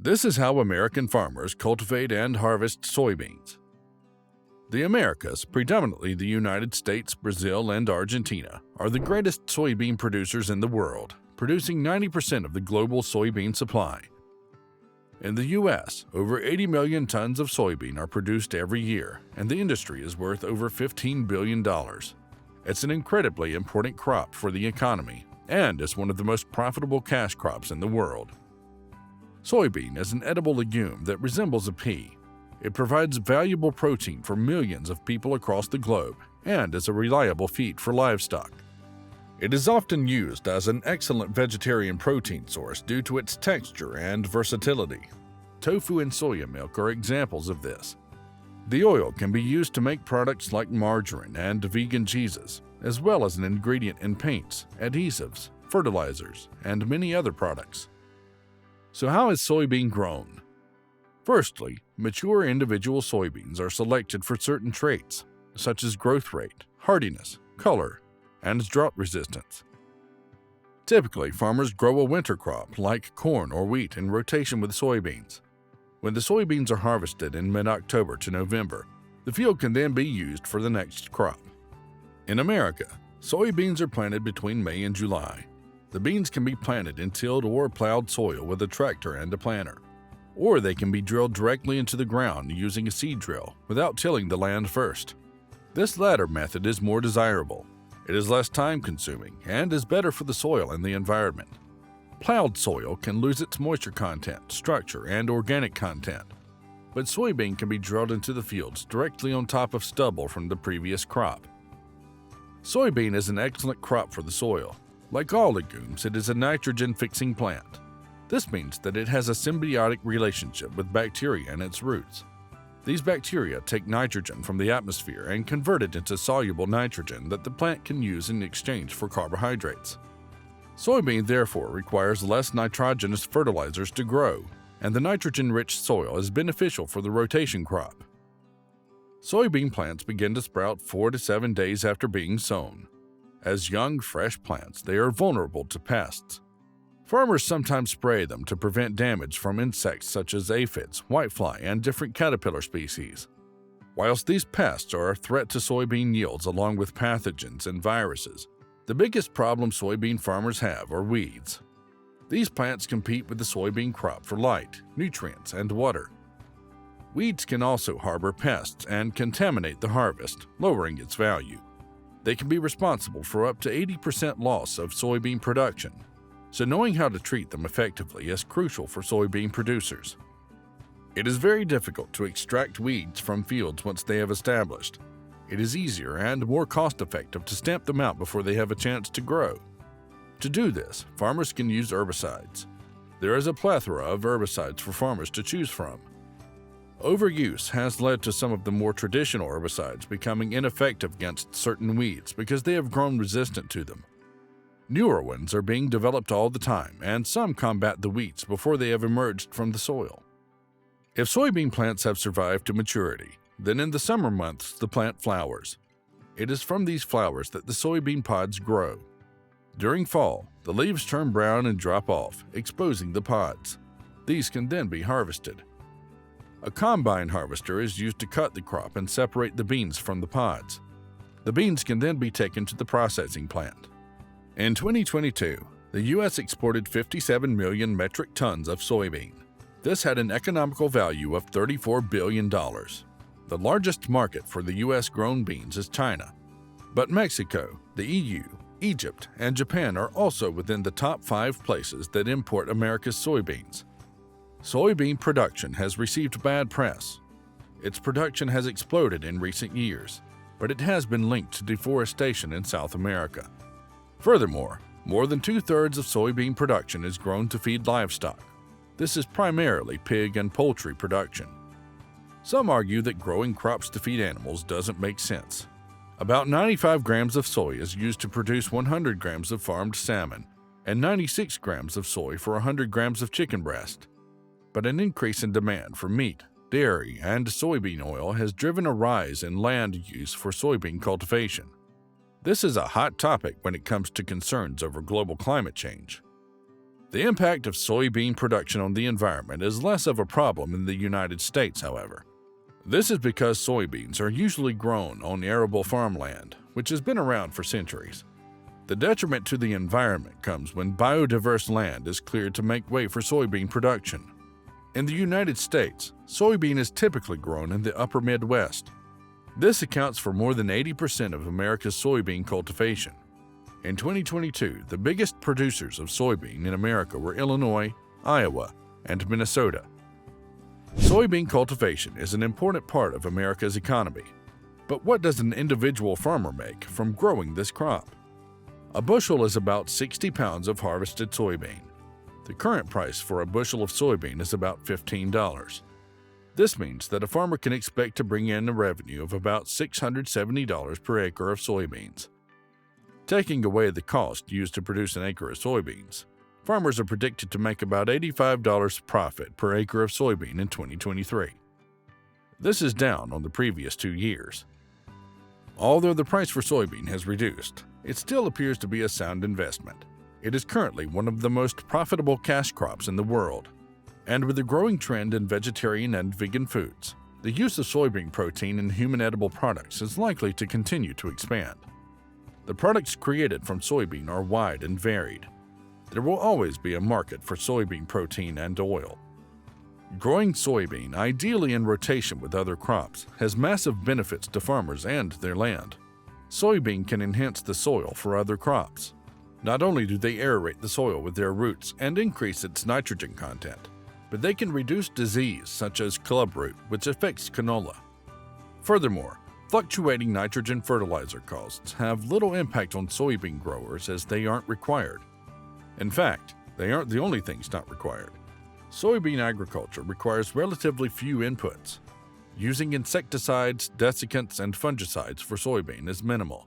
This is how American farmers cultivate and harvest soybeans. The Americas, predominantly the United States, Brazil, and Argentina, are the greatest soybean producers in the world, producing 90% of the global soybean supply. In the U.S., over 80 million tons of soybean are produced every year, and the industry is worth over $15 billion. It's an incredibly important crop for the economy, and is one of the most profitable cash crops in the world. Soybean is an edible legume that resembles a pea. It provides valuable protein for millions of people across the globe and is a reliable feed for livestock. It is often used as an excellent vegetarian protein source due to its texture and versatility. Tofu and soya milk are examples of this. The oil can be used to make products like margarine and vegan cheeses, as well as an ingredient in paints, adhesives, fertilizers, and many other products. So how is soybean grown? Firstly, mature individual soybeans are selected for certain traits, such as growth rate, hardiness, color, and drought resistance. Typically, farmers grow a winter crop like corn or wheat in rotation with soybeans. When the soybeans are harvested in mid-October to November, the field can then be used for the next crop. In America, soybeans are planted between May and July. The beans can be planted in tilled or plowed soil with a tractor and a planter, or they can be drilled directly into the ground using a seed drill without tilling the land first. This latter method is more desirable. It is less time-consuming and is better for the soil and the environment. Plowed soil can lose its moisture content, structure, and organic content, but soybean can be drilled into the fields directly on top of stubble from the previous crop. Soybean is an excellent crop for the soil. Like all legumes, it is a nitrogen-fixing plant. This means that it has a symbiotic relationship with bacteria in its roots. These bacteria take nitrogen from the atmosphere and convert it into soluble nitrogen that the plant can use in exchange for carbohydrates. Soybean therefore requires less nitrogenous fertilizers to grow, and the nitrogen-rich soil is beneficial for the rotation crop. Soybean plants begin to sprout 4 to 7 days after being sown. As young, fresh plants, they are vulnerable to pests. Farmers sometimes spray them to prevent damage from insects such as aphids, whitefly, and different caterpillar species. Whilst these pests are a threat to soybean yields along with pathogens and viruses, the biggest problem soybean farmers have are weeds. These plants compete with the soybean crop for light, nutrients, and water. Weeds can also harbor pests and contaminate the harvest, lowering its value. They can be responsible for up to 80% loss of soybean production, so knowing how to treat them effectively is crucial for soybean producers. It is very difficult to extract weeds from fields once they have established. It is easier and more cost-effective to stamp them out before they have a chance to grow. To do this, farmers can use herbicides. There is a plethora of herbicides for farmers to choose from. Overuse has led to some of the more traditional herbicides becoming ineffective against certain weeds because they have grown resistant to them. Newer ones are being developed all the time, and some combat the weeds before they have emerged from the soil. If soybean plants have survived to maturity, then in the summer months the plant flowers. It is from these flowers that the soybean pods grow. During fall, the leaves turn brown and drop off, exposing the pods. These can then be harvested. A combine harvester is used to cut the crop and separate the beans from the pods. The beans can then be taken to the processing plant. In 2022, the U.S. exported 57 million metric tons of soybean. This had an economical value of $34 billion. The largest market for the U.S.-grown beans is China, but Mexico, the EU, Egypt, and Japan are also within the top 5 places that import America's soybeans. Soybean production has received bad press. Its production has exploded in recent years, but it has been linked to deforestation in South America. Furthermore, more than 2/3 of soybean production is grown to feed livestock. This is primarily pig and poultry production. Some argue that growing crops to feed animals doesn't make sense. About 95 grams of soy is used to produce 100 grams of farmed salmon and 96 grams of soy for 100 grams of chicken breast. But an increase in demand for meat, dairy, and soybean oil has driven a rise in land use for soybean cultivation. This is a hot topic when it comes to concerns over global climate change. The impact of soybean production on the environment is less of a problem in the United States, however. This is because soybeans are usually grown on arable farmland, which has been around for centuries. The detriment to the environment comes when biodiverse land is cleared to make way for soybean production. In the United States, soybean is typically grown in the upper Midwest. This accounts for more than 80% of America's soybean cultivation. In 2022, the biggest producers of soybean in America were Illinois, Iowa, and Minnesota. Soybean cultivation is an important part of America's economy. But what does an individual farmer make from growing this crop? A bushel is about 60 pounds of harvested soybean. The current price for a bushel of soybean is about $15. This means that a farmer can expect to bring in a revenue of about $670 per acre of soybeans. Taking away the cost used to produce an acre of soybeans, farmers are predicted to make about $85 profit per acre of soybean in 2023. This is down on the previous 2 years. Although the price for soybean has reduced, it still appears to be a sound investment. It is currently one of the most profitable cash crops in the world. And with the growing trend in vegetarian and vegan foods, the use of soybean protein in human edible products is likely to continue to expand. The products created from soybean are wide and varied. There will always be a market for soybean protein and oil. Growing soybean, ideally in rotation with other crops, has massive benefits to farmers and their land. Soybean can enhance the soil for other crops. Not only do they aerate the soil with their roots and increase its nitrogen content, but they can reduce disease such as clubroot, which affects canola. Furthermore, fluctuating nitrogen fertilizer costs have little impact on soybean growers as they aren't required. In fact, they aren't the only things not required. Soybean agriculture requires relatively few inputs. Using insecticides, desiccants, and fungicides for soybean is minimal.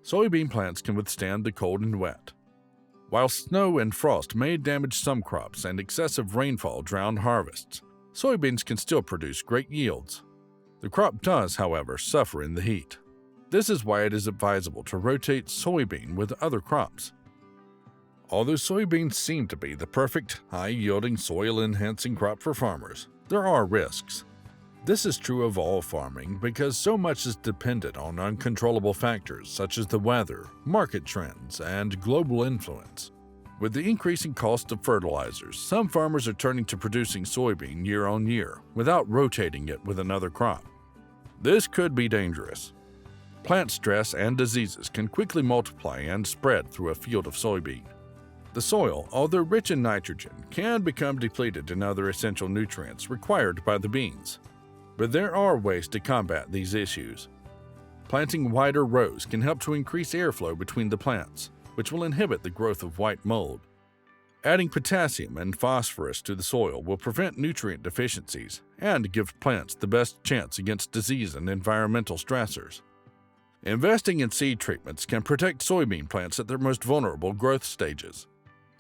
Soybean plants can withstand the cold and wet. While snow and frost may damage some crops and excessive rainfall drown harvests, soybeans can still produce great yields. The crop does, however, suffer in the heat. This is why it is advisable to rotate soybean with other crops. Although soybeans seem to be the perfect, high-yielding, soil-enhancing crop for farmers, there are risks. This is true of all farming because so much is dependent on uncontrollable factors such as the weather, market trends, and global influence. With the increasing cost of fertilizers, some farmers are turning to producing soybean year on year without rotating it with another crop. This could be dangerous. Plant stress and diseases can quickly multiply and spread through a field of soybean. The soil, although rich in nitrogen, can become depleted in other essential nutrients required by the beans. But there are ways to combat these issues. Planting wider rows can help to increase airflow between the plants, which will inhibit the growth of white mold. Adding potassium and phosphorus to the soil will prevent nutrient deficiencies and give plants the best chance against disease and environmental stressors. Investing in seed treatments can protect soybean plants at their most vulnerable growth stages.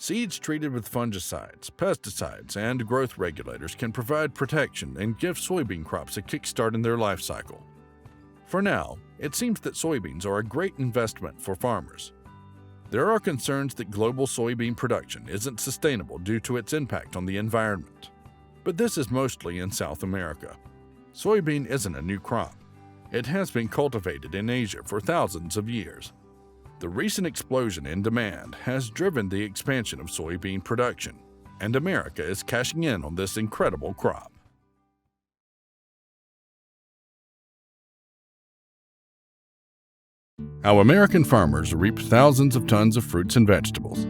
Seeds treated with fungicides, pesticides, and growth regulators can provide protection and give soybean crops a kickstart in their life cycle. For now, it seems that soybeans are a great investment for farmers. There are concerns that global soybean production isn't sustainable due to its impact on the environment. But this is mostly in South America. Soybean isn't a new crop. It has been cultivated in Asia for thousands of years. The recent explosion in demand has driven the expansion of soybean production, and America is cashing in on this incredible crop. How American farmers reap thousands of tons of fruits and vegetables.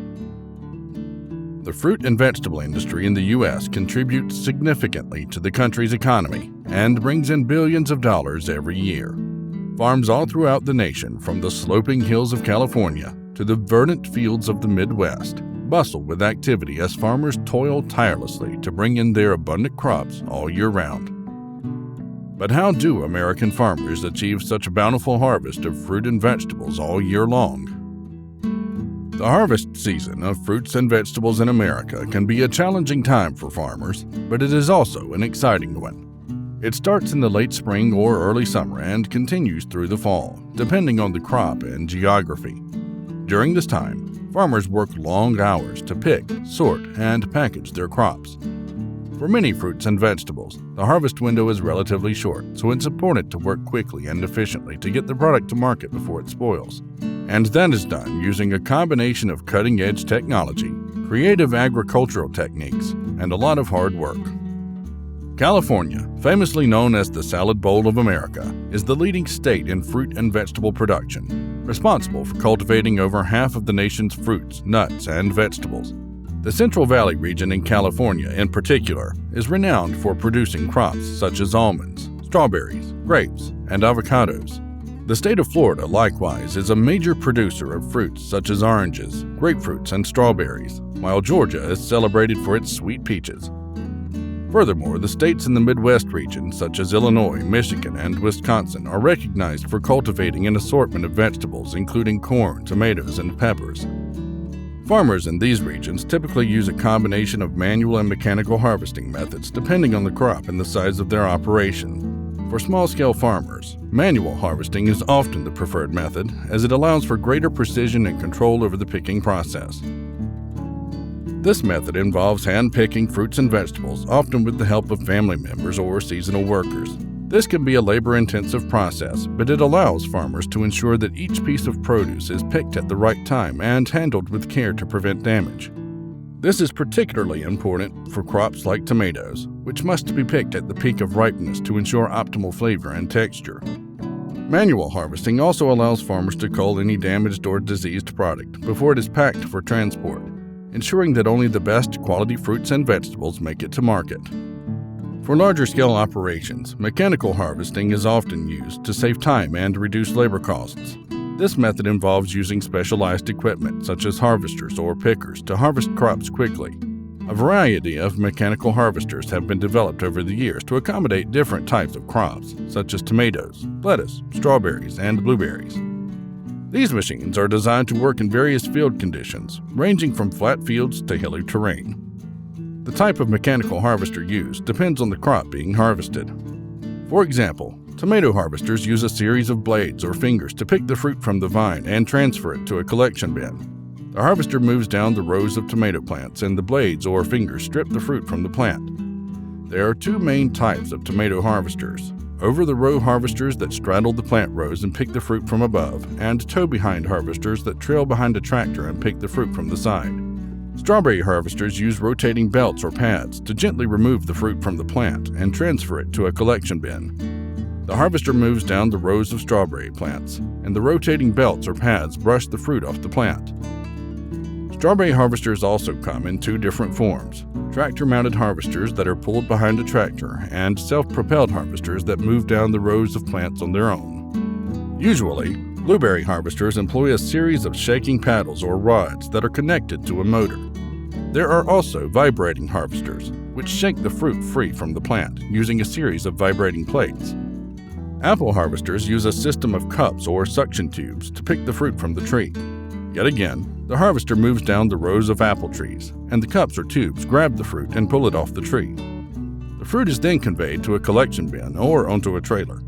The fruit and vegetable industry in the U.S. contributes significantly to the country's economy and brings in billions of dollars every year. Farms all throughout the nation, from the sloping hills of California to the verdant fields of the Midwest, bustle with activity as farmers toil tirelessly to bring in their abundant crops all year round. But how do American farmers achieve such a bountiful harvest of fruit and vegetables all year long? The harvest season of fruits and vegetables in America can be a challenging time for farmers, but it is also an exciting one. It starts in the late spring or early summer and continues through the fall, depending on the crop and geography. During this time, Farmers work long hours to pick, sort, and package their crops. For many fruits and vegetables, the harvest window is relatively short, so it's important to work quickly and efficiently to get the product to market before it spoils. And that is done using a combination of cutting-edge technology, creative agricultural techniques, and a lot of hard work. California, famously known as the Salad Bowl of America, is the leading state in fruit and vegetable production, responsible for cultivating over half of the nation's fruits, nuts, and vegetables. The Central Valley region in California, in particular, is renowned for producing crops such as almonds, strawberries, grapes, and avocados. The state of Florida, likewise, is a major producer of fruits such as oranges, grapefruits, and strawberries, while Georgia is celebrated for its sweet peaches. Furthermore, the states in the Midwest region, such as Illinois, Michigan, and Wisconsin, are recognized for cultivating an assortment of vegetables, including corn, tomatoes, and peppers. Farmers in these regions typically use a combination of manual and mechanical harvesting methods depending on the crop and the size of their operation. For small-scale farmers, manual harvesting is often the preferred method, as it allows for greater precision and control over the picking process. This method involves hand-picking fruits and vegetables, often with the help of family members or seasonal workers. This can be a labor-intensive process, but it allows farmers to ensure that each piece of produce is picked at the right time and handled with care to prevent damage. This is particularly important for crops like tomatoes, which must be picked at the peak of ripeness to ensure optimal flavor and texture. Manual harvesting also allows farmers to cull any damaged or diseased product before it is packed for transport, ensuring that only the best quality fruits and vegetables make it to market. For larger-scale operations, mechanical harvesting is often used to save time and reduce labor costs. This method involves using specialized equipment such as harvesters or pickers to harvest crops quickly. A variety of mechanical harvesters have been developed over the years to accommodate different types of crops, such as tomatoes, lettuce, strawberries, and blueberries. These machines are designed to work in various field conditions, ranging from flat fields to hilly terrain. The type of mechanical harvester used depends on the crop being harvested. For example, tomato harvesters use a series of blades or fingers to pick the fruit from the vine and transfer it to a collection bin. The harvester moves down the rows of tomato plants, and the blades or fingers strip the fruit from the plant. There are two main types of tomato harvesters: over-the-row harvesters that straddle the plant rows and pick the fruit from above, and toe-behind harvesters that trail behind a tractor and pick the fruit from the side. Strawberry harvesters use rotating belts or pads to gently remove the fruit from the plant and transfer it to a collection bin. The harvester moves down the rows of strawberry plants, and the rotating belts or pads brush the fruit off the plant. Strawberry harvesters also come in two different forms: tractor-mounted harvesters that are pulled behind a tractor, and self-propelled harvesters that move down the rows of plants on their own. Usually, blueberry harvesters employ a series of shaking paddles or rods that are connected to a motor. There are also vibrating harvesters, which shake the fruit free from the plant using a series of vibrating plates. Apple harvesters use a system of cups or suction tubes to pick the fruit from the tree. Yet again, the harvester moves down the rows of apple trees, and the cups or tubes grab the fruit and pull it off the tree. The fruit is then conveyed to a collection bin or onto a trailer.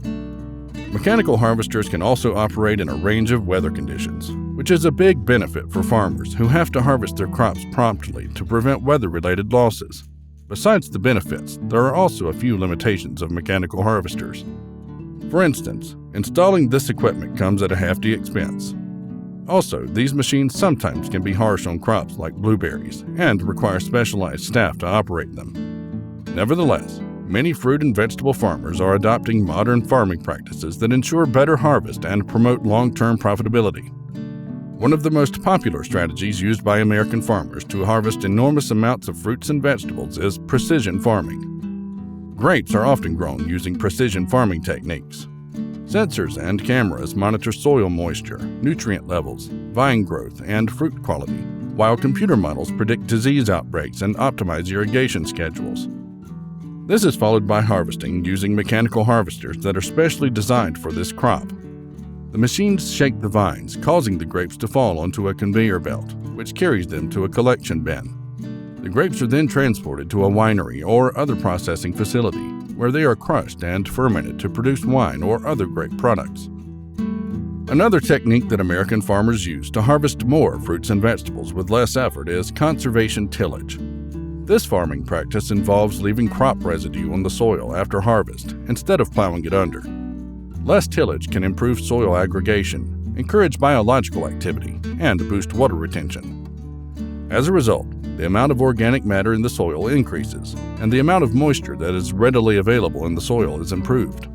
Mechanical harvesters can also operate in a range of weather conditions, which is a big benefit for farmers who have to harvest their crops promptly to prevent weather-related losses. Besides the benefits, there are also a few limitations of mechanical harvesters. For instance, installing this equipment comes at a hefty expense. Also, these machines sometimes can be harsh on crops like blueberries and require specialized staff to operate them. Nevertheless, many fruit and vegetable farmers are adopting modern farming practices that ensure better harvest and promote long-term profitability. One of the most popular strategies used by American farmers to harvest enormous amounts of fruits and vegetables is precision farming. Grapes are often grown using precision farming techniques. Sensors and cameras monitor soil moisture, nutrient levels, vine growth, and fruit quality, while computer models predict disease outbreaks and optimize irrigation schedules. This is followed by harvesting using mechanical harvesters that are specially designed for this crop. The machines shake the vines, causing the grapes to fall onto a conveyor belt, which carries them to a collection bin. The grapes are then transported to a winery or other processing facility, where they are crushed and fermented to produce wine or other grape products. Another technique that American farmers use to harvest more fruits and vegetables with less effort is conservation tillage. This farming practice involves leaving crop residue on the soil after harvest instead of plowing it under. Less tillage can improve soil aggregation, encourage biological activity, and boost water retention. As a result, the amount of organic matter in the soil increases, and the amount of moisture that is readily available in the soil is improved.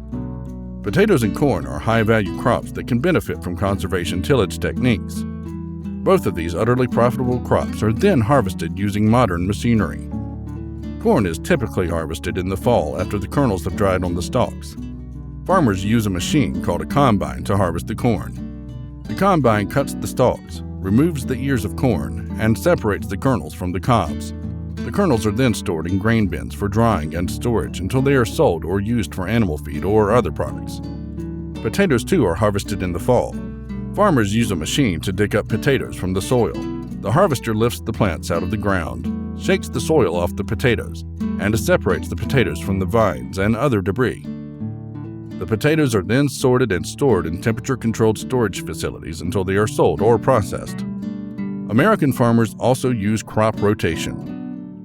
Potatoes and corn are high-value crops that can benefit from conservation tillage techniques. Both of these utterly profitable crops are then harvested using modern machinery. Corn is typically harvested in the fall after the kernels have dried on the stalks. Farmers use a machine called a combine to harvest the corn. The combine cuts the stalks, removes the ears of corn, and separates the kernels from the cobs. The kernels are then stored in grain bins for drying and storage until they are sold or used for animal feed or other products. Potatoes, too, are harvested in the fall. Farmers use a machine to dig up potatoes from the soil. The harvester lifts the plants out of the ground, shakes the soil off the potatoes, and separates the potatoes from the vines and other debris. The potatoes are then sorted and stored in temperature-controlled storage facilities until they are sold or processed. American farmers also use crop rotation.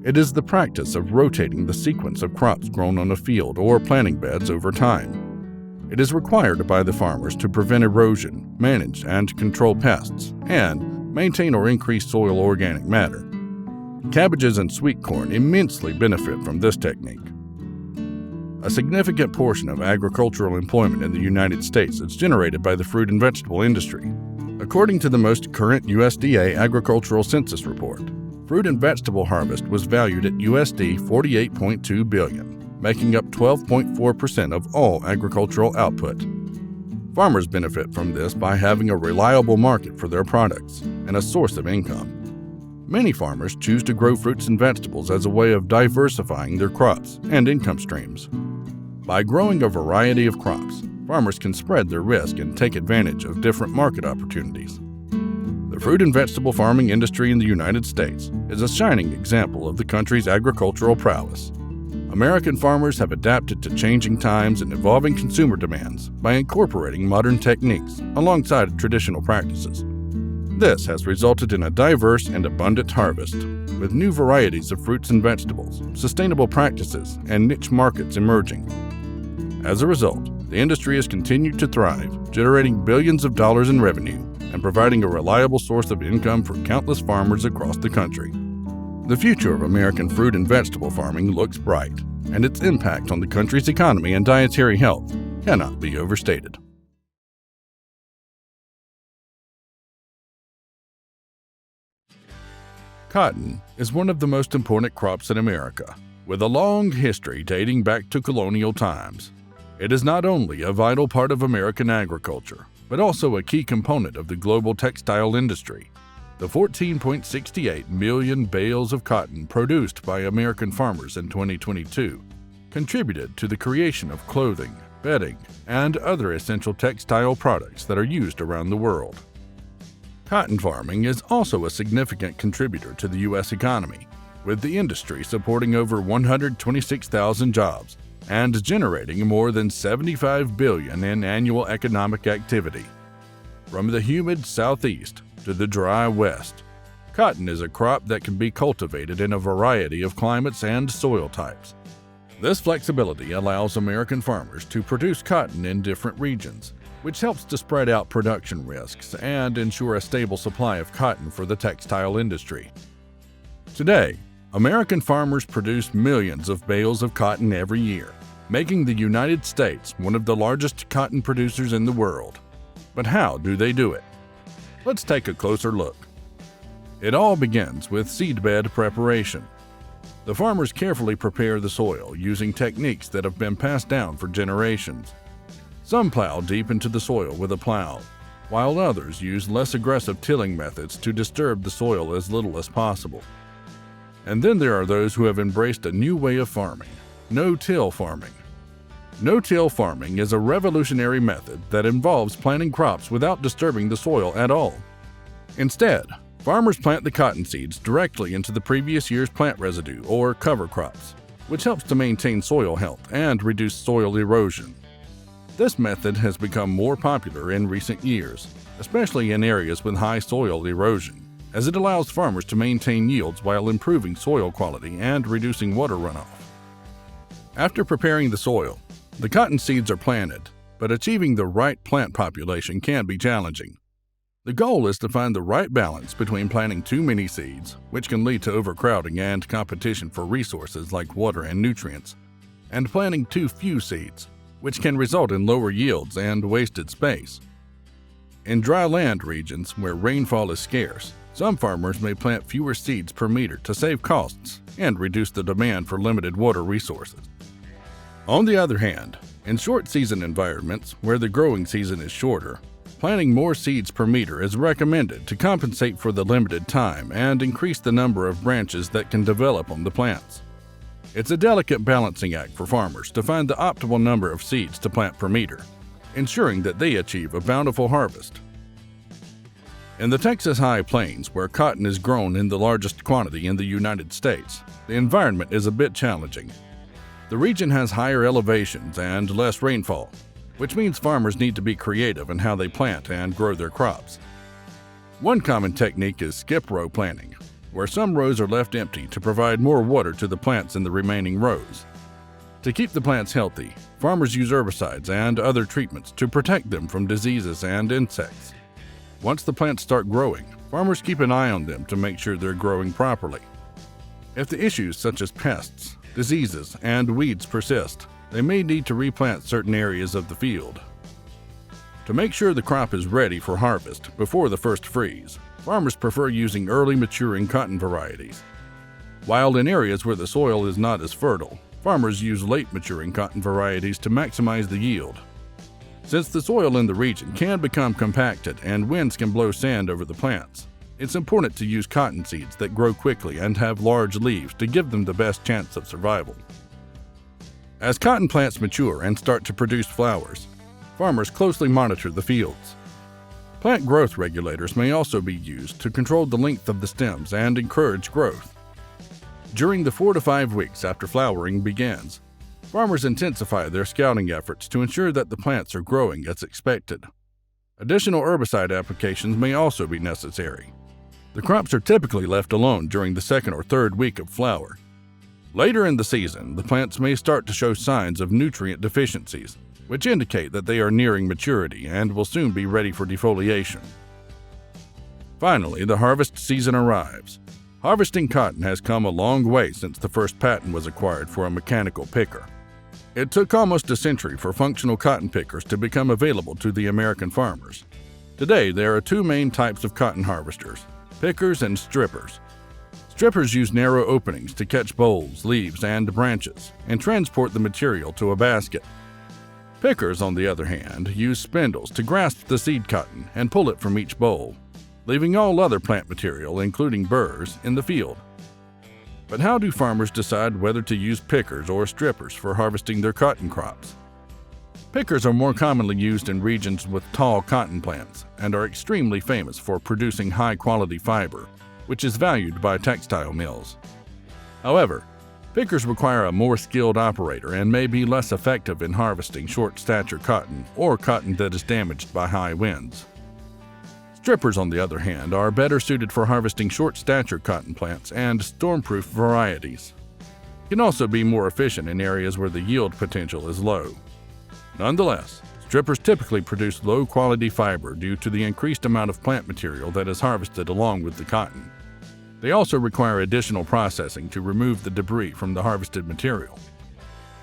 It is the practice of rotating the sequence of crops grown on a field or planting beds over time. It is required by the farmers to prevent erosion, manage and control pests, and maintain or increase soil organic matter. Cabbages and sweet corn immensely benefit from this technique. A significant portion of agricultural employment in the United States is generated by the fruit and vegetable industry. According to the most current USDA agricultural census report, fruit and vegetable harvest was valued at USD $48.2 billion, making up 12.4% of all agricultural output. Farmers benefit from this by having a reliable market for their products and a source of income. Many farmers choose to grow fruits and vegetables as a way of diversifying their crops and income streams. By growing a variety of crops, farmers can spread their risk and take advantage of different market opportunities. The fruit and vegetable farming industry in the United States is a shining example of the country's agricultural prowess. American farmers have adapted to changing times and evolving consumer demands by incorporating modern techniques alongside traditional practices. This has resulted in a diverse and abundant harvest, with new varieties of fruits and vegetables, sustainable practices, and niche markets emerging. As a result, the industry has continued to thrive, generating billions of dollars in revenue and providing a reliable source of income for countless farmers across the country. The future of American fruit and vegetable farming looks bright, and its impact on the country's economy and dietary health cannot be overstated. Cotton is one of the most important crops in America, with a long history dating back to colonial times. It is not only a vital part of American agriculture, but also a key component of the global textile industry. The 14.68 million bales of cotton produced by American farmers in 2022 contributed to the creation of clothing, bedding, and other essential textile products that are used around the world. Cotton farming is also a significant contributor to the U.S. economy, with the industry supporting over 126,000 jobs and generating more than $75 billion in annual economic activity. From the humid southeast to the dry west, cotton is a crop that can be cultivated in a variety of climates and soil types. This flexibility allows American farmers to produce cotton in different regions, which helps to spread out production risks and ensure a stable supply of cotton for the textile industry. Today, American farmers produce millions of bales of cotton every year, making the United States one of the largest cotton producers in the world. But how do they do it? Let's take a closer look. It all begins with seedbed preparation. The farmers carefully prepare the soil using techniques that have been passed down for generations. Some plow deep into the soil with a plow, while others use less aggressive tilling methods to disturb the soil as little as possible. And then there are those who have embraced a new way of farming, no-till farming. No-till farming is a revolutionary method that involves planting crops without disturbing the soil at all. Instead, farmers plant the cotton seeds directly into the previous year's plant residue or cover crops, which helps to maintain soil health and reduce soil erosion. This method has become more popular in recent years, especially in areas with high soil erosion, as it allows farmers to maintain yields while improving soil quality and reducing water runoff. After preparing the soil, the cotton seeds are planted, but achieving the right plant population can be challenging. The goal is to find the right balance between planting too many seeds, which can lead to overcrowding and competition for resources like water and nutrients, and planting too few seeds, which can result in lower yields and wasted space. In dry land regions where rainfall is scarce, some farmers may plant fewer seeds per meter to save costs and reduce the demand for limited water resources. On the other hand, in short-season environments where the growing season is shorter, planting more seeds per meter is recommended to compensate for the limited time and increase the number of branches that can develop on the plants. It's a delicate balancing act for farmers to find the optimal number of seeds to plant per meter, ensuring that they achieve a bountiful harvest. In the Texas High Plains, where cotton is grown in the largest quantity in the United States, the environment is a bit challenging. The region has higher elevations and less rainfall, which means farmers need to be creative in how they plant and grow their crops. One common technique is skip row planting, where some rows are left empty to provide more water to the plants in the remaining rows. To keep the plants healthy, farmers use herbicides and other treatments to protect them from diseases and insects. Once the plants start growing, farmers keep an eye on them to make sure they're growing properly. If the issues such as pests, diseases, and weeds persist, they may need to replant certain areas of the field. To make sure the crop is ready for harvest before the first freeze, farmers prefer using early maturing cotton varieties. While in areas where the soil is not as fertile, farmers use late maturing cotton varieties to maximize the yield. Since the soil in the region can become compacted and winds can blow sand over the plants, it's important to use cotton seeds that grow quickly and have large leaves to give them the best chance of survival. As cotton plants mature and start to produce flowers, farmers closely monitor the fields. Plant growth regulators may also be used to control the length of the stems and encourage growth. During the 4 to 5 weeks after flowering begins, farmers intensify their scouting efforts to ensure that the plants are growing as expected. Additional herbicide applications may also be necessary. The crops are typically left alone during the 2nd or 3rd week of flower. Later in the season, the plants may start to show signs of nutrient deficiencies, which indicate that they are nearing maturity and will soon be ready for defoliation. Finally, the harvest season arrives. Harvesting cotton has come a long way since the first patent was acquired for a mechanical picker. It took almost a century for functional cotton pickers to become available to the American farmers. Today, there are 2 main types of cotton harvesters: pickers and strippers. Strippers use narrow openings to catch bolls, leaves, and branches, and transport the material to a basket. Pickers, on the other hand, use spindles to grasp the seed cotton and pull it from each boll, leaving all other plant material, including burrs, in the field. But how do farmers decide whether to use pickers or strippers for harvesting their cotton crops? Pickers are more commonly used in regions with tall cotton plants and are extremely famous for producing high-quality fiber, which is valued by textile mills. However, pickers require a more skilled operator and may be less effective in harvesting short-stature cotton or cotton that is damaged by high winds. Strippers, on the other hand, are better suited for harvesting short-stature cotton plants and storm-proof varieties. They can also be more efficient in areas where the yield potential is low. Nonetheless, strippers typically produce low-quality fiber due to the increased amount of plant material that is harvested along with the cotton. They also require additional processing to remove the debris from the harvested material.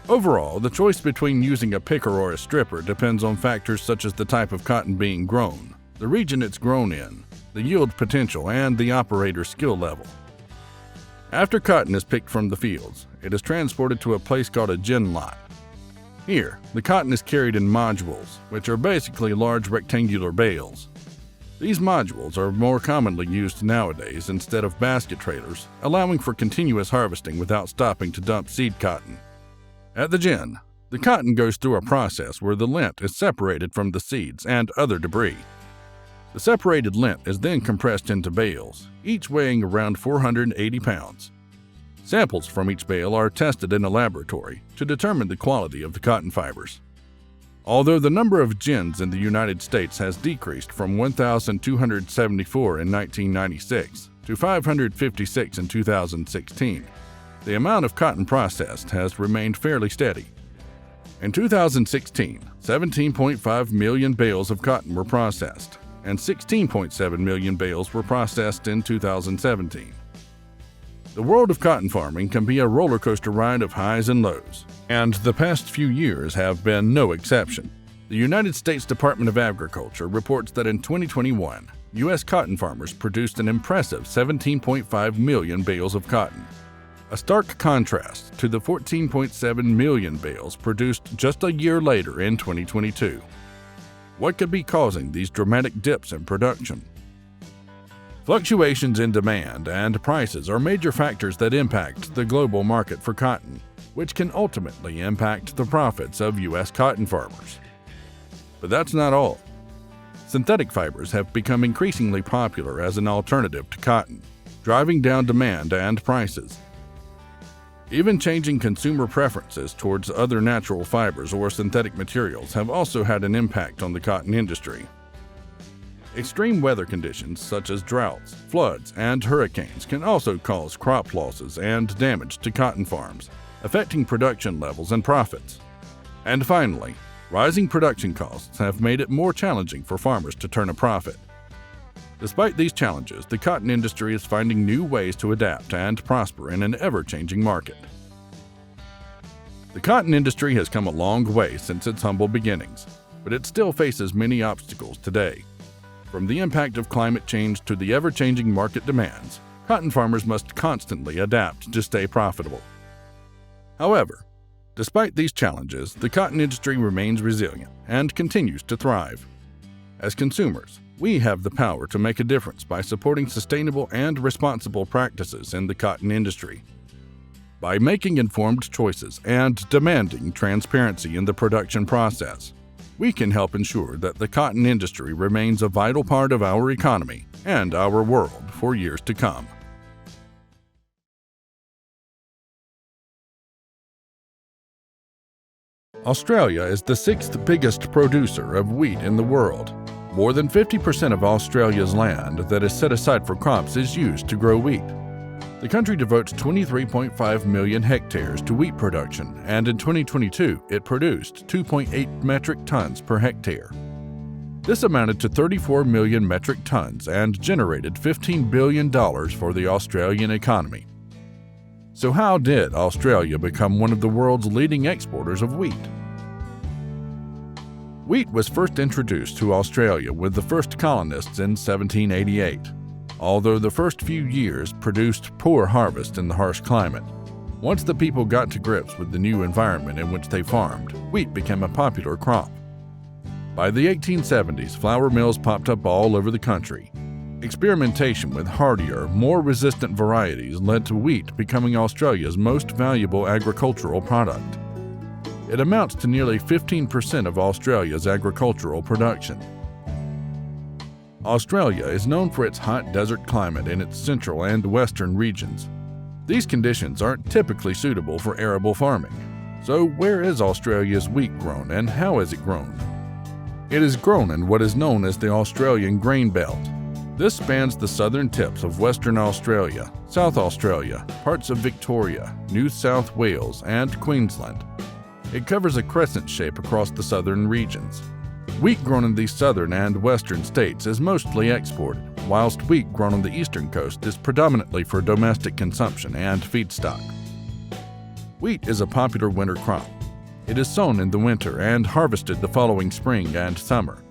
Overall, the choice between using a picker or a stripper depends on factors such as the type of cotton being grown, the region it's grown in, the yield potential, and the operator's skill level. After cotton is picked from the fields, it is transported to a place called a gin lot. Here, the cotton is carried in modules, which are basically large rectangular bales. These modules are more commonly used nowadays instead of basket trailers, allowing for continuous harvesting without stopping to dump seed cotton. At the gin, the cotton goes through a process where the lint is separated from the seeds and other debris. The separated lint is then compressed into bales, each weighing around 480 pounds. Samples from each bale are tested in a laboratory to determine the quality of the cotton fibers. Although the number of gins in the United States has decreased from 1,274 in 1996 to 556 in 2016, the amount of cotton processed has remained fairly steady. In 2016, 17.5 million bales of cotton were processed, and 16.7 million bales were processed in 2017. The world of cotton farming can be a roller coaster ride of highs and lows, and the past few years have been no exception. The United States Department of Agriculture reports that in 2021, U.S. cotton farmers produced an impressive 17.5 million bales of cotton, a stark contrast to the 14.7 million bales produced just a year later in 2022. What could be causing these dramatic dips in production? Fluctuations in demand and prices are major factors that impact the global market for cotton, which can ultimately impact the profits of U.S. cotton farmers. But that's not all. Synthetic fibers have become increasingly popular as an alternative to cotton, driving down demand and prices. Even changing consumer preferences towards other natural fibers or synthetic materials have also had an impact on the cotton industry. Extreme weather conditions such as droughts, floods, and hurricanes can also cause crop losses and damage to cotton farms, affecting production levels and profits. And finally, rising production costs have made it more challenging for farmers to turn a profit. Despite these challenges, the cotton industry is finding new ways to adapt and prosper in an ever-changing market. The cotton industry has come a long way since its humble beginnings, but it still faces many obstacles today. From the impact of climate change to the ever-changing market demands, cotton farmers must constantly adapt to stay profitable. However, despite these challenges, the cotton industry remains resilient and continues to thrive. As consumers, we have the power to make a difference by supporting sustainable and responsible practices in the cotton industry. By making informed choices and demanding transparency in the production process, we can help ensure that the cotton industry remains a vital part of our economy and our world for years to come. Australia is the sixth biggest producer of wheat in the world. More than 50% of Australia's land that is set aside for crops is used to grow wheat. The country devotes 23.5 million hectares to wheat production, and in 2022, it produced 2.8 metric tons per hectare. This amounted to 34 million metric tons and generated $15 billion for the Australian economy. So how did Australia become one of the world's leading exporters of wheat? Wheat was first introduced to Australia with the first colonists in 1788. Although the first few years produced poor harvest in the harsh climate, once the people got to grips with the new environment in which they farmed, wheat became a popular crop. By the 1870s, flour mills popped up all over the country. Experimentation with hardier, more resistant varieties led to wheat becoming Australia's most valuable agricultural product. It amounts to nearly 15% of Australia's agricultural production. Australia is known for its hot desert climate in its central and western regions. These conditions aren't typically suitable for arable farming. So where is Australia's wheat grown and how is it grown? It is grown in what is known as the Australian grain belt. This spans the southern tips of Western Australia, South Australia, parts of Victoria, New South Wales, and Queensland. It covers a crescent shape across the southern regions. Wheat grown in these southern and western states is mostly exported, whilst wheat grown on the eastern coast is predominantly for domestic consumption and feedstock. Wheat is a popular winter crop. It is sown in the winter and harvested the following spring and summer.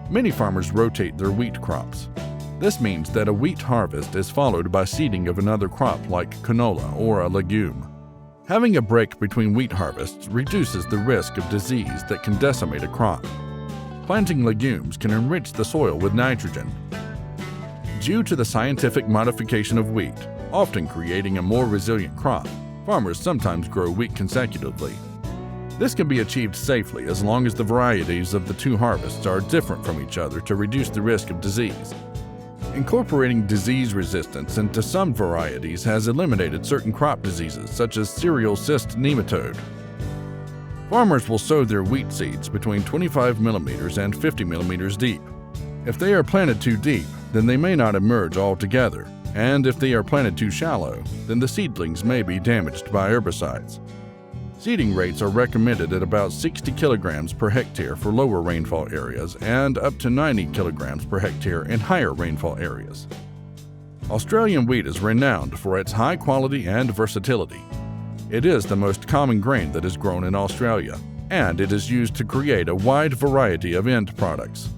Many farmers rotate their wheat crops. This means that a wheat harvest is followed by seeding of another crop like canola or a legume. Having a break between wheat harvests reduces the risk of disease that can decimate a crop. Planting legumes can enrich the soil with nitrogen. Due to the scientific modification of wheat, often creating a more resilient crop, farmers sometimes grow wheat consecutively. This can be achieved safely as long as the varieties of the two harvests are different from each other to reduce the risk of disease. Incorporating disease resistance into some varieties has eliminated certain crop diseases such as cereal cyst nematode. Farmers will sow their wheat seeds between 25 millimeters and 50 millimeters deep. If they are planted too deep, then they may not emerge altogether, and if they are planted too shallow, then the seedlings may be damaged by herbicides. Seeding rates are recommended at about 60 kilograms per hectare for lower rainfall areas and up to 90 kilograms per hectare in higher rainfall areas. Australian wheat is renowned for its high quality and versatility. It is the most common grain that is grown in Australia, and it is used to create a wide variety of end products.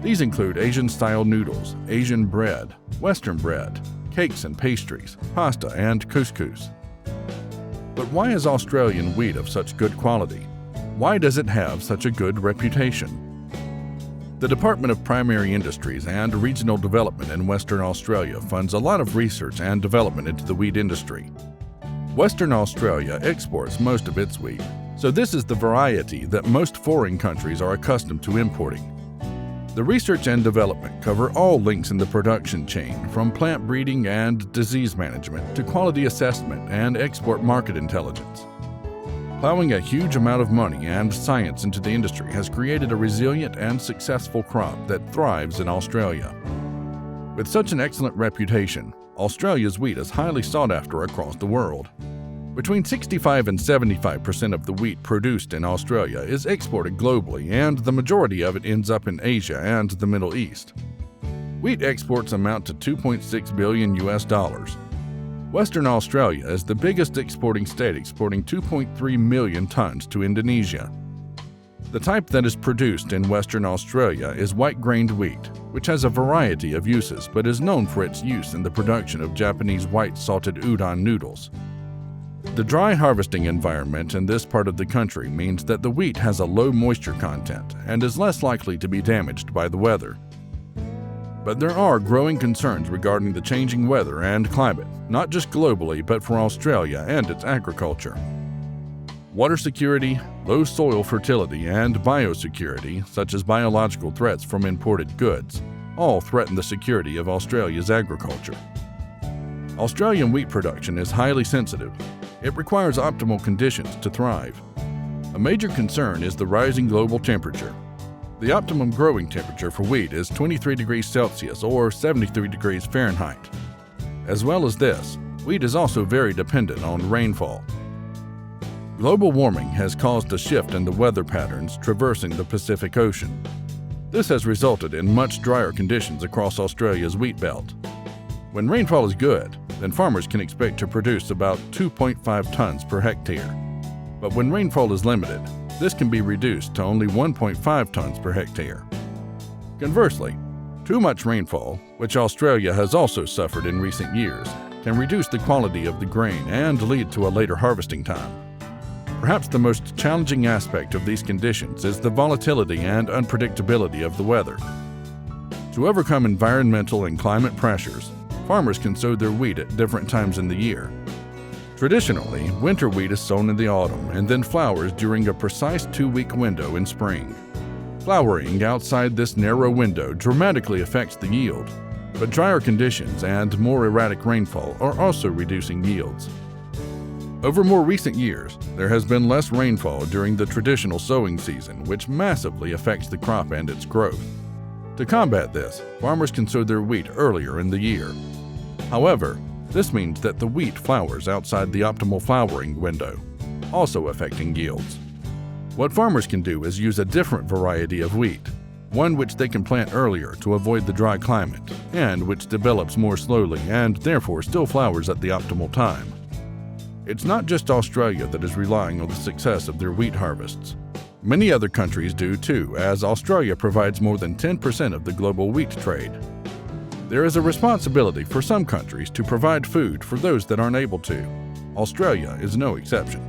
These include Asian-style noodles, Asian bread, Western bread, cakes and pastries, pasta, and couscous. But why is Australian wheat of such good quality? Why does it have such a good reputation? The Department of Primary Industries and Regional Development in Western Australia funds a lot of research and development into the wheat industry. Western Australia exports most of its wheat, so this is the variety that most foreign countries are accustomed to importing. The research and development cover all links in the production chain, from plant breeding and disease management to quality assessment and export market intelligence. Plowing a huge amount of money and science into the industry has created a resilient and successful crop that thrives in Australia. With such an excellent reputation, Australia's wheat is highly sought after across the world. Between 65 and 75% of the wheat produced in Australia is exported globally, and the majority of it ends up in Asia and the Middle East. Wheat exports amount to $2.6 billion. Western Australia is the biggest exporting state, exporting 2.3 million tons to Indonesia. The type that is produced in Western Australia is white-grained wheat, which has a variety of uses but is known for its use in the production of Japanese white salted udon noodles. The dry harvesting environment in this part of the country means that the wheat has a low moisture content and is less likely to be damaged by the weather. But there are growing concerns regarding the changing weather and climate, not just globally but for Australia and its agriculture. Water security, low soil fertility, and biosecurity, such as biological threats from imported goods, all threaten the security of Australia's agriculture. Australian wheat production is highly sensitive. It requires optimal conditions to thrive. A major concern is the rising global temperature. The optimum growing temperature for wheat is 23 degrees Celsius or 73 degrees Fahrenheit. As well as this, wheat is also very dependent on rainfall. Global warming has caused a shift in the weather patterns traversing the Pacific Ocean. This has resulted in much drier conditions across Australia's wheat belt. When rainfall is good, then farmers can expect to produce about 2.5 tons per hectare. But when rainfall is limited, this can be reduced to only 1.5 tons per hectare. Conversely, too much rainfall, which Australia has also suffered in recent years, can reduce the quality of the grain and lead to a later harvesting time. Perhaps the most challenging aspect of these conditions is the volatility and unpredictability of the weather. To overcome environmental and climate pressures, farmers can sow their wheat at different times in the year. Traditionally, winter wheat is sown in the autumn and then flowers during a precise 2-week window in spring. Flowering outside this narrow window dramatically affects the yield, but drier conditions and more erratic rainfall are also reducing yields. Over more recent years, there has been less rainfall during the traditional sowing season, which massively affects the crop and its growth. To combat this, farmers can sow their wheat earlier in the year. However, this means that the wheat flowers outside the optimal flowering window, also affecting yields. What farmers can do is use a different variety of wheat, one which they can plant earlier to avoid the dry climate, and which develops more slowly and therefore still flowers at the optimal time. It's not just Australia that is relying on the success of their wheat harvests. Many other countries do too, as Australia provides more than 10% of the global wheat trade. There is a responsibility for some countries to provide food for those that aren't able to. Australia is no exception.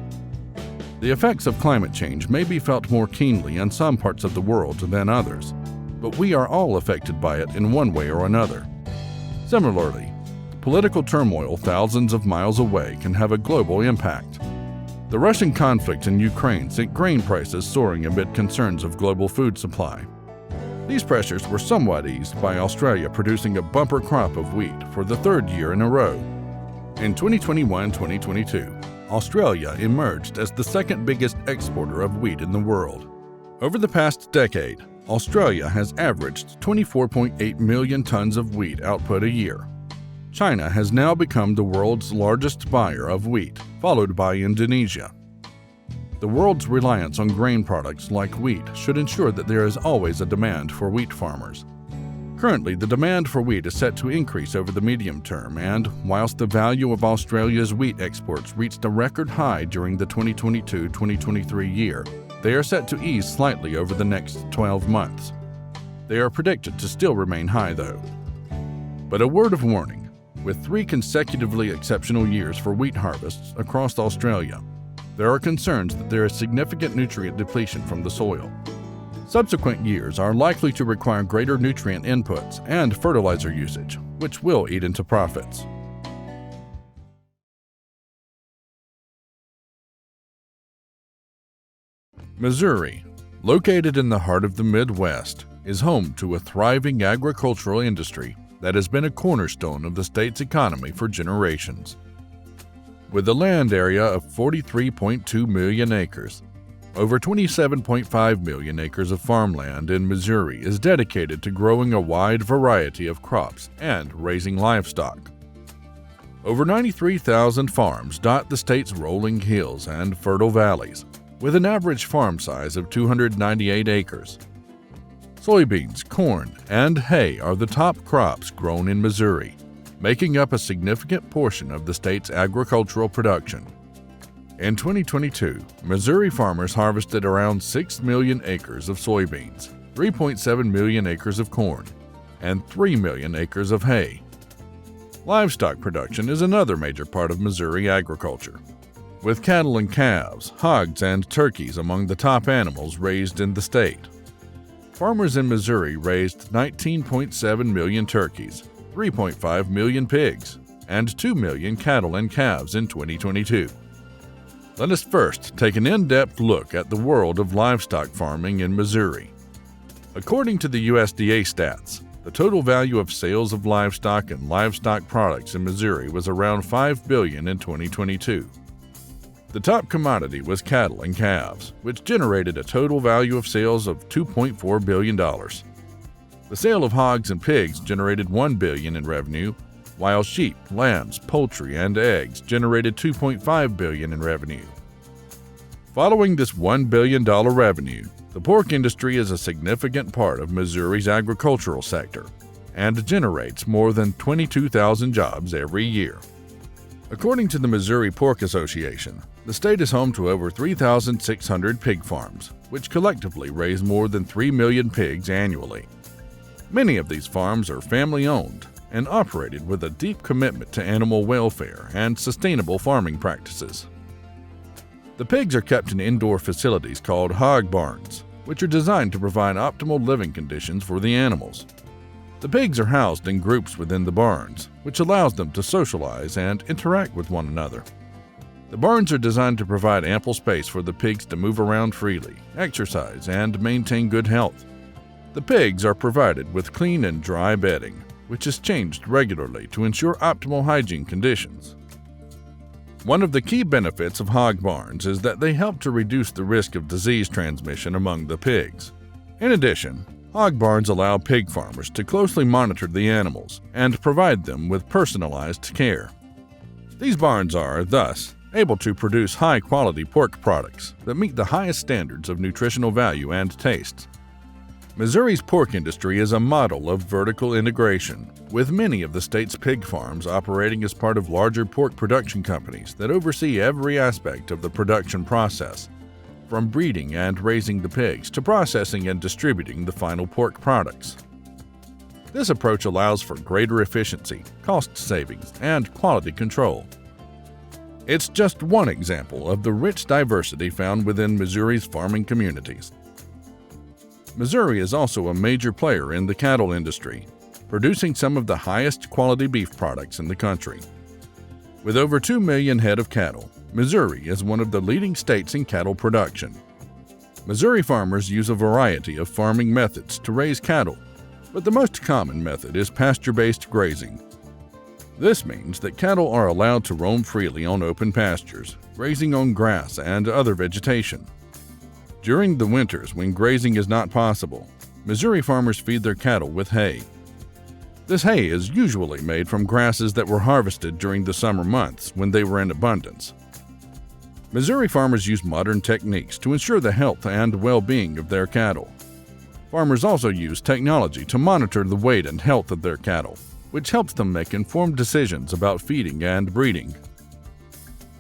The effects of climate change may be felt more keenly in some parts of the world than others, but we are all affected by it in one way or another. Similarly, political turmoil thousands of miles away can have a global impact. The Russian conflict in Ukraine sent grain prices soaring amid concerns of global food supply. These pressures were somewhat eased by Australia producing a bumper crop of wheat for the third year in a row. In 2021-2022, Australia emerged as the second biggest exporter of wheat in the world. Over the past decade, Australia has averaged 24.8 million tons of wheat output a year. China has now become the world's largest buyer of wheat, followed by Indonesia. The world's reliance on grain products like wheat should ensure that there is always a demand for wheat farmers. Currently, the demand for wheat is set to increase over the medium term, and whilst the value of Australia's wheat exports reached a record high during the 2022-2023 year, they are set to ease slightly over the next 12 months. They are predicted to still remain high, though. But a word of warning: with 3 consecutively exceptional years for wheat harvests across Australia, there are concerns that there is significant nutrient depletion from the soil. Subsequent years are likely to require greater nutrient inputs and fertilizer usage, which will eat into profits. Missouri, located in the heart of the Midwest, is home to a thriving agricultural industry that has been a cornerstone of the state's economy for generations. With a land area of 43.2 million acres, over 27.5 million acres of farmland in Missouri is dedicated to growing a wide variety of crops and raising livestock. Over 93,000 farms dot the state's rolling hills and fertile valleys, with an average farm size of 298 acres. Soybeans, corn, and hay are the top crops grown in Missouri, making up a significant portion of the state's agricultural production. In 2022, Missouri farmers harvested around 6 million acres of soybeans, 3.7 million acres of corn, and 3 million acres of hay. Livestock production is another major part of Missouri agriculture, with cattle and calves, hogs, and turkeys among the top animals raised in the state. Farmers in Missouri raised 19.7 million turkeys, 3.5 million pigs, and 2 million cattle and calves in 2022. Let us first take an in-depth look at the world of livestock farming in Missouri. According to the USDA stats, the total value of sales of livestock and livestock products in Missouri was around $5 billion in 2022. The top commodity was cattle and calves, which generated a total value of sales of $2.4 billion. The sale of hogs and pigs generated $1 billion in revenue, while sheep, lambs, poultry, and eggs generated $2.5 billion in revenue. Following this $1 billion revenue, the pork industry is a significant part of Missouri's agricultural sector and generates more than 22,000 jobs every year. According to the Missouri Pork Association, the state is home to over 3,600 pig farms, which collectively raise more than 3 million pigs annually. Many of these farms are family-owned and operated with a deep commitment to animal welfare and sustainable farming practices. The pigs are kept in indoor facilities called hog barns, which are designed to provide optimal living conditions for the animals. The pigs are housed in groups within the barns, which allows them to socialize and interact with one another. The barns are designed to provide ample space for the pigs to move around freely, exercise, and maintain good health. The pigs are provided with clean and dry bedding, which is changed regularly to ensure optimal hygiene conditions. One of the key benefits of hog barns is that they help to reduce the risk of disease transmission among the pigs. In addition, hog barns allow pig farmers to closely monitor the animals and provide them with personalized care. These barns are, thus, able to produce high-quality pork products that meet the highest standards of nutritional value and taste. Missouri's pork industry is a model of vertical integration, with many of the state's pig farms operating as part of larger pork production companies that oversee every aspect of the production process, from breeding and raising the pigs to processing and distributing the final pork products. This approach allows for greater efficiency, cost savings, and quality control. It's just one example of the rich diversity found within Missouri's farming communities. Missouri is also a major player in the cattle industry, producing some of the highest quality beef products in the country. With over 2 million head of cattle, Missouri is one of the leading states in cattle production. Missouri farmers use a variety of farming methods to raise cattle, but the most common method is pasture-based grazing. This means that cattle are allowed to roam freely on open pastures, grazing on grass and other vegetation. During the winters when grazing is not possible, Missouri farmers feed their cattle with hay. This hay is usually made from grasses that were harvested during the summer months when they were in abundance. Missouri farmers use modern techniques to ensure the health and well-being of their cattle. Farmers also use technology to monitor the weight and health of their cattle, which helps them make informed decisions about feeding and breeding.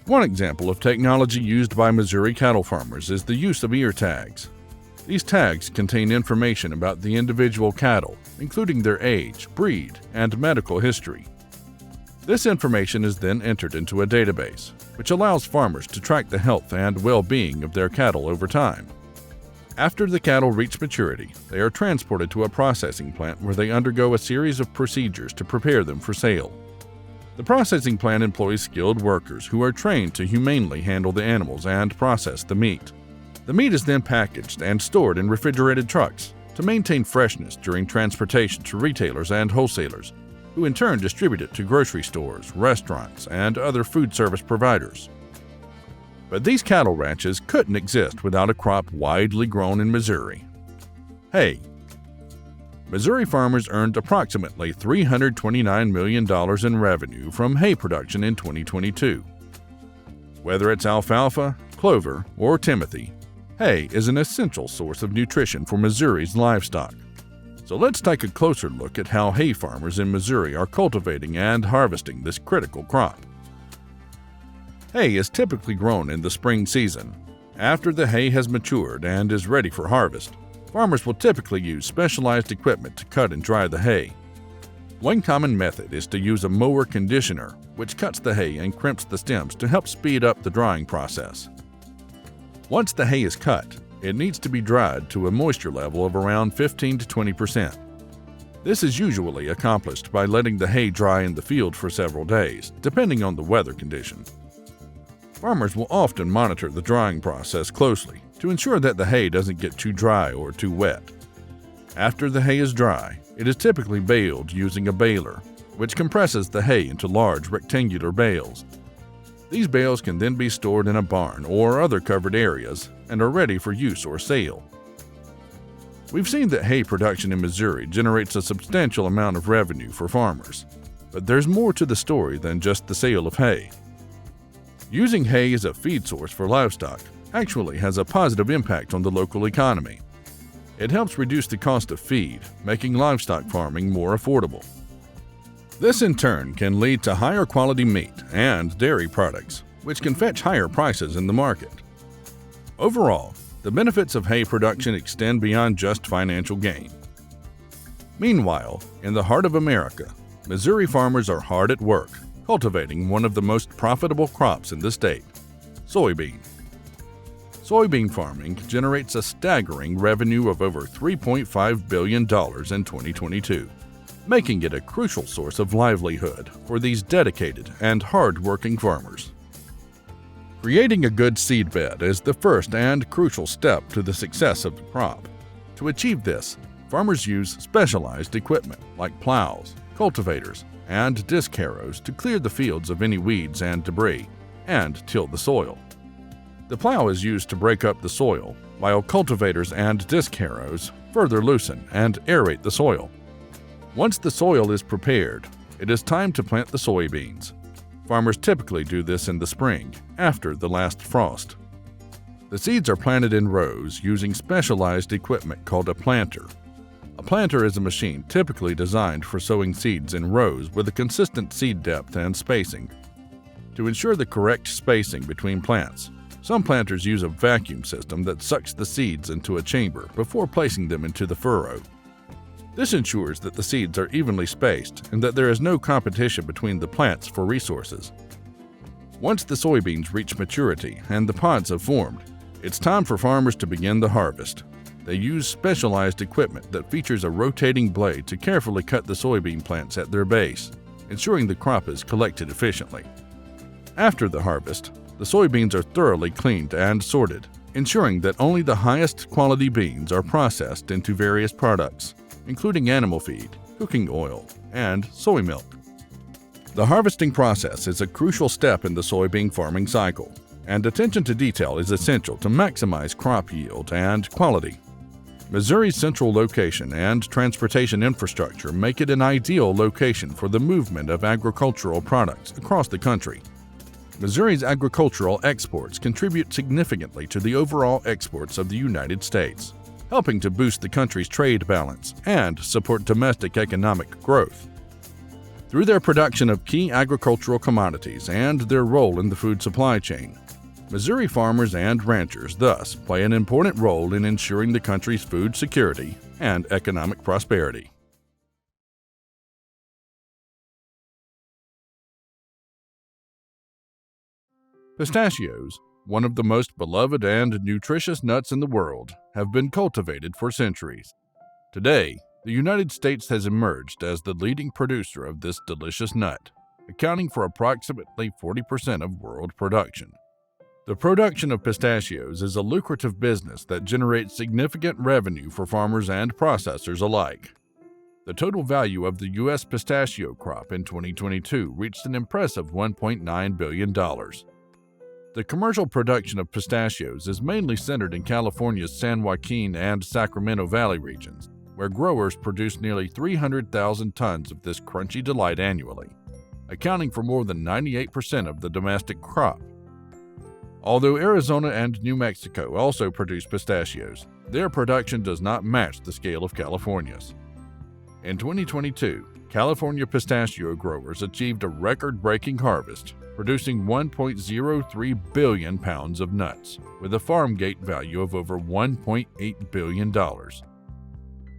One example of technology used by Missouri cattle farmers is the use of ear tags. These tags contain information about the individual cattle, including their age, breed, and medical history. This information is then entered into a database, which allows farmers to track the health and well-being of their cattle over time. After the cattle reach maturity, they are transported to a processing plant where they undergo a series of procedures to prepare them for sale. The processing plant employs skilled workers who are trained to humanely handle the animals and process the meat. The meat is then packaged and stored in refrigerated trucks to maintain freshness during transportation to retailers and wholesalers, who in turn distribute it to grocery stores, restaurants, and other food service providers. But these cattle ranches couldn't exist without a crop widely grown in Missouri: hay. Missouri farmers earned approximately $329 million in revenue from hay production in 2022. Whether it's alfalfa, clover, or timothy, hay is an essential source of nutrition for Missouri's livestock. So let's take a closer look at how hay farmers in Missouri are cultivating and harvesting this critical crop. Hay is typically grown in the spring season. After the hay has matured and is ready for harvest, farmers will typically use specialized equipment to cut and dry the hay. One common method is to use a mower conditioner, which cuts the hay and crimps the stems to help speed up the drying process. Once the hay is cut, it needs to be dried to a moisture level of around 15 to 20%. This is usually accomplished by letting the hay dry in the field for several days, depending on the weather condition. Farmers will often monitor the drying process closely to ensure that the hay doesn't get too dry or too wet. After the hay is dry, it is typically baled using a baler, which compresses the hay into large rectangular bales. These bales can then be stored in a barn or other covered areas and are ready for use or sale. We've seen that hay production in Missouri generates a substantial amount of revenue for farmers, but there's more to the story than just the sale of hay. Using hay as a feed source for livestock actually has a positive impact on the local economy. It helps reduce the cost of feed, making livestock farming more affordable. This in turn can lead to higher quality meat and dairy products, which can fetch higher prices in the market. Overall, the benefits of hay production extend beyond just financial gain. Meanwhile, in the heart of America, Missouri farmers are hard at work, cultivating one of the most profitable crops in the state: soybean. Soybean farming generates a staggering revenue of over $3.5 billion in 2022, making it a crucial source of livelihood for these dedicated and hard-working farmers. Creating a good seedbed is the first and crucial step to the success of the crop. To achieve this, farmers use specialized equipment like plows, cultivators, and disc harrows to clear the fields of any weeds and debris, and till the soil. The plow is used to break up the soil, while cultivators and disc harrows further loosen and aerate the soil. Once the soil is prepared, it is time to plant the soybeans. Farmers typically do this in the spring, after the last frost. The seeds are planted in rows using specialized equipment called a planter. A planter is a machine typically designed for sowing seeds in rows with a consistent seed depth and spacing. To ensure the correct spacing between plants, some planters use a vacuum system that sucks the seeds into a chamber before placing them into the furrow. This ensures that the seeds are evenly spaced and that there is no competition between the plants for resources. Once the soybeans reach maturity and the pods have formed, it's time for farmers to begin the harvest. They use specialized equipment that features a rotating blade to carefully cut the soybean plants at their base, ensuring the crop is collected efficiently. After the harvest, the soybeans are thoroughly cleaned and sorted, ensuring that only the highest quality beans are processed into various products, including animal feed, cooking oil, and soy milk. The harvesting process is a crucial step in the soybean farming cycle, and attention to detail is essential to maximize crop yield and quality. Missouri's central location and transportation infrastructure make it an ideal location for the movement of agricultural products across the country. Missouri's agricultural exports contribute significantly to the overall exports of the United States, helping to boost the country's trade balance and support domestic economic growth. Through their production of key agricultural commodities and their role in the food supply chain, Missouri farmers and ranchers thus play an important role in ensuring the country's food security and economic prosperity. Pistachios, one of the most beloved and nutritious nuts in the world, have been cultivated for centuries. Today, the United States has emerged as the leading producer of this delicious nut, accounting for approximately 40% of world production. The production of pistachios is a lucrative business that generates significant revenue for farmers and processors alike. The total value of the U.S. pistachio crop in 2022 reached an impressive $1.9 billion. The commercial production of pistachios is mainly centered in California's San Joaquin and Sacramento Valley regions, where growers produce nearly 300,000 tons of this crunchy delight annually, accounting for more than 98% of the domestic crop. Although Arizona and New Mexico also produce pistachios, their production does not match the scale of California's. In 2022, California pistachio growers achieved a record-breaking harvest, producing 1.03 billion pounds of nuts, with a farm gate value of over $1.8 billion.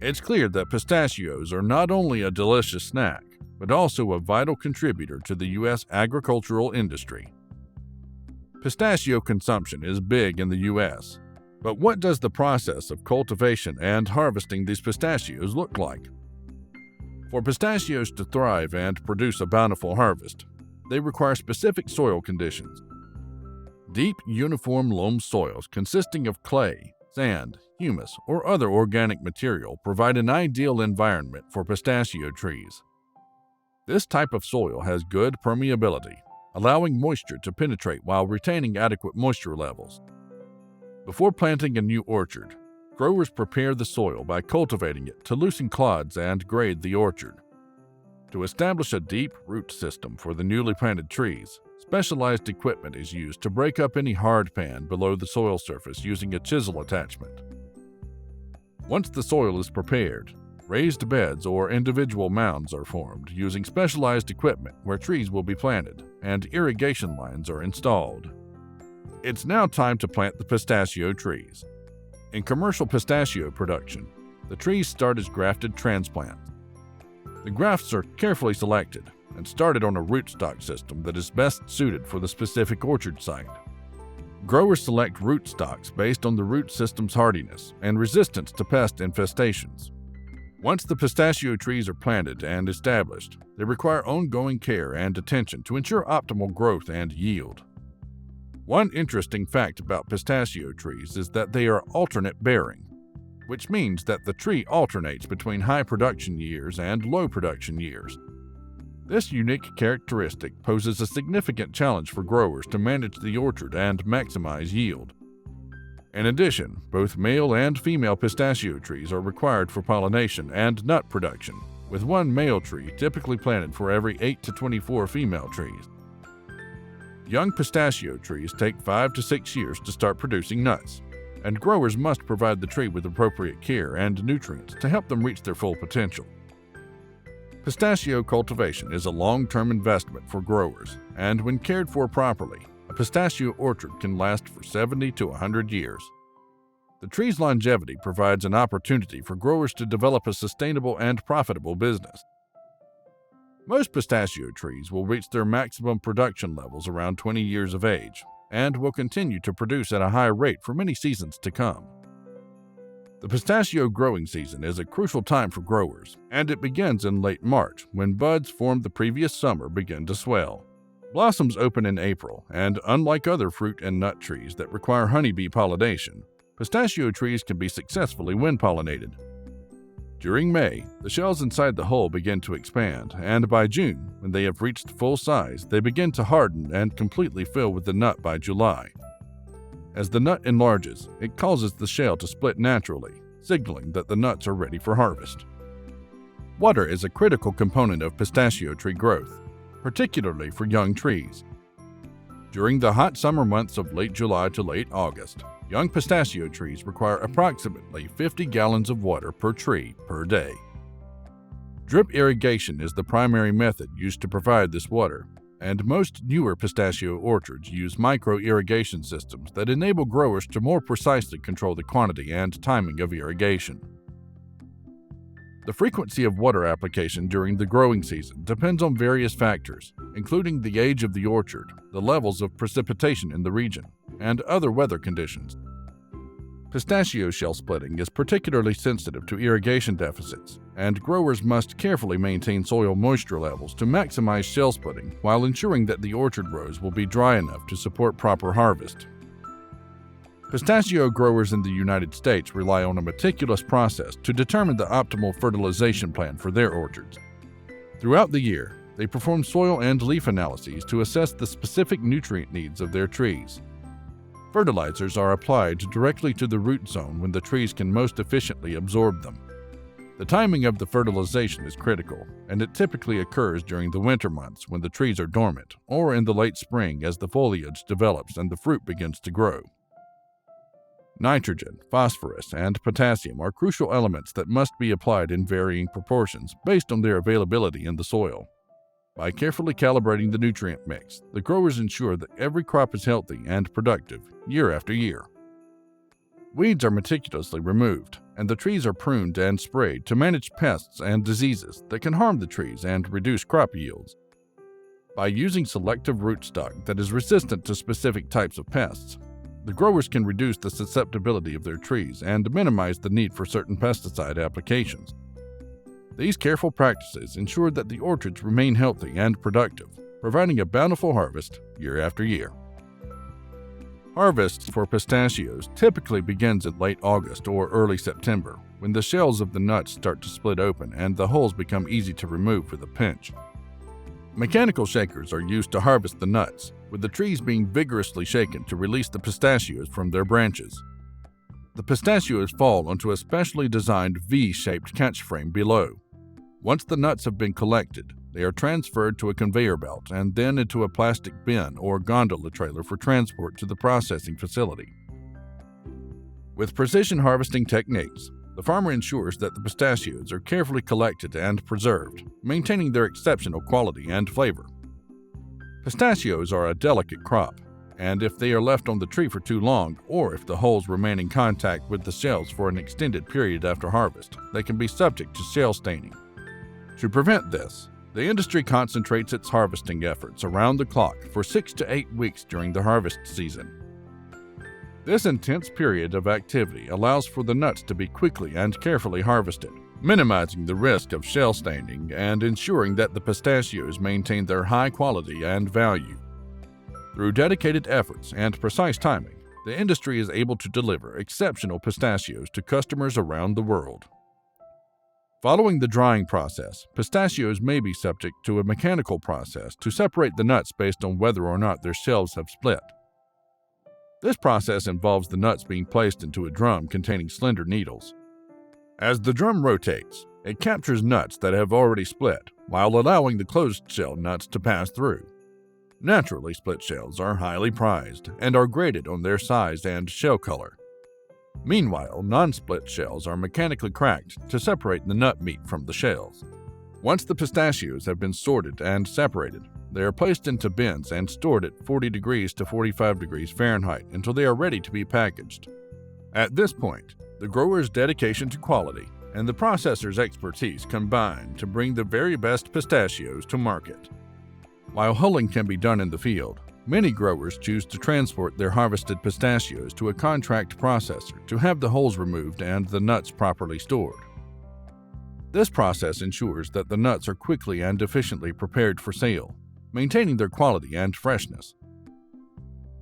It's clear that pistachios are not only a delicious snack, but also a vital contributor to the U.S. agricultural industry. Pistachio consumption is big in the U.S., but what does the process of cultivation and harvesting these pistachios look like? For pistachios to thrive and produce a bountiful harvest, they require specific soil conditions. Deep, uniform loam soils consisting of clay, sand, humus, or other organic material provide an ideal environment for pistachio trees. This type of soil has good permeability, allowing moisture to penetrate while retaining adequate moisture levels. Before planting a new orchard, growers prepare the soil by cultivating it to loosen clods and grade the orchard. To establish a deep root system for the newly planted trees, specialized equipment is used to break up any hardpan below the soil surface using a chisel attachment. Once the soil is prepared, raised beds or individual mounds are formed using specialized equipment where trees will be planted, and irrigation lines are installed. It's now time to plant the pistachio trees. In commercial pistachio production, the trees start as grafted transplants. The grafts are carefully selected and started on a rootstock system that is best suited for the specific orchard site. Growers select rootstocks based on the root system's hardiness and resistance to pest infestations. Once the pistachio trees are planted and established, they require ongoing care and attention to ensure optimal growth and yield. One interesting fact about pistachio trees is that they are alternate bearing, which means that the tree alternates between high production years and low production years. This unique characteristic poses a significant challenge for growers to manage the orchard and maximize yield. In addition, both male and female pistachio trees are required for pollination and nut production, with one male tree typically planted for every 8 to 24 female trees. Young pistachio trees take 5 to 6 years to start producing nuts, and growers must provide the tree with appropriate care and nutrients to help them reach their full potential. Pistachio cultivation is a long-term investment for growers, and when cared for properly, a pistachio orchard can last for 70 to 100 years. The tree's longevity provides an opportunity for growers to develop a sustainable and profitable business. Most pistachio trees will reach their maximum production levels around 20 years of age and will continue to produce at a high rate for many seasons to come. The pistachio growing season is a crucial time for growers, and it begins in late March when buds formed the previous summer begin to swell. Blossoms open in April, and unlike other fruit and nut trees that require honeybee pollination, pistachio trees can be successfully wind-pollinated. During May, the shells inside the hull begin to expand, and by June, when they have reached full size, they begin to harden and completely fill with the nut by July. As the nut enlarges, it causes the shell to split naturally, signaling that the nuts are ready for harvest. Water is a critical component of pistachio tree growth, particularly for young trees. During the hot summer months of late July to late August, young pistachio trees require approximately 50 gallons of water per tree per day. Drip irrigation is the primary method used to provide this water, and most newer pistachio orchards use micro-irrigation systems that enable growers to more precisely control the quantity and timing of irrigation. The frequency of water application during the growing season depends on various factors, including the age of the orchard, the levels of precipitation in the region, and other weather conditions. Pistachio shell splitting is particularly sensitive to irrigation deficits, and growers must carefully maintain soil moisture levels to maximize shell splitting while ensuring that the orchard rows will be dry enough to support proper harvest. Pistachio growers in the United States rely on a meticulous process to determine the optimal fertilization plan for their orchards. Throughout the year, they perform soil and leaf analyses to assess the specific nutrient needs of their trees. Fertilizers are applied directly to the root zone when the trees can most efficiently absorb them. The timing of the fertilization is critical, and it typically occurs during the winter months when the trees are dormant, or in the late spring as the foliage develops and the fruit begins to grow. Nitrogen, phosphorus, and potassium are crucial elements that must be applied in varying proportions based on their availability in the soil. By carefully calibrating the nutrient mix, the growers ensure that every crop is healthy and productive year after year. Weeds are meticulously removed, and the trees are pruned and sprayed to manage pests and diseases that can harm the trees and reduce crop yields. By using selective rootstock that is resistant to specific types of pests, the growers can reduce the susceptibility of their trees and minimize the need for certain pesticide applications. These careful practices ensure that the orchards remain healthy and productive, providing a bountiful harvest year after year. Harvest for pistachios typically begins in late August or early September, when the shells of the nuts start to split open and the hulls become easy to remove with a pinch. Mechanical shakers are used to harvest the nuts, with the trees being vigorously shaken to release the pistachios from their branches. The pistachios fall onto a specially designed V-shaped catch frame below. Once the nuts have been collected, they are transferred to a conveyor belt and then into a plastic bin or gondola trailer for transport to the processing facility. With precision harvesting techniques, the farmer ensures that the pistachios are carefully collected and preserved, maintaining their exceptional quality and flavor. Pistachios are a delicate crop, and if they are left on the tree for too long, or if the hulls remain in contact with the shells for an extended period after harvest, they can be subject to shell staining. To prevent this, the industry concentrates its harvesting efforts around the clock for 6 to 8 weeks during the harvest season. This intense period of activity allows for the nuts to be quickly and carefully harvested, minimizing the risk of shell staining and ensuring that the pistachios maintain their high quality and value. Through dedicated efforts and precise timing, the industry is able to deliver exceptional pistachios to customers around the world. Following the drying process, pistachios may be subject to a mechanical process to separate the nuts based on whether or not their shells have split. This process involves the nuts being placed into a drum containing slender needles. As the drum rotates, it captures nuts that have already split, while allowing the closed-shell nuts to pass through. Naturally split shells are highly prized and are graded on their size and shell color. Meanwhile, non-split shells are mechanically cracked to separate the nut meat from the shells. Once the pistachios have been sorted and separated, they are placed into bins and stored at 40 degrees to 45 degrees Fahrenheit until they are ready to be packaged. At this point, the grower's dedication to quality and the processor's expertise combine to bring the very best pistachios to market. While hulling can be done in the field, many growers choose to transport their harvested pistachios to a contract processor to have the hulls removed and the nuts properly stored. This process ensures that the nuts are quickly and efficiently prepared for sale, maintaining their quality and freshness.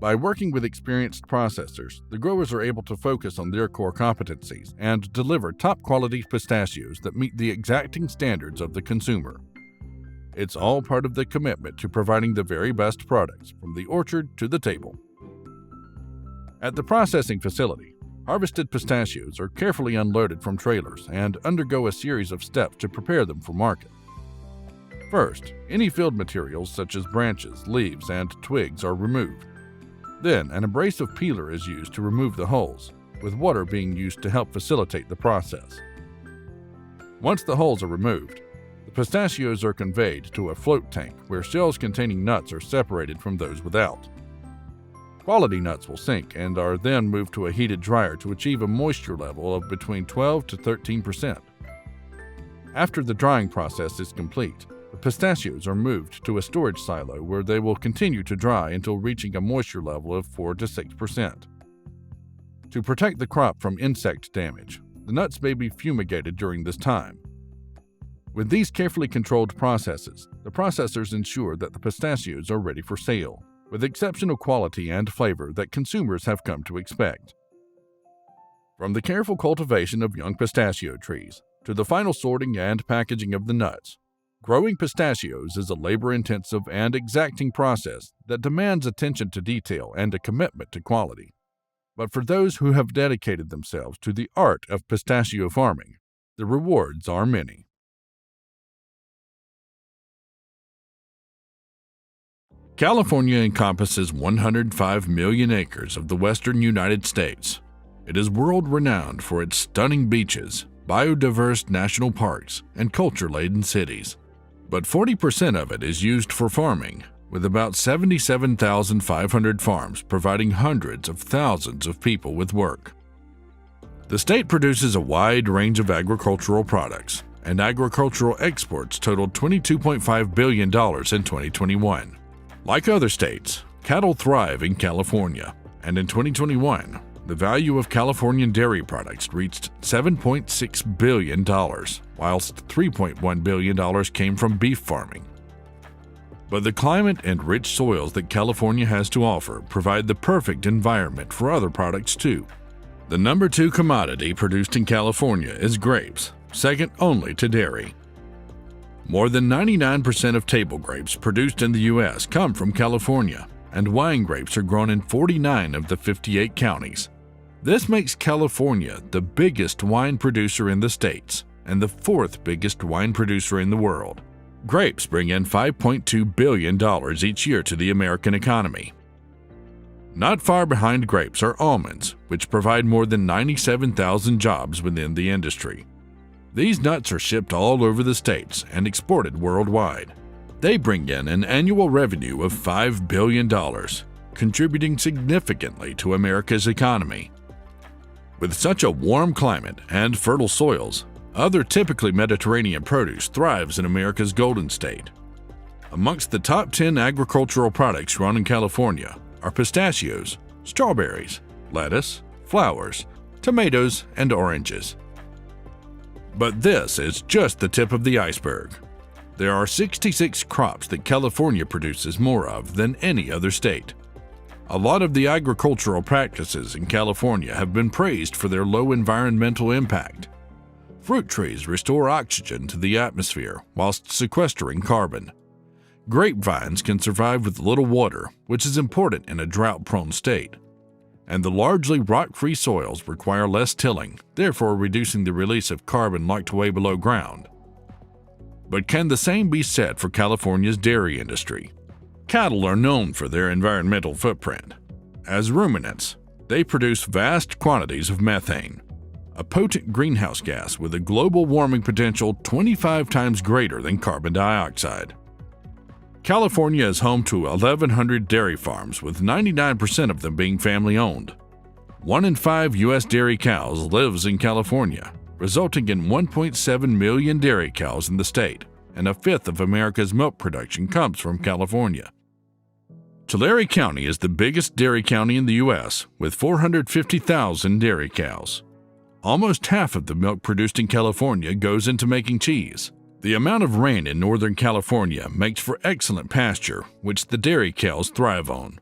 By working with experienced processors, the growers are able to focus on their core competencies and deliver top-quality pistachios that meet the exacting standards of the consumer. It's all part of the commitment to providing the very best products from the orchard to the table. At the processing facility, harvested pistachios are carefully unloaded from trailers and undergo a series of steps to prepare them for market. First, any field materials such as branches, leaves, and twigs are removed. Then, an abrasive peeler is used to remove the hulls, with water being used to help facilitate the process. Once the hulls are removed, the pistachios are conveyed to a float tank where shells containing nuts are separated from those without. Quality nuts will sink and are then moved to a heated dryer to achieve a moisture level of between 12 to 13%. After the drying process is complete, the pistachios are moved to a storage silo where they will continue to dry until reaching a moisture level of 4 to 6%. To protect the crop from insect damage, the nuts may be fumigated during this time. With these carefully controlled processes, the processors ensure that the pistachios are ready for sale, with exceptional quality and flavor that consumers have come to expect. From the careful cultivation of young pistachio trees to the final sorting and packaging of the nuts, growing pistachios is a labor-intensive and exacting process that demands attention to detail and a commitment to quality. But for those who have dedicated themselves to the art of pistachio farming, the rewards are many. California encompasses 105 million acres of the western United States. It is world-renowned for its stunning beaches, biodiverse national parks, and culture-laden cities. But 40% of it is used for farming, with about 77,500 farms providing hundreds of thousands of people with work. The state produces a wide range of agricultural products, and agricultural exports totaled $22.5 billion in 2021. Like other states, cattle thrive in California, and in 2021, the value of Californian dairy products reached $7.6 billion, whilst $3.1 billion came from beef farming. But the climate and rich soils that California has to offer provide the perfect environment for other products too. The number 2 commodity produced in California is grapes, second only to dairy. More than 99% of table grapes produced in the U.S. come from California, and wine grapes are grown in 49 of the 58 counties. This makes California the biggest wine producer in the states and the 4th biggest wine producer in the world. Grapes bring in $5.2 billion each year to the American economy. Not far behind grapes are almonds, which provide more than 97,000 jobs within the industry. These nuts are shipped all over the states and exported worldwide. They bring in an annual revenue of $5 billion, contributing significantly to America's economy. With such a warm climate and fertile soils, other typically Mediterranean produce thrives in America's Golden State. Amongst the top 10 agricultural products grown in California are pistachios, strawberries, lettuce, flowers, tomatoes, and oranges. But this is just the tip of the iceberg. There are 66 crops that California produces more of than any other state. A lot of the agricultural practices in California have been praised for their low environmental impact. Fruit trees restore oxygen to the atmosphere whilst sequestering carbon. Grapevines can survive with little water, which is important in a drought-prone state. And the largely rock-free soils require less tilling, therefore reducing the release of carbon locked away below ground. But can the same be said for California's dairy industry? Cattle are known for their environmental footprint. As ruminants, they produce vast quantities of methane, a potent greenhouse gas with a global warming potential 25 times greater than carbon dioxide. California is home to 1,100 dairy farms, with 99% of them being family-owned. 1 in 5 U.S. dairy cows lives in California, resulting in 1.7 million dairy cows in the state, and a fifth of America's milk production comes from California. Tulare County is the biggest dairy county in the U.S., with 450,000 dairy cows. Almost half of the milk produced in California goes into making cheese. The amount of rain in Northern California makes for excellent pasture, which the dairy cows thrive on.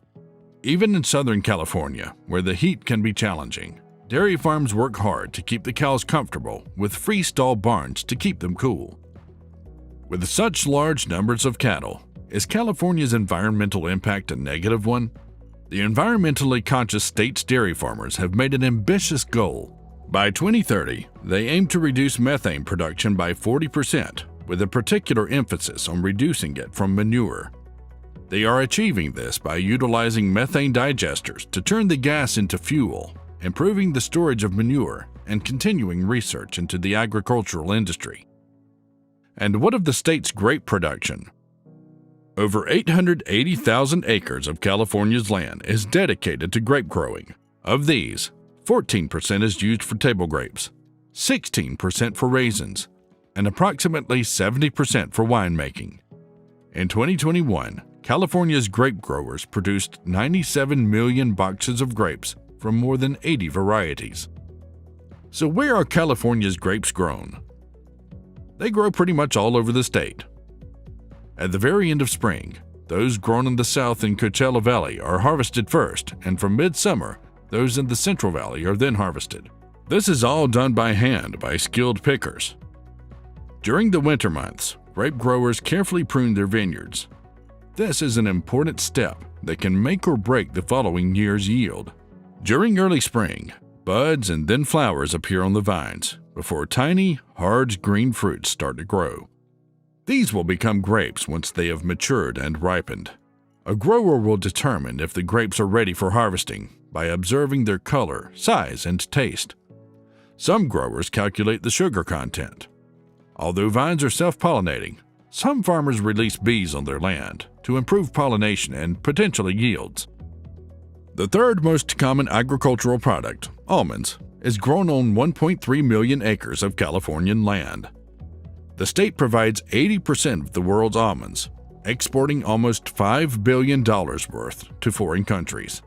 Even in Southern California, where the heat can be challenging, dairy farms work hard to keep the cows comfortable with freestall barns to keep them cool. With such large numbers of cattle, is California's environmental impact a negative one? The environmentally conscious state's dairy farmers have made an ambitious goal. By 2030, they aim to reduce methane production by 40%, with a particular emphasis on reducing it from manure. They are achieving this by utilizing methane digesters to turn the gas into fuel, improving the storage of manure, and continuing research into the agricultural industry. And what of the state's grape production? Over 880,000 acres of California's land is dedicated to grape growing. Of these, 14% is used for table grapes, 16% for raisins, and approximately 70% for winemaking. In 2021, California's grape growers produced 97 million boxes of grapes from more than 80 varieties. So where are California's grapes grown? They grow pretty much all over the state. At the very end of spring, those grown in the south in Coachella Valley are harvested first, and from midsummer, those in the Central Valley are then harvested. This is all done by hand by skilled pickers. During the winter months, grape growers carefully prune their vineyards. This is an important step that can make or break the following year's yield. During early spring, buds and then flowers appear on the vines before tiny, hard green fruits start to grow. These will become grapes once they have matured and ripened. A grower will determine if the grapes are ready for harvesting by observing their color, size, and taste. Some growers calculate the sugar content. Although vines are self-pollinating, some farmers release bees on their land to improve pollination and potentially yields. The third most common agricultural product, almonds, is grown on 1.3 million acres of Californian land. The state provides 80% of the world's almonds, exporting almost $5 billion worth to foreign countries.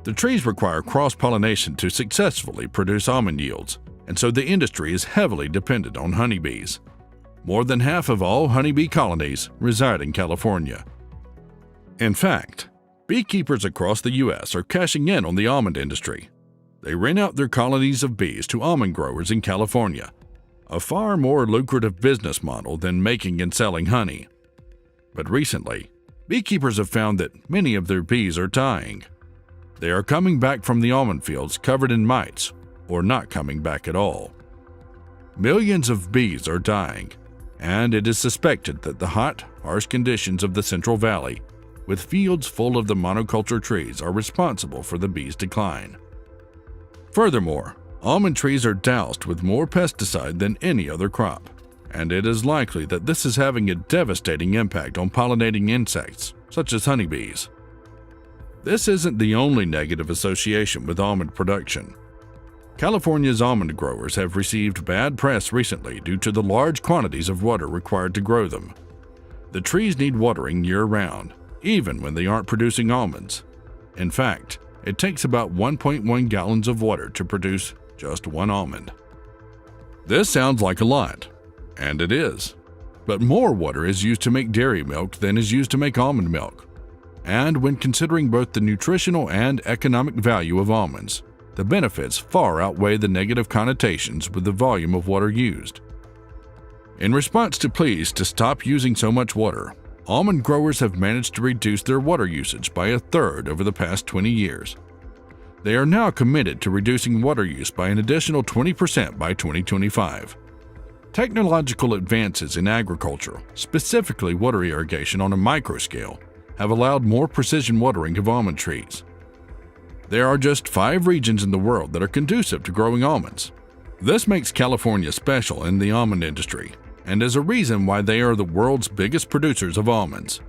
The trees require cross-pollination to successfully produce almond yields, and so the industry is heavily dependent on honeybees. More than half of all honeybee colonies reside in California. In fact, beekeepers across the U.S. are cashing in on the almond industry. They rent out their colonies of bees to almond growers in California, a far more lucrative business model than making and selling honey. But recently, beekeepers have found that many of their bees are dying. They are coming back from the almond fields covered in mites, or not coming back at all. Millions of bees are dying, and it is suspected that the hot, harsh conditions of the Central Valley, with fields full of the monoculture trees, are responsible for the bees' decline. Furthermore, almond trees are doused with more pesticide than any other crop, and it is likely that this is having a devastating impact on pollinating insects, such as honeybees. This isn't the only negative association with almond production. California's almond growers have received bad press recently due to the large quantities of water required to grow them. The trees need watering year-round, even when they aren't producing almonds. In fact, it takes about 1.1 gallons of water to produce just one almond. This sounds like a lot, and it is. But more water is used to make dairy milk than is used to make almond milk. And when considering both the nutritional and economic value of almonds, the benefits far outweigh the negative connotations with the volume of water used. In response to pleas to stop using so much water, almond growers have managed to reduce their water usage by a third over the past 20 years. They are now committed to reducing water use by an additional 20% by 2025. Technological advances in agriculture, specifically water irrigation on a micro scale, have allowed more precision watering of almond trees. There are just 5 regions in the world that are conducive to growing almonds. This makes California special in the almond industry, and is a reason why they are the world's biggest producers of almonds.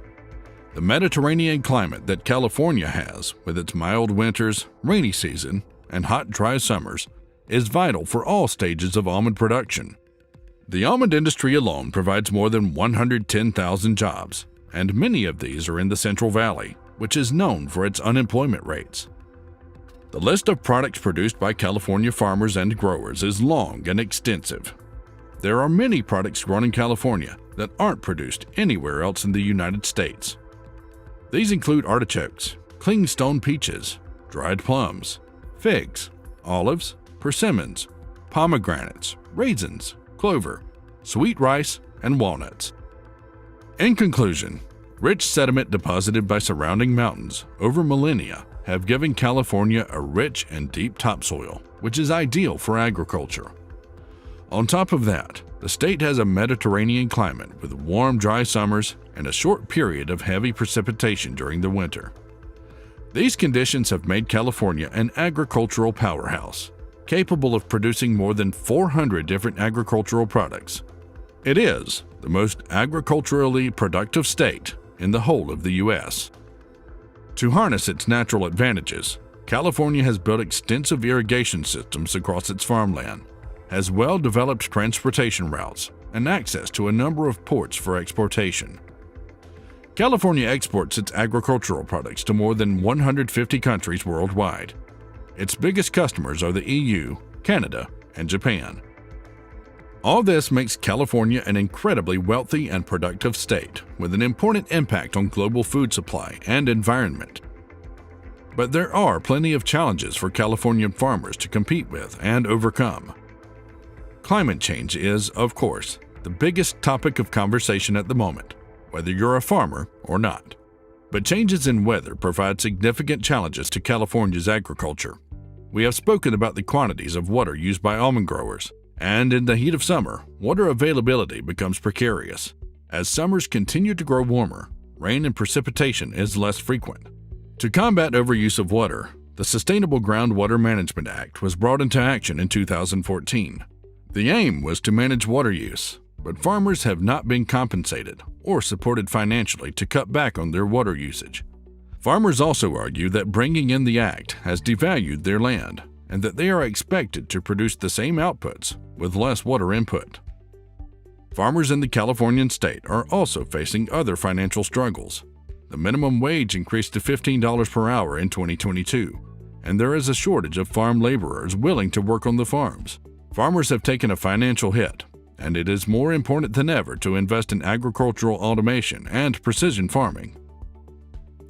The Mediterranean climate that California has, with its mild winters, rainy season, and hot, dry summers, is vital for all stages of almond production. The almond industry alone provides more than 110,000 jobs, and many of these are in the Central Valley, which is known for its unemployment rates. The list of products produced by California farmers and growers is long and extensive. There are many products grown in California that aren't produced anywhere else in the United States. These include artichokes, clingstone peaches, dried plums, figs, olives, persimmons, pomegranates, raisins, clover, sweet rice, and walnuts. In conclusion, rich sediment deposited by surrounding mountains over millennia have given California a rich and deep topsoil, which is ideal for agriculture. On top of that, the state has a Mediterranean climate with warm, dry summers and a short period of heavy precipitation during the winter. These conditions have made California an agricultural powerhouse, capable of producing more than 400 different agricultural products. It is the most agriculturally productive state in the whole of the U.S. To harness its natural advantages, California has built extensive irrigation systems across its farmland, has well-developed transportation routes, and access to a number of ports for exportation. California exports its agricultural products to more than 150 countries worldwide. Its biggest customers are the EU, Canada, and Japan. All this makes California an incredibly wealthy and productive state with an important impact on global food supply and environment. But there are plenty of challenges for Californian farmers to compete with and overcome. Climate change is, of course, the biggest topic of conversation at the moment, whether you're a farmer or not. But changes in weather provide significant challenges to California's agriculture. We have spoken about the quantities of water used by almond growers, and in the heat of summer, water availability becomes precarious. As summers continue to grow warmer, rain and precipitation is less frequent. To combat overuse of water, the Sustainable Groundwater Management Act was brought into action in 2014. The aim was to manage water use, but farmers have not been compensated or supported financially to cut back on their water usage. Farmers also argue that bringing in the act has devalued their land and that they are expected to produce the same outputs with less water input. Farmers in the Californian state are also facing other financial struggles. The minimum wage increased to $15 per hour in 2022, and there is a shortage of farm laborers willing to work on the farms. Farmers have taken a financial hit, and it is more important than ever to invest in agricultural automation and precision farming.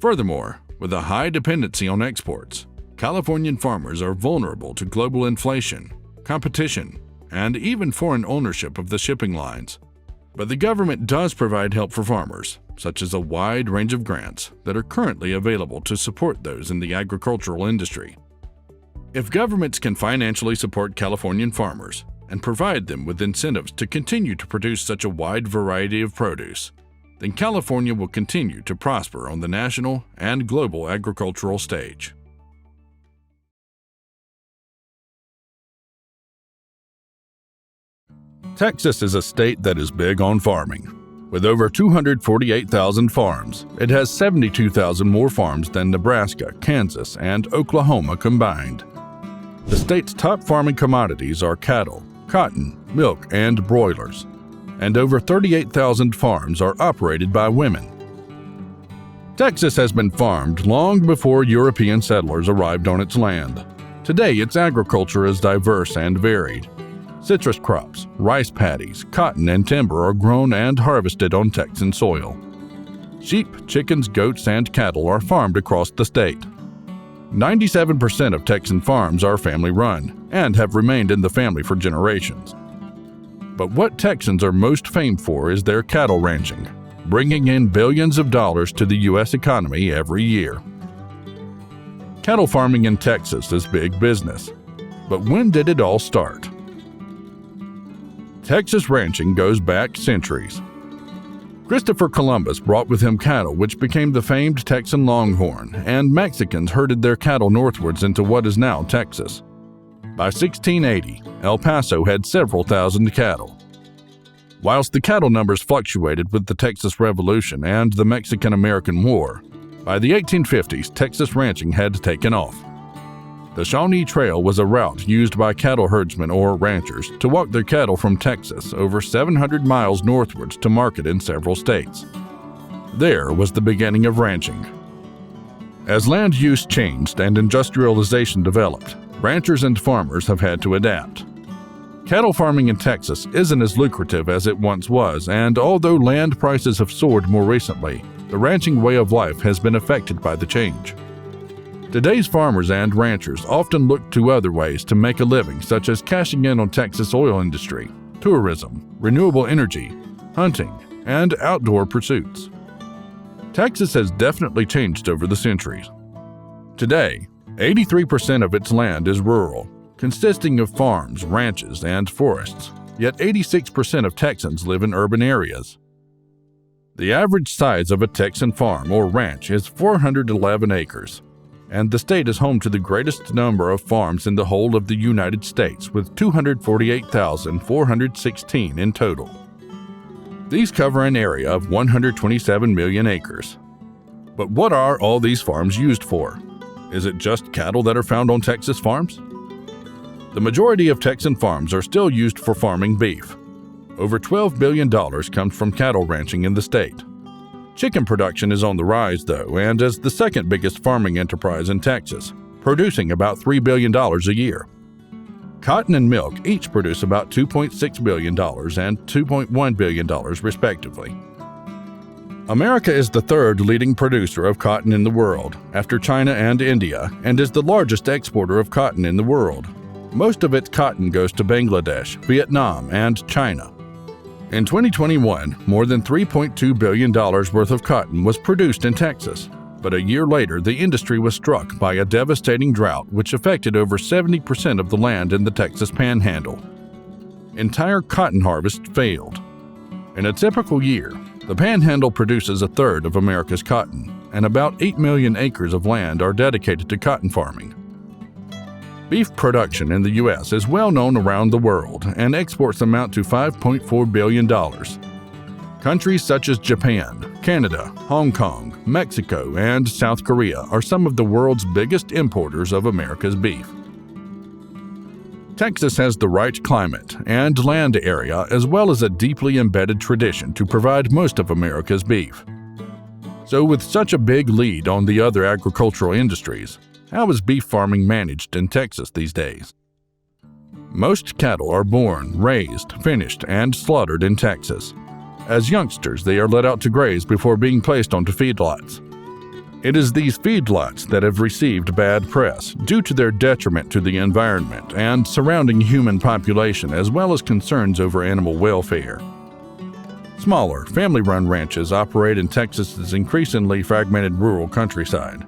Furthermore, with a high dependency on exports, Californian farmers are vulnerable to global inflation, competition, and even foreign ownership of the shipping lines. But the government does provide help for farmers, such as a wide range of grants that are currently available to support those in the agricultural industry. If governments can financially support Californian farmers and provide them with incentives to continue to produce such a wide variety of produce, then California will continue to prosper on the national and global agricultural stage. Texas is a state that is big on farming. With over 248,000 farms, it has 72,000 more farms than Nebraska, Kansas, and Oklahoma combined. The state's top farming commodities are cattle, cotton, milk, and broilers, and over 38,000 farms are operated by women. Texas has been farmed long before European settlers arrived on its land. Today, its agriculture is diverse and varied. Citrus crops, rice paddies, cotton, and timber are grown and harvested on Texan soil. Sheep, chickens, goats, and cattle are farmed across the state. 97% of Texan farms are family-run and have remained in the family for generations. But what Texans are most famed for is their cattle ranching, bringing in billions of dollars to the U.S. economy every year. Cattle farming in Texas is big business. But when did it all start? Texas ranching goes back centuries. Christopher Columbus brought with him cattle which became the famed Texan Longhorn, and Mexicans herded their cattle northwards into what is now Texas. By 1680, El Paso had several thousand cattle. Whilst the cattle numbers fluctuated with the Texas Revolution and the Mexican-American War, by the 1850s, Texas ranching had taken off. The Shawnee Trail was a route used by cattle herdsmen or ranchers to walk their cattle from Texas over 700 miles northwards to market in several states. There was the beginning of ranching. As land use changed and industrialization developed, ranchers and farmers have had to adapt. Cattle farming in Texas isn't as lucrative as it once was, and although land prices have soared more recently, the ranching way of life has been affected by the change. Today's farmers and ranchers often look to other ways to make a living, such as cashing in on Texas oil industry, tourism, renewable energy, hunting, and outdoor pursuits. Texas has definitely changed over the centuries. Today, 83% of its land is rural, consisting of farms, ranches, and forests, yet 86% of Texans live in urban areas. The average size of a Texan farm or ranch is 411 acres, and the state is home to the greatest number of farms in the whole of the United States, with 248,416 in total. These cover an area of 127 million acres. But what are all these farms used for? Is it just cattle that are found on Texas farms? The majority of Texan farms are still used for farming beef. Over $12 billion comes from cattle ranching in the state. Chicken production is on the rise, though, and is the second biggest farming enterprise in Texas, producing about $3 billion a year. Cotton and milk each produce about $2.6 billion and $2.1 billion, respectively. America is the third leading producer of cotton in the world, after China and India, and is the largest exporter of cotton in the world. Most of its cotton goes to Bangladesh, Vietnam, and China. In 2021, more than $3.2 billion worth of cotton was produced in Texas, but a year later the industry was struck by a devastating drought which affected over 70% of the land in the Texas Panhandle. Entire cotton harvests failed. In a typical year, the Panhandle produces a third of America's cotton, and about 8 million acres of land are dedicated to cotton farming. Beef production in the U.S. is well known around the world, and exports amount to $5.4 billion. Countries such as Japan, Canada, Hong Kong, Mexico, and South Korea are some of the world's biggest importers of America's beef. Texas has the right climate and land area, as well as a deeply embedded tradition to provide most of America's beef. So with such a big lead on the other agricultural industries, how is beef farming managed in Texas these days? Most cattle are born, raised, finished, and slaughtered in Texas. As youngsters, they are let out to graze before being placed onto feedlots. It is these feedlots that have received bad press due to their detriment to the environment and surrounding human population, as well as concerns over animal welfare. Smaller, family-run ranches operate in Texas's increasingly fragmented rural countryside.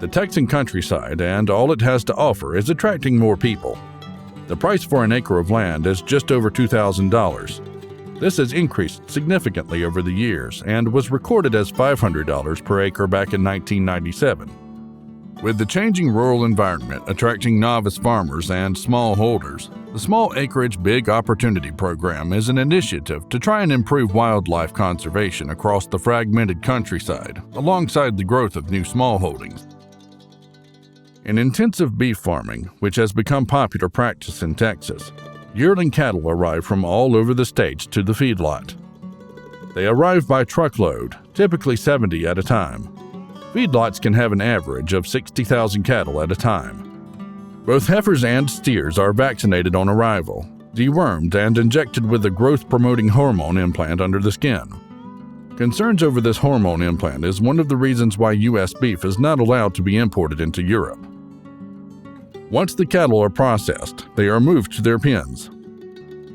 The Texan countryside and all it has to offer is attracting more people. The price for an acre of land is just over $2,000. This has increased significantly over the years and was recorded as $500 per acre back in 1997. With the changing rural environment attracting novice farmers and smallholders, the Small Acreage Big Opportunity Program is an initiative to try and improve wildlife conservation across the fragmented countryside, alongside the growth of new smallholdings. In intensive beef farming, which has become popular practice in Texas, yearling cattle arrive from all over the state to the feedlot. They arrive by truckload, typically 70 at a time. Feedlots can have an average of 60,000 cattle at a time. Both heifers and steers are vaccinated on arrival, dewormed, and injected with a growth-promoting hormone implant under the skin. Concerns over this hormone implant is one of the reasons why U.S. beef is not allowed to be imported into Europe. Once the cattle are processed, they are moved to their pens.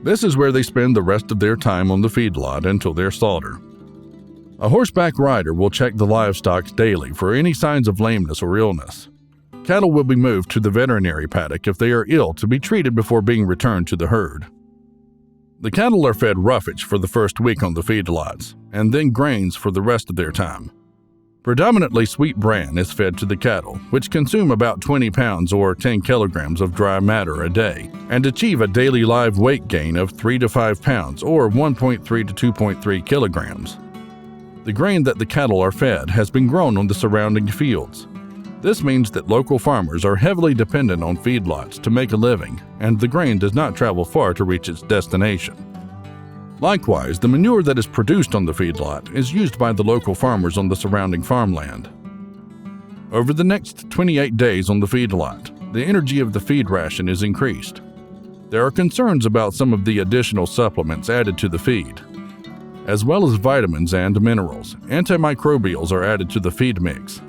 This is where they spend the rest of their time on the feedlot until their slaughter. A horseback rider will check the livestock daily for any signs of lameness or illness. Cattle will be moved to the veterinary paddock if they are ill to be treated before being returned to the herd. The cattle are fed roughage for the first week on the feedlots, and then grains for the rest of their time. Predominantly sweet bran is fed to the cattle, which consume about 20 pounds or 10 kilograms of dry matter a day, and achieve a daily live weight gain of 3 to 5 pounds or 1.3 to 2.3 kilograms. The grain that the cattle are fed has been grown on the surrounding fields. This means that local farmers are heavily dependent on feedlots to make a living, and the grain does not travel far to reach its destination. Likewise, the manure that is produced on the feedlot is used by the local farmers on the surrounding farmland. Over the next 28 days on the feedlot, the energy of the feed ration is increased. There are concerns about some of the additional supplements added to the feed. As well as vitamins and minerals, antimicrobials are added to the feed mix.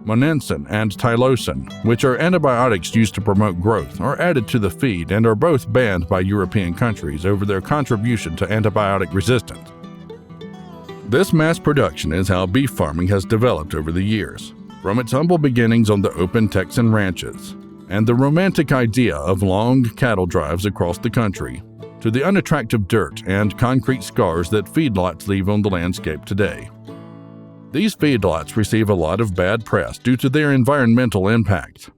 monensin and tylosin, which are antibiotics used to promote growth, are added to the feed and are both banned by European countries over their contribution to antibiotic resistance. This mass production is how beef farming has developed over the years, from its humble beginnings on the open Texan ranches and the romantic idea of long cattle drives across the country, to the unattractive dirt and concrete scars that feedlots leave on the landscape today. These feedlots receive a lot of bad press due to their environmental impact.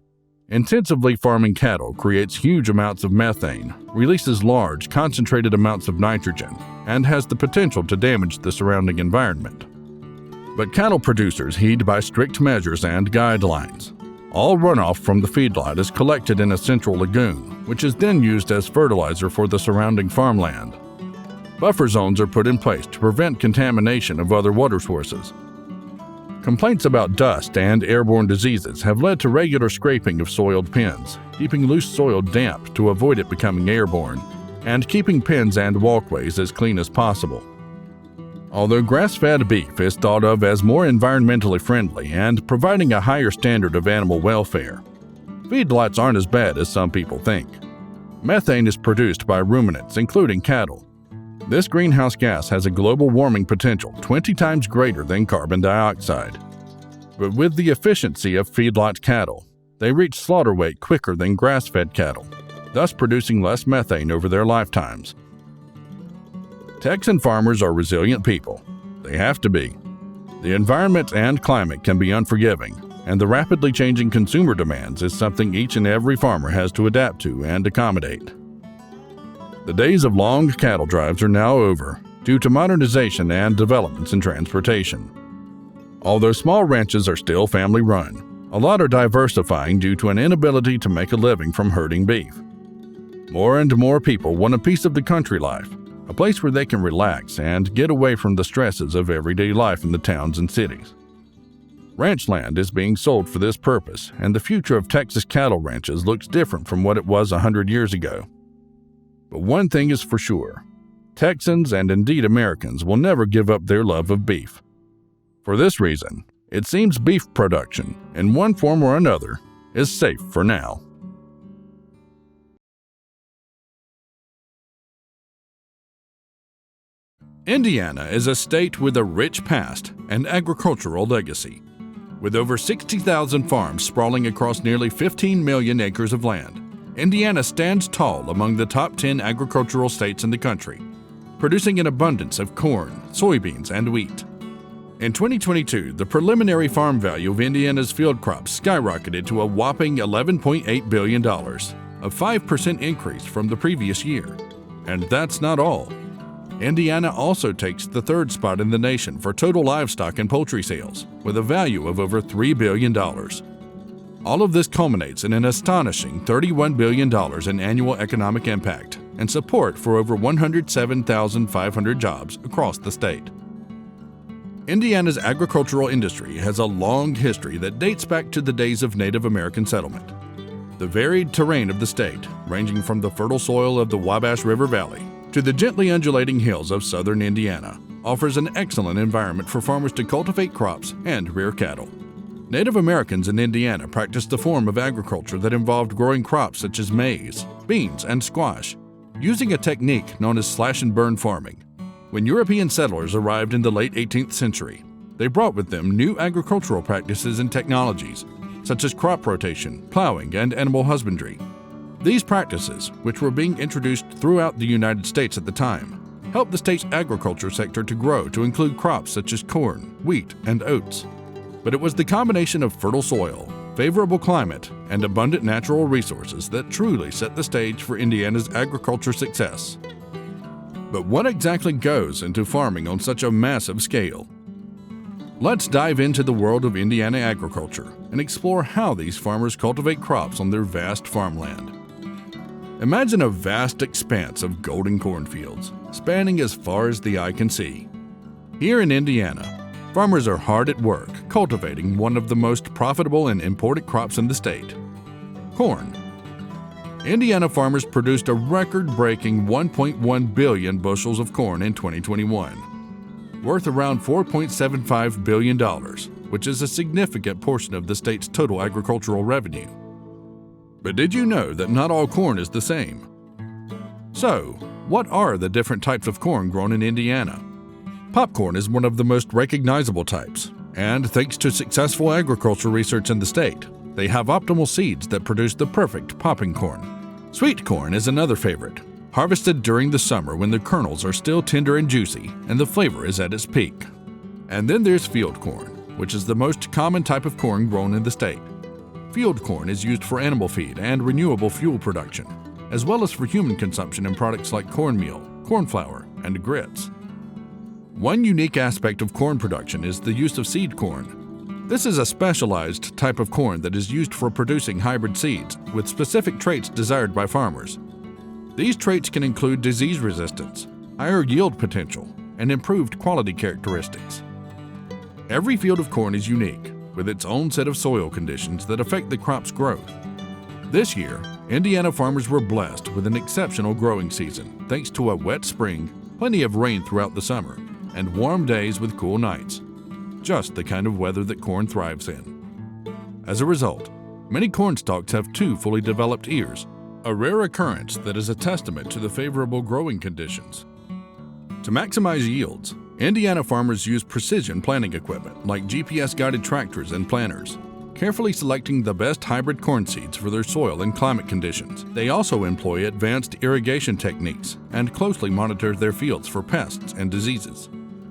Intensively farming cattle creates huge amounts of methane, releases large, concentrated amounts of nitrogen, and has the potential to damage the surrounding environment. But cattle producers heed by strict measures and guidelines. All runoff from the feedlot is collected in a central lagoon, which is then used as fertilizer for the surrounding farmland. Buffer zones are put in place to prevent contamination of other water sources. Complaints about dust and airborne diseases have led to regular scraping of soiled pens, keeping loose soil damp to avoid it becoming airborne, and keeping pens and walkways as clean as possible. Although grass-fed beef is thought of as more environmentally friendly and providing a higher standard of animal welfare, feedlots aren't as bad as some people think. Methane is produced by ruminants, including cattle. This greenhouse gas has a global warming potential 20 times greater than carbon dioxide. But with the efficiency of feedlot cattle, they reach slaughter weight quicker than grass-fed cattle, thus producing less methane over their lifetimes. Texan farmers are resilient people. They have to be. The environment and climate can be unforgiving, and the rapidly changing consumer demands is something each and every farmer has to adapt to and accommodate. The days of long cattle drives are now over due to modernization and developments in transportation. Although small ranches are still family-run, a lot are diversifying due to an inability to make a living from herding beef. More and more people want a piece of the country life, a place where they can relax and get away from the stresses of everyday life in the towns and cities. Ranch land is being sold for this purpose, and the future of Texas cattle ranches looks different from what it was 100 years ago. But one thing is for sure, Texans and indeed Americans will never give up their love of beef. For this reason, it seems beef production, in one form or another, is safe for now. Indiana is a state with a rich past and agricultural legacy. With over 60,000 farms sprawling across nearly 15 million acres of land, Indiana stands tall among the top 10 agricultural states in the country, producing an abundance of corn, soybeans, and wheat. In 2022, the preliminary farm value of Indiana's field crops skyrocketed to a whopping $11.8 billion, a 5% increase from the previous year. And that's not all. Indiana also takes the third spot in the nation for total livestock and poultry sales, with a value of over $3 billion. All of this culminates in an astonishing $31 billion in annual economic impact and support for over 107,500 jobs across the state. Indiana's agricultural industry has a long history that dates back to the days of Native American settlement. The varied terrain of the state, ranging from the fertile soil of the Wabash River Valley to the gently undulating hills of southern Indiana, offers an excellent environment for farmers to cultivate crops and rear cattle. Native Americans in Indiana practiced a form of agriculture that involved growing crops such as maize, beans, and squash, using a technique known as slash-and-burn farming. When European settlers arrived in the late 18th century, they brought with them new agricultural practices and technologies, such as crop rotation, plowing, and animal husbandry. These practices, which were being introduced throughout the United States at the time, helped the state's agriculture sector to grow to include crops such as corn, wheat, and oats. But it was the combination of fertile soil, favorable climate, and abundant natural resources that truly set the stage for Indiana's agriculture success. But what exactly goes into farming on such a massive scale? Let's dive into the world of Indiana agriculture and explore how these farmers cultivate crops on their vast farmland. Imagine a vast expanse of golden cornfields, spanning as far as the eye can see. Here in Indiana, farmers are hard at work cultivating one of the most profitable and important crops in the state, corn. Indiana farmers produced a record-breaking 1.1 billion bushels of corn in 2021, worth around $4.75 billion, which is a significant portion of the state's total agricultural revenue. But did you know that not all corn is the same? So, what are the different types of corn grown in Indiana? Popcorn is one of the most recognizable types, and thanks to successful agricultural research in the state, they have optimal seeds that produce the perfect popping corn. Sweet corn is another favorite, harvested during the summer when the kernels are still tender and juicy and the flavor is at its peak. And then there's field corn, which is the most common type of corn grown in the state. Field corn is used for animal feed and renewable fuel production, as well as for human consumption in products like cornmeal, corn flour, and grits. One unique aspect of corn production is the use of seed corn. This is a specialized type of corn that is used for producing hybrid seeds with specific traits desired by farmers. These traits can include disease resistance, higher yield potential, and improved quality characteristics. Every field of corn is unique, with its own set of soil conditions that affect the crop's growth. This year, Indiana farmers were blessed with an exceptional growing season thanks to a wet spring, plenty of rain throughout the summer, and warm days with cool nights. Just the kind of weather that corn thrives in. As a result, many corn stalks have 2 fully developed ears, a rare occurrence that is a testament to the favorable growing conditions. To maximize yields, Indiana farmers use precision planting equipment like GPS-guided tractors and planters, carefully selecting the best hybrid corn seeds for their soil and climate conditions. They also employ advanced irrigation techniques and closely monitor their fields for pests and diseases.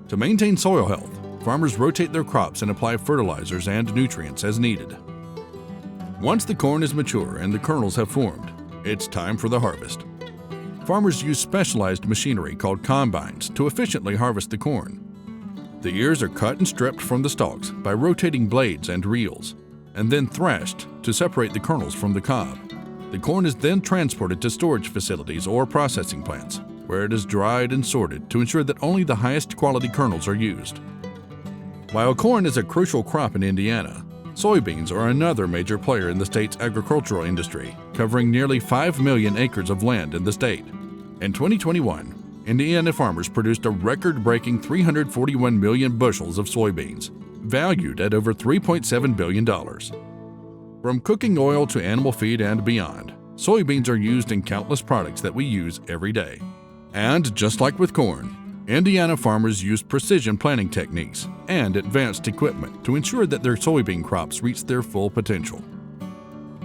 To maintain soil health, farmers rotate their crops and apply fertilizers and nutrients as needed. Once the corn is mature and the kernels have formed, it's time for the harvest. Farmers use specialized machinery called combines to efficiently harvest the corn. The ears are cut and stripped from the stalks by rotating blades and reels, and then threshed to separate the kernels from the cob. The corn is then transported to storage facilities or processing plants, where it is dried and sorted to ensure that only the highest quality kernels are used. While corn is a crucial crop in Indiana, soybeans are another major player in the state's agricultural industry, covering nearly 5 million acres of land in the state. In 2021, Indiana farmers produced a record-breaking 341 million bushels of soybeans, valued at over $3.7 billion. From cooking oil to animal feed and beyond, soybeans are used in countless products that we use every day. And just like with corn, Indiana farmers use precision planting techniques and advanced equipment to ensure that their soybean crops reach their full potential.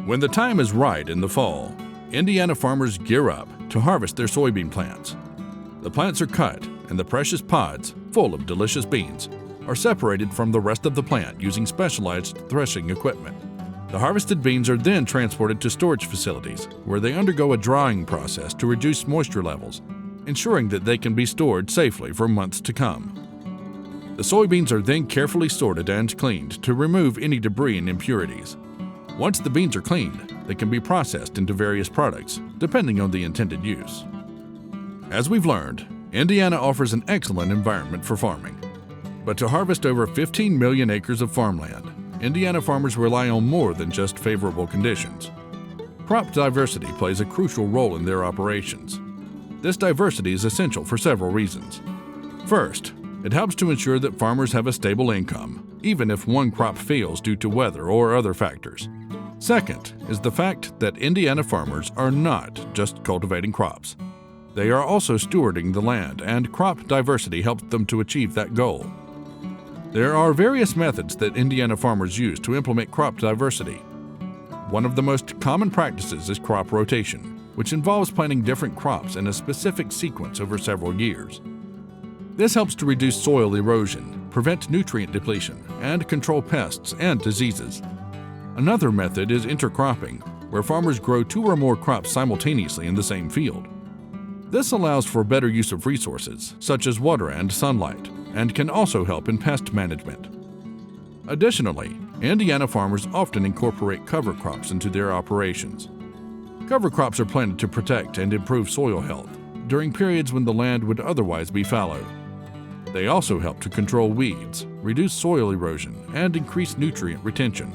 When the time is right in the fall, Indiana farmers gear up to harvest their soybean plants. The plants are cut, and the precious pods, full of delicious beans, are separated from the rest of the plant using specialized threshing equipment. The harvested beans are then transported to storage facilities, where they undergo a drying process to reduce moisture levels, ensuring that they can be stored safely for months to come. The soybeans are then carefully sorted and cleaned to remove any debris and impurities. Once the beans are cleaned, they can be processed into various products, depending on the intended use. As we've learned, Indiana offers an excellent environment for farming. But to harvest over 15 million acres of farmland, Indiana farmers rely on more than just favorable conditions. Crop diversity plays a crucial role in their operations. This diversity is essential for several reasons. First, it helps to ensure that farmers have a stable income, even if one crop fails due to weather or other factors. Second is the fact that Indiana farmers are not just cultivating crops. They are also stewarding the land, and crop diversity helps them to achieve that goal. There are various methods that Indiana farmers use to implement crop diversity. One of the most common practices is crop rotation, which involves planting different crops in a specific sequence over several years. This helps to reduce soil erosion, prevent nutrient depletion, and control pests and diseases. Another method is intercropping, where farmers grow 2 or more crops simultaneously in the same field. This allows for better use of resources, such as water and sunlight, and can also help in pest management. Additionally, Indiana farmers often incorporate cover crops into their operations. Cover crops are planted to protect and improve soil health during periods when the land would otherwise be fallow. They also help to control weeds, reduce soil erosion, and increase nutrient retention.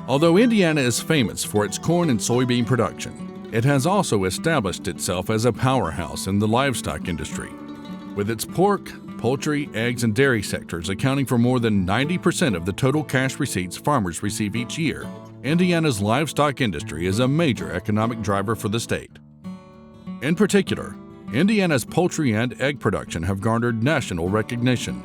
Although Indiana is famous for its corn and soybean production, it has also established itself as a powerhouse in the livestock industry. With its pork, poultry, eggs, and dairy sectors accounting for more than 90% of the total cash receipts farmers receive each year, Indiana's livestock industry is a major economic driver for the state. In particular, Indiana's poultry and egg production have garnered national recognition.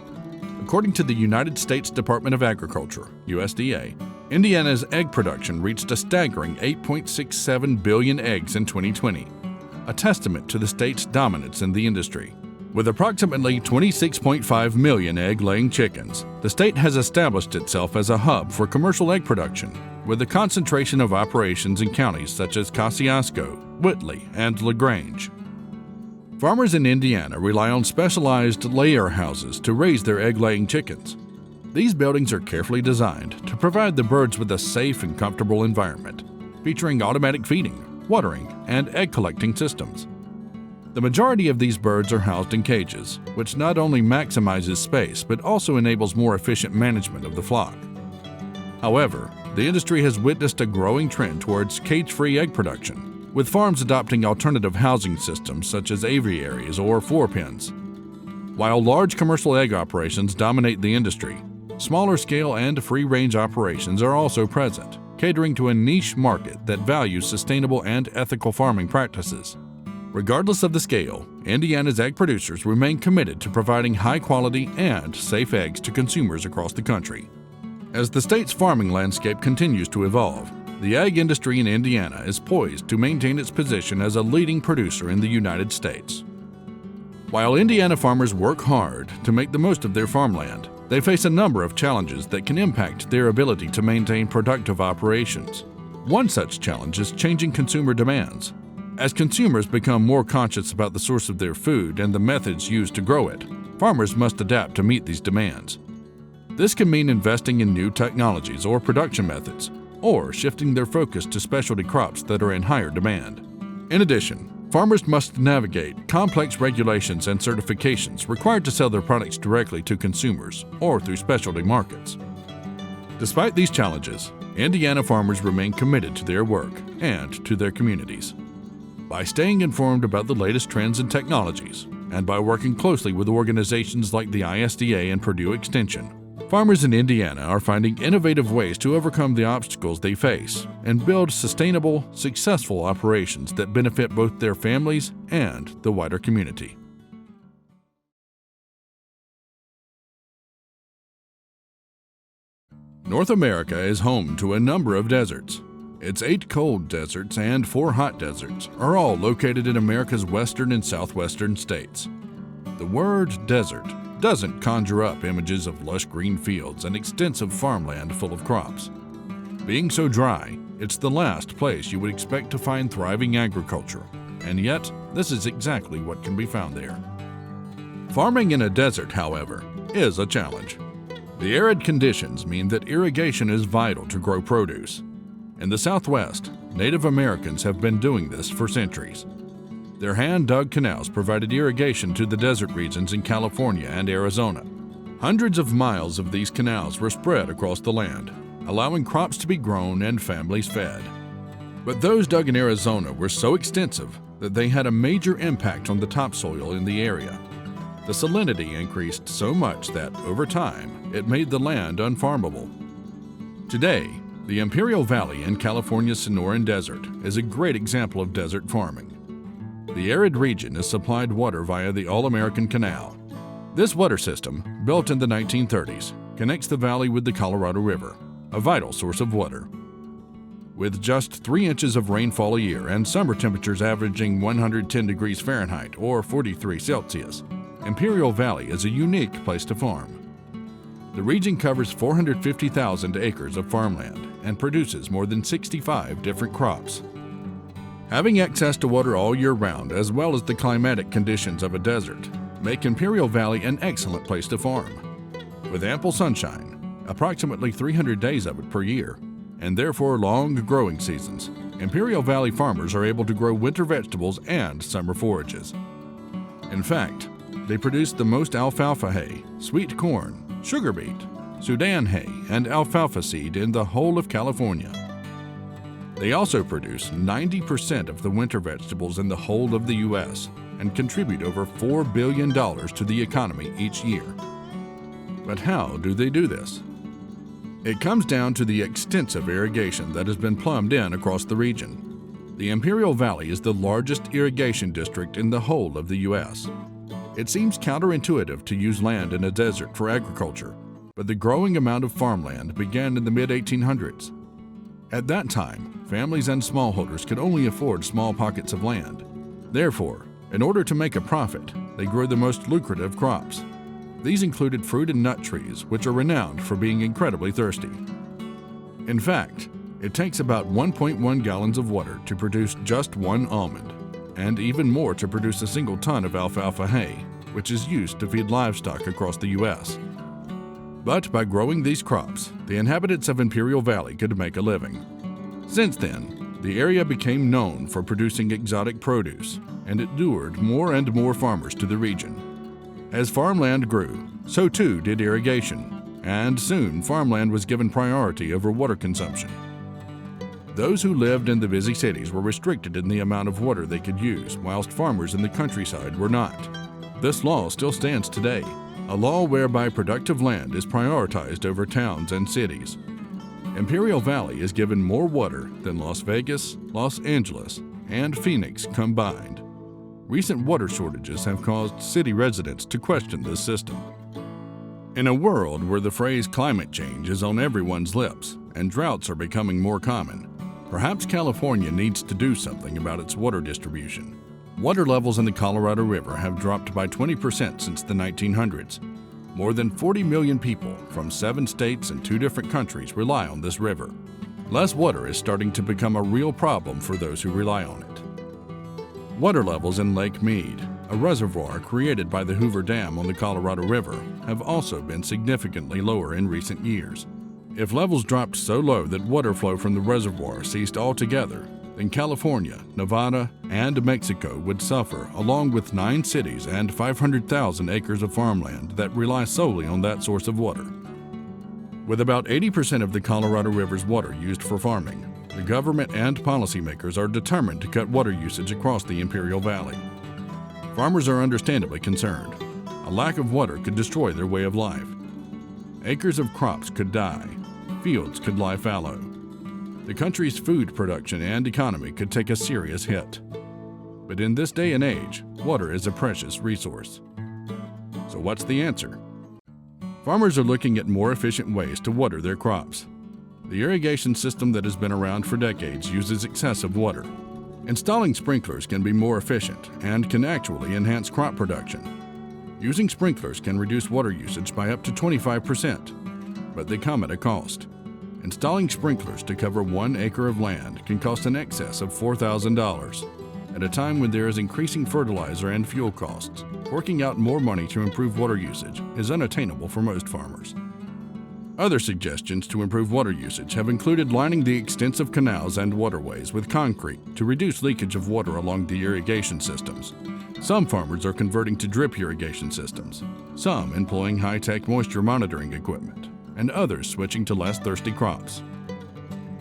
According to the United States Department of Agriculture, USDA, Indiana's egg production reached a staggering 8.67 billion eggs in 2020, a testament to the state's dominance in the industry. With approximately 26.5 million egg-laying chickens, the state has established itself as a hub for commercial egg production, with a concentration of operations in counties such as Kosciuszko, Whitley, and LaGrange. Farmers in Indiana rely on specialized layer houses to raise their egg-laying chickens. These buildings are carefully designed to provide the birds with a safe and comfortable environment, featuring automatic feeding, watering, and egg collecting systems. The majority of these birds are housed in cages, which not only maximizes space but also enables more efficient management of the flock. However, the industry has witnessed a growing trend towards cage-free egg production, with farms adopting alternative housing systems such as aviaries or floor pens. While large commercial egg operations dominate the industry, smaller scale and free-range operations are also present, catering to a niche market that values sustainable and ethical farming practices. Regardless of the scale, Indiana's egg producers remain committed to providing high-quality and safe eggs to consumers across the country. As the state's farming landscape continues to evolve, the egg industry in Indiana is poised to maintain its position as a leading producer in the United States. While Indiana farmers work hard to make the most of their farmland, they face a number of challenges that can impact their ability to maintain productive operations. One such challenge is changing consumer demands. As consumers become more conscious about the source of their food and the methods used to grow it, farmers must adapt to meet these demands. This can mean investing in new technologies or production methods, or shifting their focus to specialty crops that are in higher demand. In addition, farmers must navigate complex regulations and certifications required to sell their products directly to consumers or through specialty markets. Despite these challenges, Indiana farmers remain committed to their work and to their communities. By staying informed about the latest trends and technologies, and by working closely with organizations like the ISDA and Purdue Extension, farmers in Indiana are finding innovative ways to overcome the obstacles they face and build sustainable, successful operations that benefit both their families and the wider community. North America is home to a number of deserts. Its 8 cold deserts and 4 hot deserts are all located in America's western and southwestern states. The word desert doesn't conjure up images of lush green fields and extensive farmland full of crops. Being so dry, it's the last place you would expect to find thriving agriculture, and yet this is exactly what can be found there. Farming in a desert, however, is a challenge. The arid conditions mean that irrigation is vital to grow produce. In the Southwest, Native Americans have been doing this for centuries. Their hand-dug canals provided irrigation to the desert regions in California and Arizona. Hundreds of miles of these canals were spread across the land, allowing crops to be grown and families fed. But those dug in Arizona were so extensive that they had a major impact on the topsoil in the area. The salinity increased so much that, over time, it made the land unfarmable. Today, the Imperial Valley in California's Sonoran Desert is a great example of desert farming. The arid region is supplied water via the All-American Canal. This water system, built in the 1930s, connects the valley with the Colorado River, a vital source of water. With just 3 inches of rainfall a year and summer temperatures averaging 110 degrees Fahrenheit or 43 Celsius, Imperial Valley is a unique place to farm. The region covers 450,000 acres of farmland and produces more than 65 different crops. Having access to water all year round, as well as the climatic conditions of a desert, make Imperial Valley an excellent place to farm. With ample sunshine, approximately 300 days of it per year, and therefore long growing seasons, Imperial Valley farmers are able to grow winter vegetables and summer forages. In fact, they produce the most alfalfa hay, sweet corn, sugar beet, Sudan hay, and alfalfa seed in the whole of California. They also produce 90% of the winter vegetables in the whole of the U.S., and contribute over $4 billion to the economy each year. But how do they do this? It comes down to the extensive irrigation that has been plumbed in across the region. The Imperial Valley is the largest irrigation district in the whole of the U.S. It seems counterintuitive to use land in a desert for agriculture, but the growing amount of farmland began in the mid-1800s. At that time, families and smallholders could only afford small pockets of land. Therefore, in order to make a profit, they grew the most lucrative crops. These included fruit and nut trees, which are renowned for being incredibly thirsty. In fact, it takes about 1.1 gallons of water to produce just one almond, and even more to produce a single ton of alfalfa hay, which is used to feed livestock across the U.S. But by growing these crops, the inhabitants of Imperial Valley could make a living. Since then, the area became known for producing exotic produce, and it lured more and more farmers to the region. As farmland grew, so too did irrigation, and soon farmland was given priority over water consumption. Those who lived in the busy cities were restricted in the amount of water they could use, whilst farmers in the countryside were not. This law still stands today, a law whereby productive land is prioritized over towns and cities. Imperial Valley is given more water than Las Vegas, Los Angeles, and Phoenix combined. Recent water shortages have caused city residents to question this system. In a world where the phrase climate change is on everyone's lips and droughts are becoming more common, perhaps California needs to do something about its water distribution. Water levels in the Colorado River have dropped by 20% since the 1900s. More than 40 million people from 7 states and 2 different countries rely on this river. Less water is starting to become a real problem for those who rely on it. Water levels in Lake Mead, a reservoir created by the Hoover Dam on the Colorado River, have also been significantly lower in recent years. If levels dropped so low that water flow from the reservoir ceased altogether, then California, Nevada, and Mexico would suffer, along with 9 cities and 500,000 acres of farmland that rely solely on that source of water. With about 80% of the Colorado River's water used for farming, the government and policymakers are determined to cut water usage across the Imperial Valley. Farmers are understandably concerned. A lack of water could destroy their way of life. Acres of crops could die. Fields could lie fallow. The country's food production and economy could take a serious hit. But in this day and age, water is a precious resource. So what's the answer? Farmers are looking at more efficient ways to water their crops. The irrigation system that has been around for decades uses excessive water. Installing sprinklers can be more efficient and can actually enhance crop production. Using sprinklers can reduce water usage by up to 25%, but they come at a cost. Installing sprinklers to cover 1 acre of land can cost in excess of $4,000. At a time when there is increasing fertilizer and fuel costs, forking out more money to improve water usage is unattainable for most farmers. Other suggestions to improve water usage have included lining the extensive canals and waterways with concrete to reduce leakage of water along the irrigation systems. Some farmers are converting to drip irrigation systems, some employing high-tech moisture monitoring equipment, and others switching to less thirsty crops.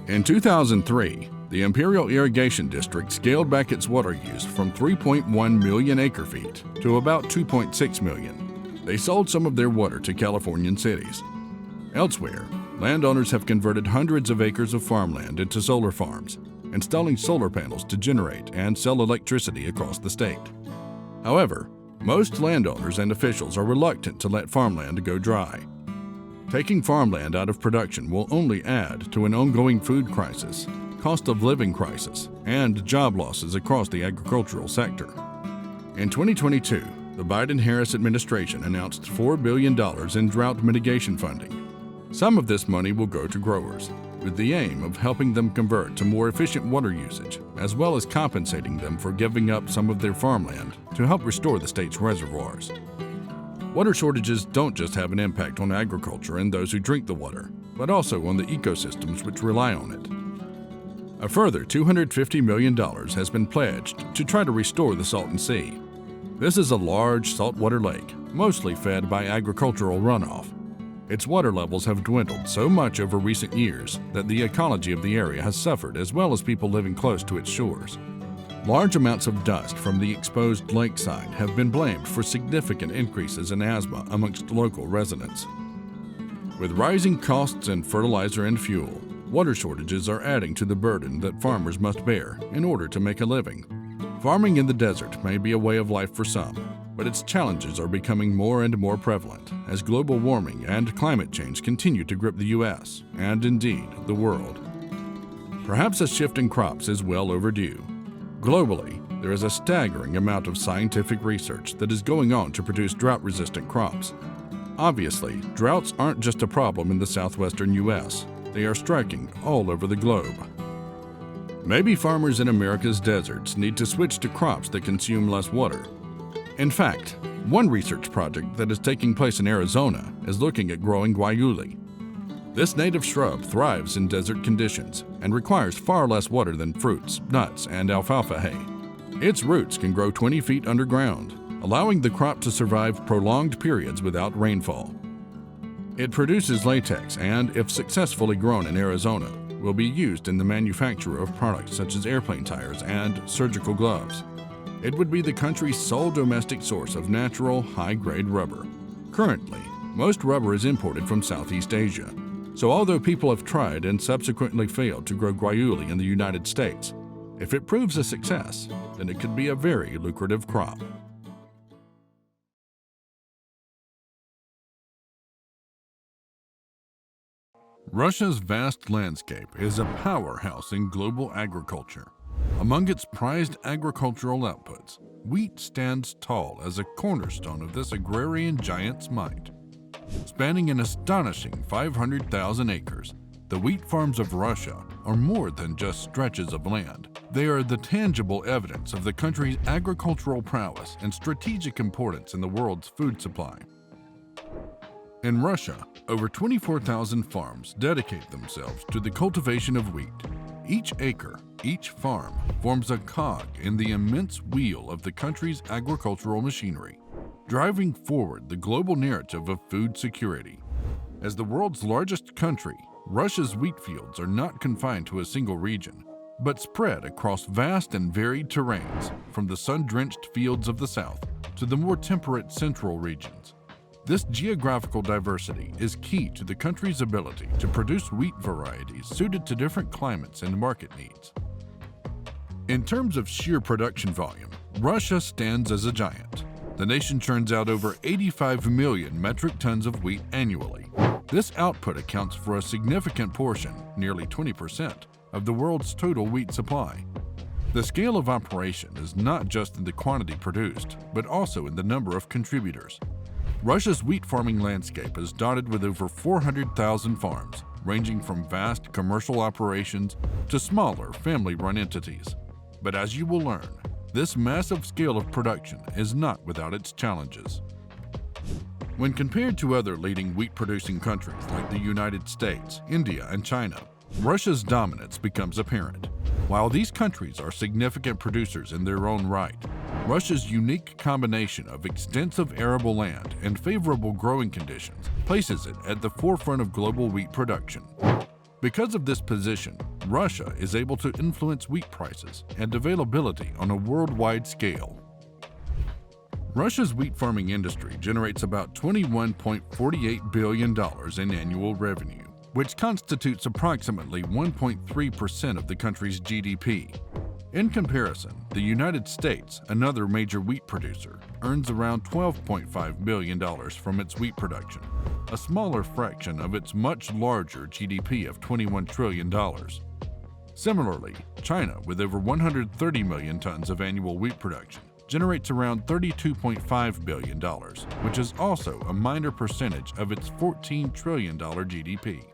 In 2003, the Imperial Irrigation District scaled back its water use from 3.1 million acre-feet to about 2.6 million. They sold some of their water to Californian cities. Elsewhere, landowners have converted hundreds of acres of farmland into solar farms, installing solar panels to generate and sell electricity across the state. However, most landowners and officials are reluctant to let farmland go dry. Taking farmland out of production will only add to an ongoing food crisis, cost of living crisis, and job losses across the agricultural sector. In 2022, the Biden-Harris administration announced $4 billion in drought mitigation funding. Some of this money will go to growers, with the aim of helping them convert to more efficient water usage, as well as compensating them for giving up some of their farmland to help restore the state's reservoirs. Water shortages don't just have an impact on agriculture and those who drink the water, but also on the ecosystems which rely on it. A further $250 million has been pledged to try to restore the Salton Sea. This is a large saltwater lake, mostly fed by agricultural runoff. Its water levels have dwindled so much over recent years that the ecology of the area has suffered, as well as people living close to its shores. Large amounts of dust from the exposed lakeside have been blamed for significant increases in asthma amongst local residents. With rising costs in fertilizer and fuel, water shortages are adding to the burden that farmers must bear in order to make a living. Farming in the desert may be a way of life for some, but its challenges are becoming more and more prevalent as global warming and climate change continue to grip the U.S. and indeed the world. Perhaps a shift in crops is well overdue. Globally, there is a staggering amount of scientific research that is going on to produce drought-resistant crops. Obviously, droughts aren't just a problem in the southwestern U.S. They are striking all over the globe. Maybe farmers in America's deserts need to switch to crops that consume less water. In fact, one research project that is taking place in Arizona is looking at growing guayuli. This native shrub thrives in desert conditions and requires far less water than fruits, nuts, and alfalfa hay. Its roots can grow 20 feet underground, allowing the crop to survive prolonged periods without rainfall. It produces latex and, if successfully grown in Arizona, will be used in the manufacture of products such as airplane tires and surgical gloves. It would be the country's sole domestic source of natural, high-grade rubber. Currently, most rubber is imported from Southeast Asia. So although people have tried and subsequently failed to grow guayuli in the United States, if it proves a success, then it could be a very lucrative crop. Russia's vast landscape is a powerhouse in global agriculture. Among its prized agricultural outputs, wheat stands tall as a cornerstone of this agrarian giant's might. Spanning an astonishing 500,000 acres, the wheat farms of Russia are more than just stretches of land. They are the tangible evidence of the country's agricultural prowess and strategic importance in the world's food supply. In Russia, over 24,000 farms dedicate themselves to the cultivation of wheat. Each acre, each farm, forms a cog in the immense wheel of the country's agricultural machinery, driving forward the global narrative of food security. As the world's largest country, Russia's wheat fields are not confined to a single region, but spread across vast and varied terrains, from the sun-drenched fields of the south to the more temperate central regions. This geographical diversity is key to the country's ability to produce wheat varieties suited to different climates and market needs. In terms of sheer production volume, Russia stands as a giant. The nation churns out over 85 million metric tons of wheat annually. This output accounts for a significant portion, nearly 20%, of the world's total wheat supply. The scale of operation is not just in the quantity produced, but also in the number of contributors. Russia's wheat farming landscape is dotted with over 400,000 farms, ranging from vast commercial operations to smaller family-run entities. But as you will learn, this massive scale of production is not without its challenges. When compared to other leading wheat-producing countries like the United States, India, and China, Russia's dominance becomes apparent. While these countries are significant producers in their own right, Russia's unique combination of extensive arable land and favorable growing conditions places it at the forefront of global wheat production. Because of this position, Russia is able to influence wheat prices and availability on a worldwide scale. Russia's wheat farming industry generates about $21.48 billion in annual revenue, which constitutes approximately 1.3% of the country's GDP. In comparison, the United States, another major wheat producer, earns around $12.5 billion from its wheat production, a smaller fraction of its much larger GDP of $21 trillion. Similarly, China, with over 130 million tons of annual wheat production, generates around $32.5 billion, which is also a minor percentage of its $14 trillion GDP.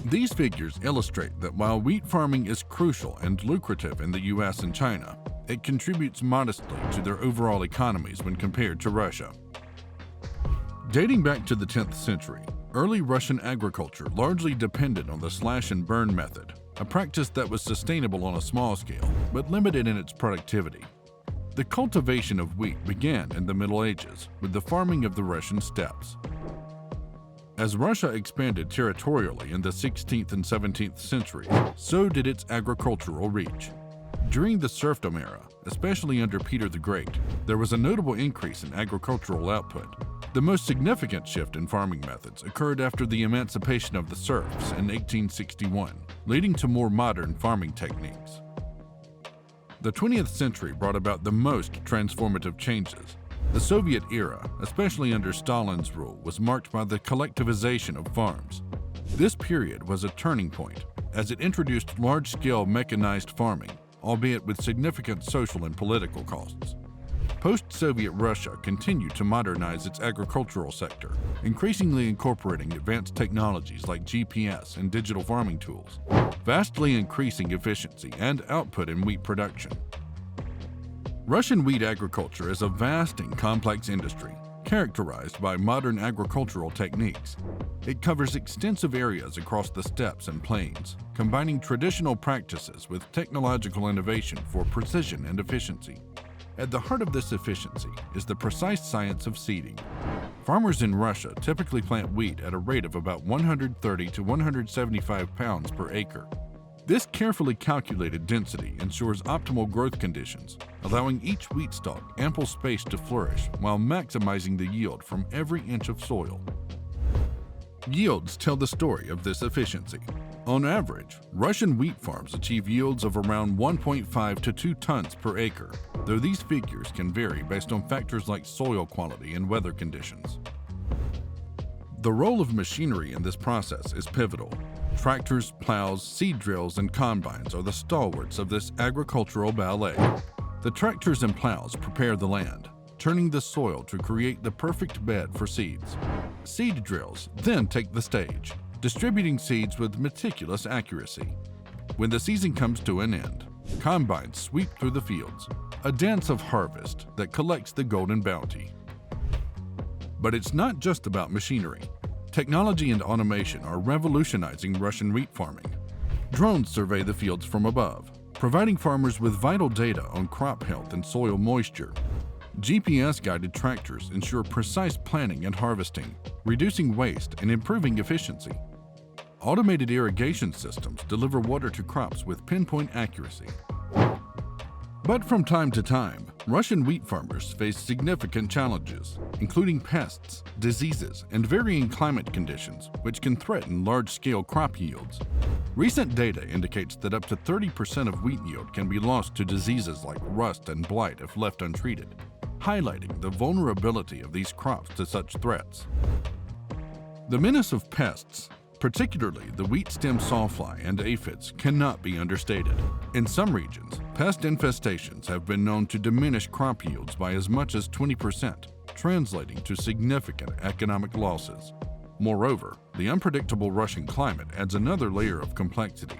These figures illustrate that while wheat farming is crucial and lucrative in the US and China, it contributes modestly to their overall economies when compared to Russia. Dating back to the 10th century, early Russian agriculture largely depended on the slash and burn method, a practice that was sustainable on a small scale, but limited in its productivity. The cultivation of wheat began in the Middle Ages with the farming of the Russian steppes. As Russia expanded territorially in the 16th and 17th centuries, so did its agricultural reach. During the serfdom era, especially under Peter the Great, there was a notable increase in agricultural output. The most significant shift in farming methods occurred after the emancipation of the serfs in 1861, leading to more modern farming techniques. The 20th century brought about the most transformative changes. The Soviet era, especially under Stalin's rule, was marked by the collectivization of farms. This period was a turning point, as it introduced large-scale mechanized farming, albeit with significant social and political costs. Post-Soviet Russia continued to modernize its agricultural sector, increasingly incorporating advanced technologies like GPS and digital farming tools, vastly increasing efficiency and output in wheat production. Russian wheat agriculture is a vast and complex industry, characterized by modern agricultural techniques. It covers extensive areas across the steppes and plains, combining traditional practices with technological innovation for precision and efficiency. At the heart of this efficiency is the precise science of seeding. Farmers in Russia typically plant wheat at a rate of about 130 to 175 pounds per acre. This carefully calculated density ensures optimal growth conditions, allowing each wheat stalk ample space to flourish while maximizing the yield from every inch of soil. Yields tell the story of this efficiency. On average, Russian wheat farms achieve yields of around 1.5 to 2 tons per acre, though these figures can vary based on factors like soil quality and weather conditions. The role of machinery in this process is pivotal. Tractors, plows, seed drills, and combines are the stalwarts of this agricultural ballet. The tractors and plows prepare the land, turning the soil to create the perfect bed for seeds. Seed drills then take the stage, distributing seeds with meticulous accuracy. When the season comes to an end, combines sweep through the fields, a dance of harvest that collects the golden bounty. But it's not just about machinery. Technology and automation are revolutionizing Russian wheat farming. Drones survey the fields from above, providing farmers with vital data on crop health and soil moisture. GPS-guided tractors ensure precise planting and harvesting, reducing waste and improving efficiency. Automated irrigation systems deliver water to crops with pinpoint accuracy. But from time to time, Russian wheat farmers face significant challenges, including pests, diseases, and varying climate conditions, which can threaten large-scale crop yields. Recent data indicates that up to 30% of wheat yield can be lost to diseases like rust and blight if left untreated, highlighting the vulnerability of these crops to such threats. The menace of pests, particularly the wheat stem sawfly and aphids, cannot be understated. In some regions, pest infestations have been known to diminish crop yields by as much as 20%, translating to significant economic losses. Moreover, the unpredictable Russian climate adds another layer of complexity.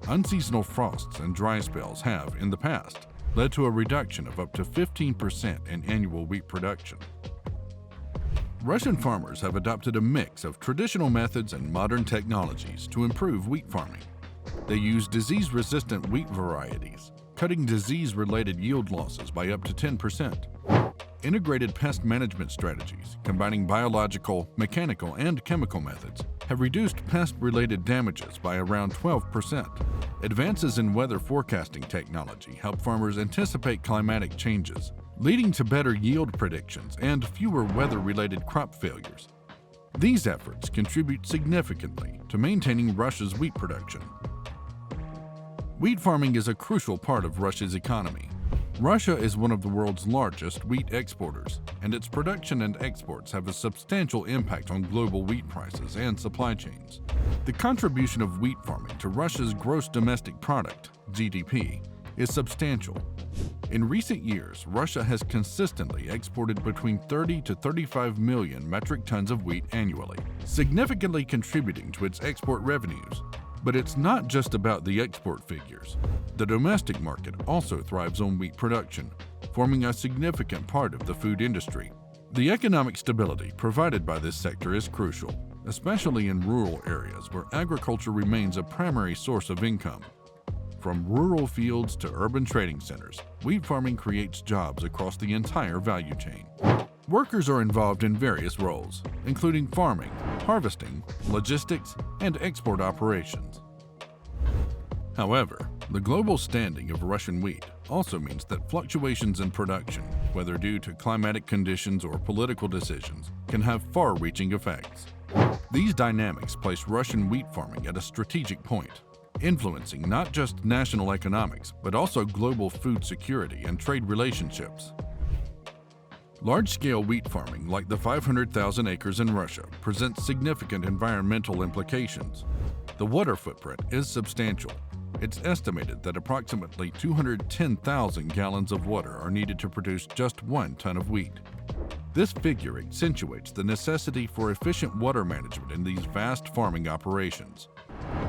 Unseasonal frosts and dry spells have, in the past, led to a reduction of up to 15% in annual wheat production. Russian farmers have adopted a mix of traditional methods and modern technologies to improve wheat farming. They use disease-resistant wheat varieties, cutting disease-related yield losses by up to 10%. Integrated pest management strategies, combining biological, mechanical, and chemical methods, have reduced pest-related damages by around 12%. Advances in weather forecasting technology help farmers anticipate climatic changes, leading to better yield predictions and fewer weather-related crop failures. These efforts contribute significantly to maintaining Russia's wheat production. Wheat farming is a crucial part of Russia's economy. Russia is one of the world's largest wheat exporters, and its production and exports have a substantial impact on global wheat prices and supply chains. The contribution of wheat farming to Russia's gross domestic product, GDP, is substantial. In recent years, Russia has consistently exported between 30 to 35 million metric tons of wheat annually, significantly contributing to its export revenues. But it's not just about the export figures. The domestic market also thrives on wheat production, forming a significant part of the food industry. The economic stability provided by this sector is crucial, especially in rural areas where agriculture remains a primary source of income. From rural fields to urban trading centers, wheat farming creates jobs across the entire value chain. Workers are involved in various roles, including farming, harvesting, logistics, and export operations. However, the global standing of Russian wheat also means that fluctuations in production, whether due to climatic conditions or political decisions, can have far-reaching effects. These dynamics place Russian wheat farming at a strategic point, influencing not just national economics, but also global food security and trade relationships. Large-scale wheat farming, like the 500,000 acres in Russia, presents significant environmental implications. The water footprint is substantial. It's estimated that approximately 210,000 gallons of water are needed to produce just 1 ton of wheat. This figure accentuates the necessity for efficient water management in these vast farming operations.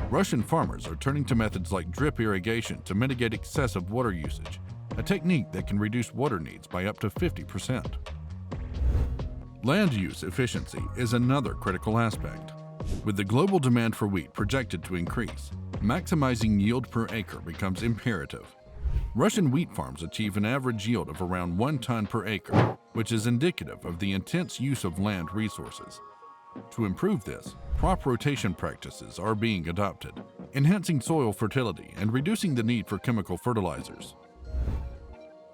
Russian farmers are turning to methods like drip irrigation to mitigate excessive water usage, a technique that can reduce water needs by up to 50%. Land use efficiency is another critical aspect. With the global demand for wheat projected to increase, maximizing yield per acre becomes imperative. Russian wheat farms achieve an average yield of around 1 ton per acre, which is indicative of the intense use of land resources. To improve this, crop rotation practices are being adopted, enhancing soil fertility and reducing the need for chemical fertilizers.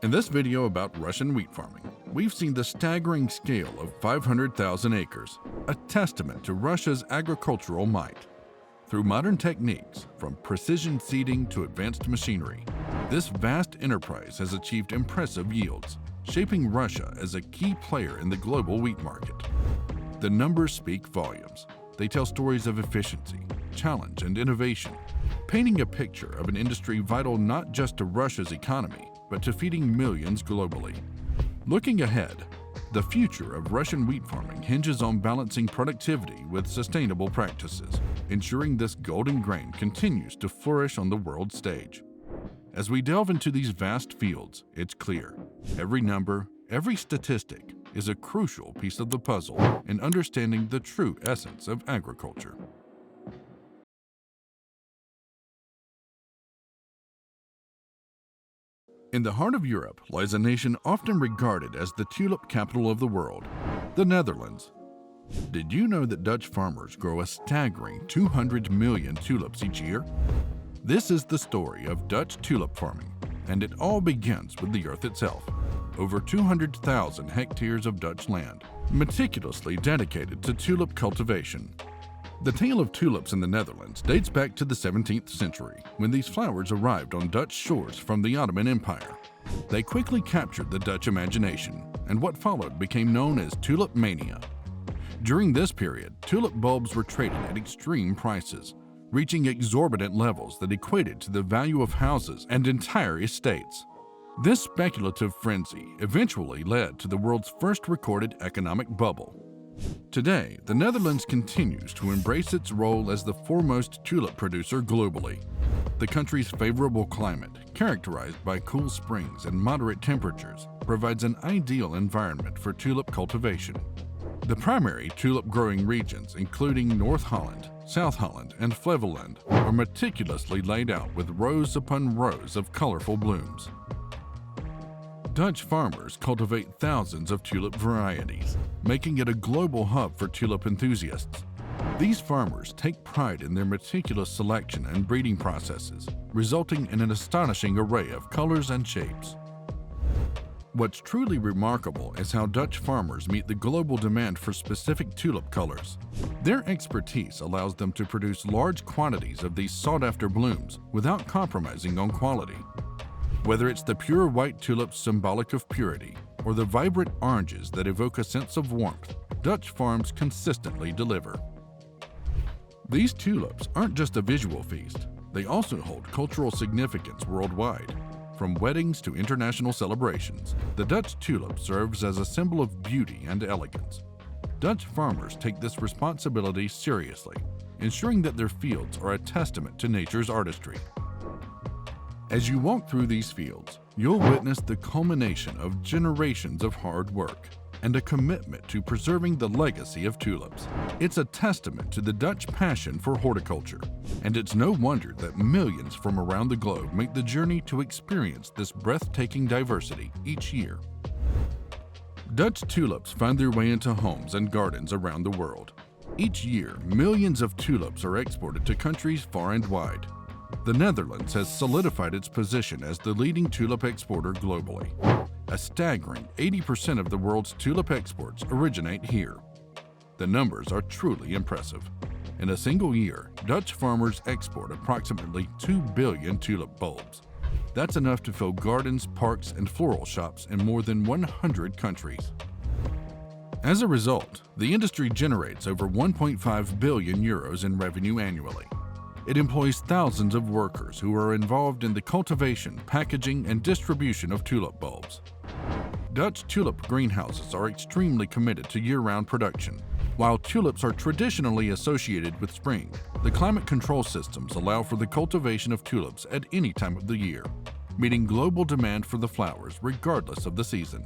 In this video about Russian wheat farming, we've seen the staggering scale of 500,000 acres, a testament to Russia's agricultural might. Through modern techniques, from precision seeding to advanced machinery, this vast enterprise has achieved impressive yields, shaping Russia as a key player in the global wheat market. The numbers speak volumes. They tell stories of efficiency, challenge, and innovation, painting a picture of an industry vital not just to Russia's economy, but to feeding millions globally. Looking ahead, the future of Russian wheat farming hinges on balancing productivity with sustainable practices, ensuring this golden grain continues to flourish on the world stage. As we delve into these vast fields, it's clear every number, every statistic is a crucial piece of the puzzle in understanding the true essence of agriculture. In the heart of Europe lies a nation often regarded as the tulip capital of the world, the Netherlands. Did you know that Dutch farmers grow a staggering 200 million tulips each year? This is the story of Dutch tulip farming, and it all begins with the earth itself. Over 200,000 hectares of Dutch land, meticulously dedicated to tulip cultivation. The tale of tulips in the Netherlands dates back to the 17th century, when these flowers arrived on Dutch shores from the Ottoman Empire. They quickly captured the Dutch imagination, and what followed became known as tulip mania. During this period, tulip bulbs were traded at extreme prices, reaching exorbitant levels that equated to the value of houses and entire estates. This speculative frenzy eventually led to the world's first recorded economic bubble. Today, the Netherlands continues to embrace its role as the foremost tulip producer globally. The country's favorable climate, characterized by cool springs and moderate temperatures, provides an ideal environment for tulip cultivation. The primary tulip growing regions, including North Holland, South Holland, and Flevoland, are meticulously laid out with rows upon rows of colorful blooms. Dutch farmers cultivate thousands of tulip varieties, making it a global hub for tulip enthusiasts. These farmers take pride in their meticulous selection and breeding processes, resulting in an astonishing array of colors and shapes. What's truly remarkable is how Dutch farmers meet the global demand for specific tulip colors. Their expertise allows them to produce large quantities of these sought-after blooms without compromising on quality. Whether it's the pure white tulips symbolic of purity or the vibrant oranges that evoke a sense of warmth, Dutch farms consistently deliver. These tulips aren't just a visual feast, they also hold cultural significance worldwide. From weddings to international celebrations, the Dutch tulip serves as a symbol of beauty and elegance. Dutch farmers take this responsibility seriously, ensuring that their fields are a testament to nature's artistry. As you walk through these fields, you'll witness the culmination of generations of hard work and a commitment to preserving the legacy of tulips. It's a testament to the Dutch passion for horticulture, and it's no wonder that millions from around the globe make the journey to experience this breathtaking diversity each year. Dutch tulips find their way into homes and gardens around the world. Each year, millions of tulips are exported to countries far and wide. The Netherlands has solidified its position as the leading tulip exporter globally. A staggering 80% of the world's tulip exports originate here. The numbers are truly impressive. In a single year, Dutch farmers export approximately 2 billion tulip bulbs. That's enough to fill gardens, parks, and floral shops in more than 100 countries. As a result, the industry generates over 1.5 billion euros in revenue annually. It employs thousands of workers who are involved in the cultivation, packaging, and distribution of tulip bulbs. Dutch tulip greenhouses are extremely committed to year-round production. While tulips are traditionally associated with spring, the climate control systems allow for the cultivation of tulips at any time of the year, meeting global demand for the flowers regardless of the season.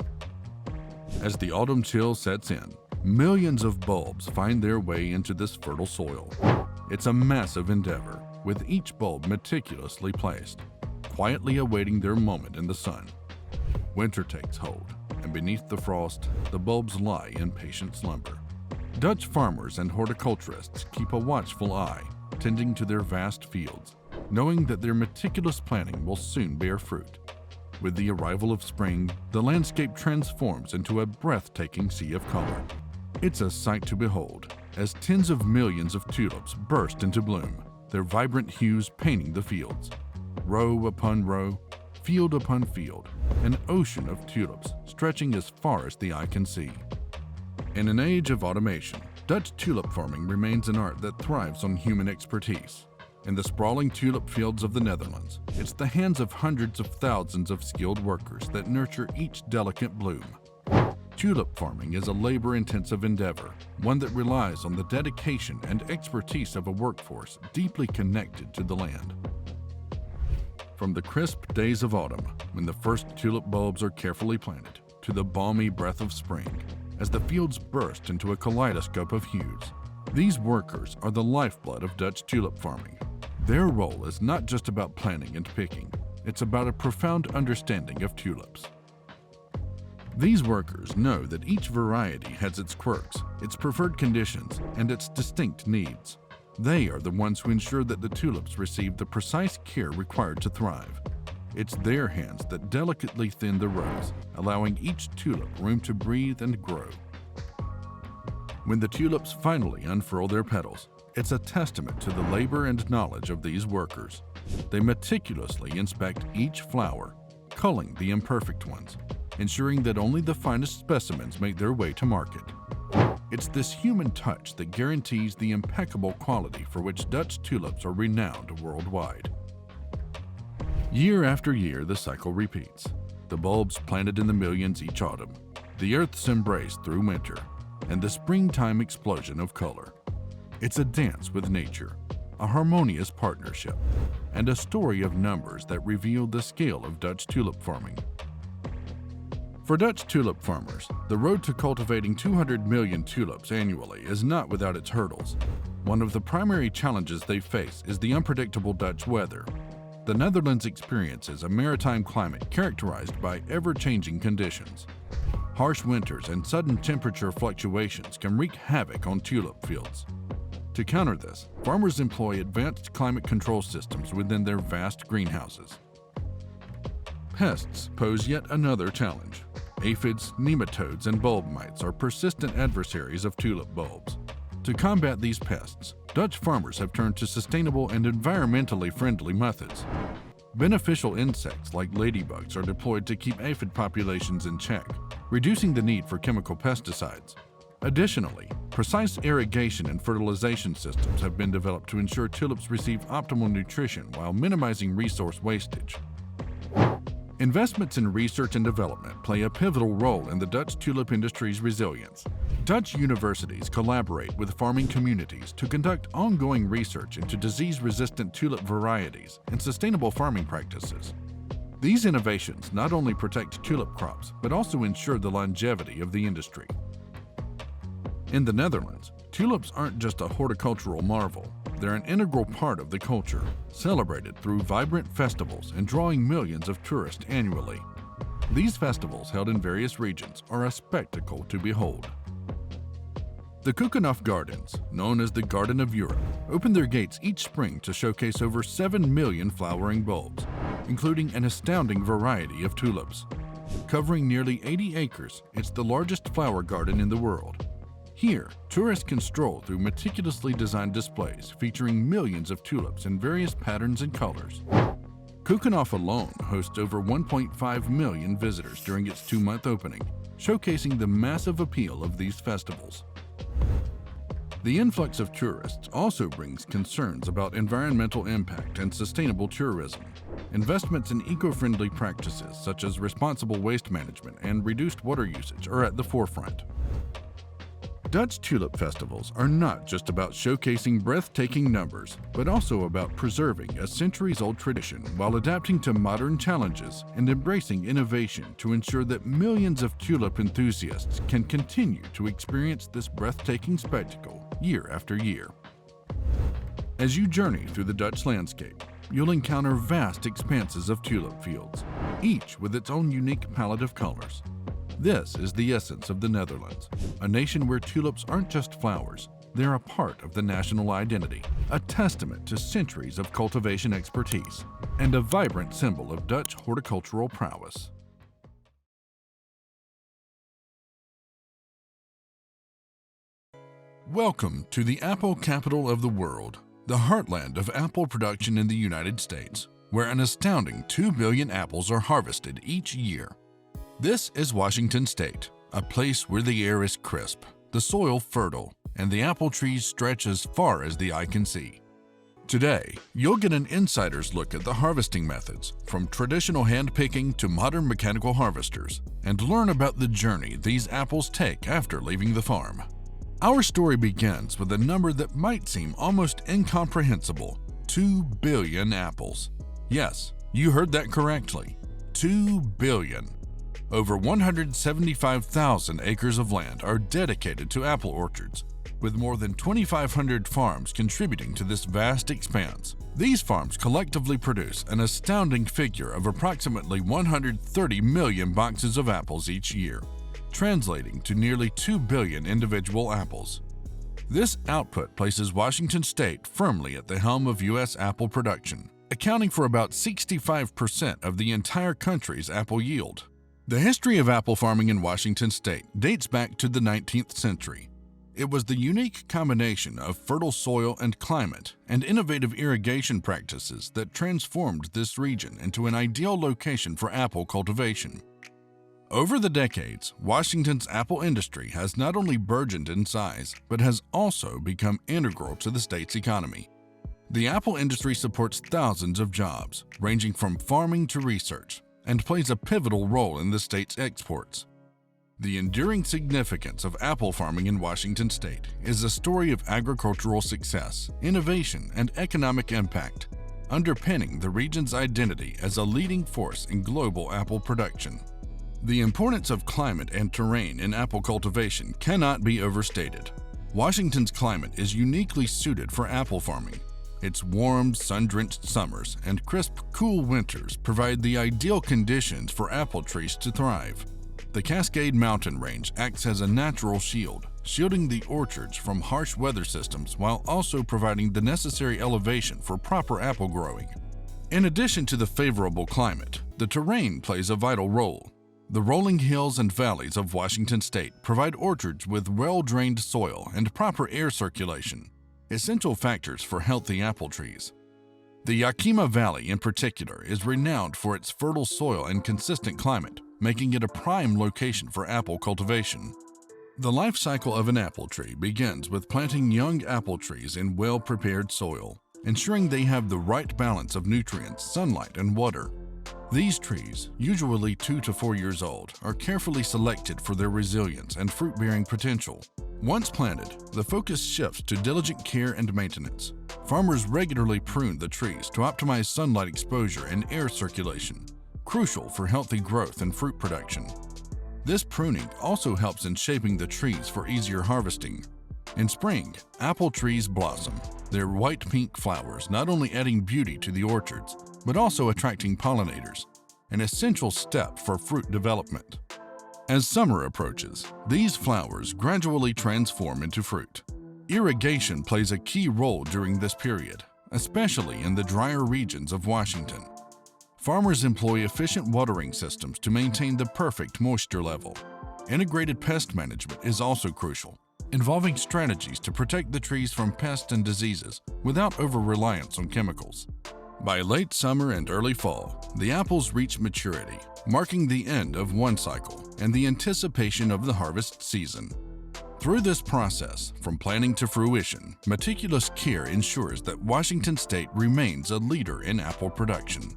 As the autumn chill sets in, millions of bulbs find their way into this fertile soil. It's a massive endeavor, with each bulb meticulously placed, quietly awaiting their moment in the sun. Winter takes hold, and beneath the frost, the bulbs lie in patient slumber. Dutch farmers and horticulturists keep a watchful eye, tending to their vast fields, knowing that their meticulous planning will soon bear fruit. With the arrival of spring, the landscape transforms into a breathtaking sea of color. It's a sight to behold, as tens of millions of tulips burst into bloom, their vibrant hues painting the fields. Row upon row, field upon field, an ocean of tulips stretching as far as the eye can see. In an age of automation, Dutch tulip farming remains an art that thrives on human expertise. In the sprawling tulip fields of the Netherlands, it's the hands of hundreds of thousands of skilled workers that nurture each delicate bloom. Tulip farming is a labor-intensive endeavor, one that relies on the dedication and expertise of a workforce deeply connected to the land. From the crisp days of autumn, when the first tulip bulbs are carefully planted, to the balmy breath of spring, as the fields burst into a kaleidoscope of hues, these workers are the lifeblood of Dutch tulip farming. Their role is not just about planting and picking, it's about a profound understanding of tulips. These workers know that each variety has its quirks, its preferred conditions, and its distinct needs. They are the ones who ensure that the tulips receive the precise care required to thrive. It's their hands that delicately thin the rows, allowing each tulip room to breathe and grow. When the tulips finally unfurl their petals, it's a testament to the labor and knowledge of these workers. They meticulously inspect each flower, culling the imperfect ones, ensuring that only the finest specimens make their way to market. It's this human touch that guarantees the impeccable quality for which Dutch tulips are renowned worldwide. Year after year, the cycle repeats. The bulbs planted in the millions each autumn, the earth's embrace through winter, and the springtime explosion of color. It's a dance with nature, a harmonious partnership, and a story of numbers that reveal the scale of Dutch tulip farming. For Dutch tulip farmers, the road to cultivating 200 million tulips annually is not without its hurdles. One of the primary challenges they face is the unpredictable Dutch weather. The Netherlands experiences a maritime climate characterized by ever-changing conditions. Harsh winters and sudden temperature fluctuations can wreak havoc on tulip fields. To counter this, farmers employ advanced climate control systems within their vast greenhouses. Pests pose yet another challenge. Aphids, nematodes, and bulb mites are persistent adversaries of tulip bulbs. To combat these pests, Dutch farmers have turned to sustainable and environmentally friendly methods. Beneficial insects like ladybugs are deployed to keep aphid populations in check, reducing the need for chemical pesticides. Additionally, precise irrigation and fertilization systems have been developed to ensure tulips receive optimal nutrition while minimizing resource wastage. Investments in research and development play a pivotal role in the Dutch tulip industry's resilience. Dutch universities collaborate with farming communities to conduct ongoing research into disease-resistant tulip varieties and sustainable farming practices. These innovations not only protect tulip crops, but also ensure the longevity of the industry. In the Netherlands, tulips aren't just a horticultural marvel. They're an integral part of the culture, celebrated through vibrant festivals and drawing millions of tourists annually. These festivals, held in various regions, are a spectacle to behold. The Kukanoff Gardens, known as the Garden of Europe, open their gates each spring to showcase over 7 million flowering bulbs, including an astounding variety of tulips. Covering nearly 80 acres, it's the largest flower garden in the world. Here, tourists can stroll through meticulously designed displays featuring millions of tulips in various patterns and colors. Kukanoff alone hosts over 1.5 million visitors during its 2-month opening, showcasing the massive appeal of these festivals. The influx of tourists also brings concerns about environmental impact and sustainable tourism. Investments in eco-friendly practices such as responsible waste management and reduced water usage are at the forefront. Dutch tulip festivals are not just about showcasing breathtaking numbers, but also about preserving a centuries-old tradition while adapting to modern challenges and embracing innovation to ensure that millions of tulip enthusiasts can continue to experience this breathtaking spectacle year after year. As you journey through the Dutch landscape, you'll encounter vast expanses of tulip fields, each with its own unique palette of colors. This is the essence of the Netherlands, a nation where tulips aren't just flowers, they're a part of the national identity, a testament to centuries of cultivation expertise, and a vibrant symbol of Dutch horticultural prowess. Welcome to the apple capital of the world, the heartland of apple production in the United States, where an astounding 2 billion apples are harvested each year. This is Washington State, a place where the air is crisp, the soil fertile, and the apple trees stretch as far as the eye can see. Today, you'll get an insider's look at the harvesting methods, from traditional hand-picking to modern mechanical harvesters, and learn about the journey these apples take after leaving the farm. Our story begins with a number that might seem almost incomprehensible: 2 billion apples. Yes, you heard that correctly. 2 billion. Over 175,000 acres of land are dedicated to apple orchards, with more than 2,500 farms contributing to this vast expanse. These farms collectively produce an astounding figure of approximately 130 million boxes of apples each year, translating to nearly 2 billion individual apples. This output places Washington State firmly at the helm of U.S. apple production, accounting for about 65% of the entire country's apple yield. The history of apple farming in Washington State dates back to the 19th century. It was the unique combination of fertile soil and climate and innovative irrigation practices that transformed this region into an ideal location for apple cultivation. Over the decades, Washington's apple industry has not only burgeoned in size, but has also become integral to the state's economy. The apple industry supports thousands of jobs, ranging from farming to research, and plays a pivotal role in the state's exports. The enduring significance of apple farming in Washington State is a story of agricultural success, innovation, and economic impact, underpinning the region's identity as a leading force in global apple production. The importance of climate and terrain in apple cultivation cannot be overstated. Washington's climate is uniquely suited for apple farming. Its warm, sun-drenched summers and crisp, cool winters provide the ideal conditions for apple trees to thrive. The Cascade Mountain Range acts as a natural shield, shielding the orchards from harsh weather systems while also providing the necessary elevation for proper apple growing. In addition to the favorable climate, the terrain plays a vital role. The rolling hills and valleys of Washington State provide orchards with well-drained soil and proper air circulation, essential factors for healthy apple trees. The Yakima Valley in particular is renowned for its fertile soil and consistent climate, making it a prime location for apple cultivation. The life cycle of an apple tree begins with planting young apple trees in well-prepared soil, ensuring they have the right balance of nutrients, sunlight, and water. These trees, usually 2 to 4 years old, are carefully selected for their resilience and fruit-bearing potential. Once planted, the focus shifts to diligent care and maintenance. Farmers regularly prune the trees to optimize sunlight exposure and air circulation, crucial for healthy growth and fruit production. This pruning also helps in shaping the trees for easier harvesting. In spring, apple trees blossom, their white-pink flowers not only adding beauty to the orchards, but also attracting pollinators, an essential step for fruit development. As summer approaches, these flowers gradually transform into fruit. Irrigation plays a key role during this period, especially in the drier regions of Washington. Farmers employ efficient watering systems to maintain the perfect moisture level. Integrated pest management is also crucial, involving strategies to protect the trees from pests and diseases without over-reliance on chemicals. By late summer and early fall, the apples reach maturity, marking the end of one cycle and the anticipation of the harvest season. Through this process, from planning to fruition, meticulous care ensures that Washington State remains a leader in apple production.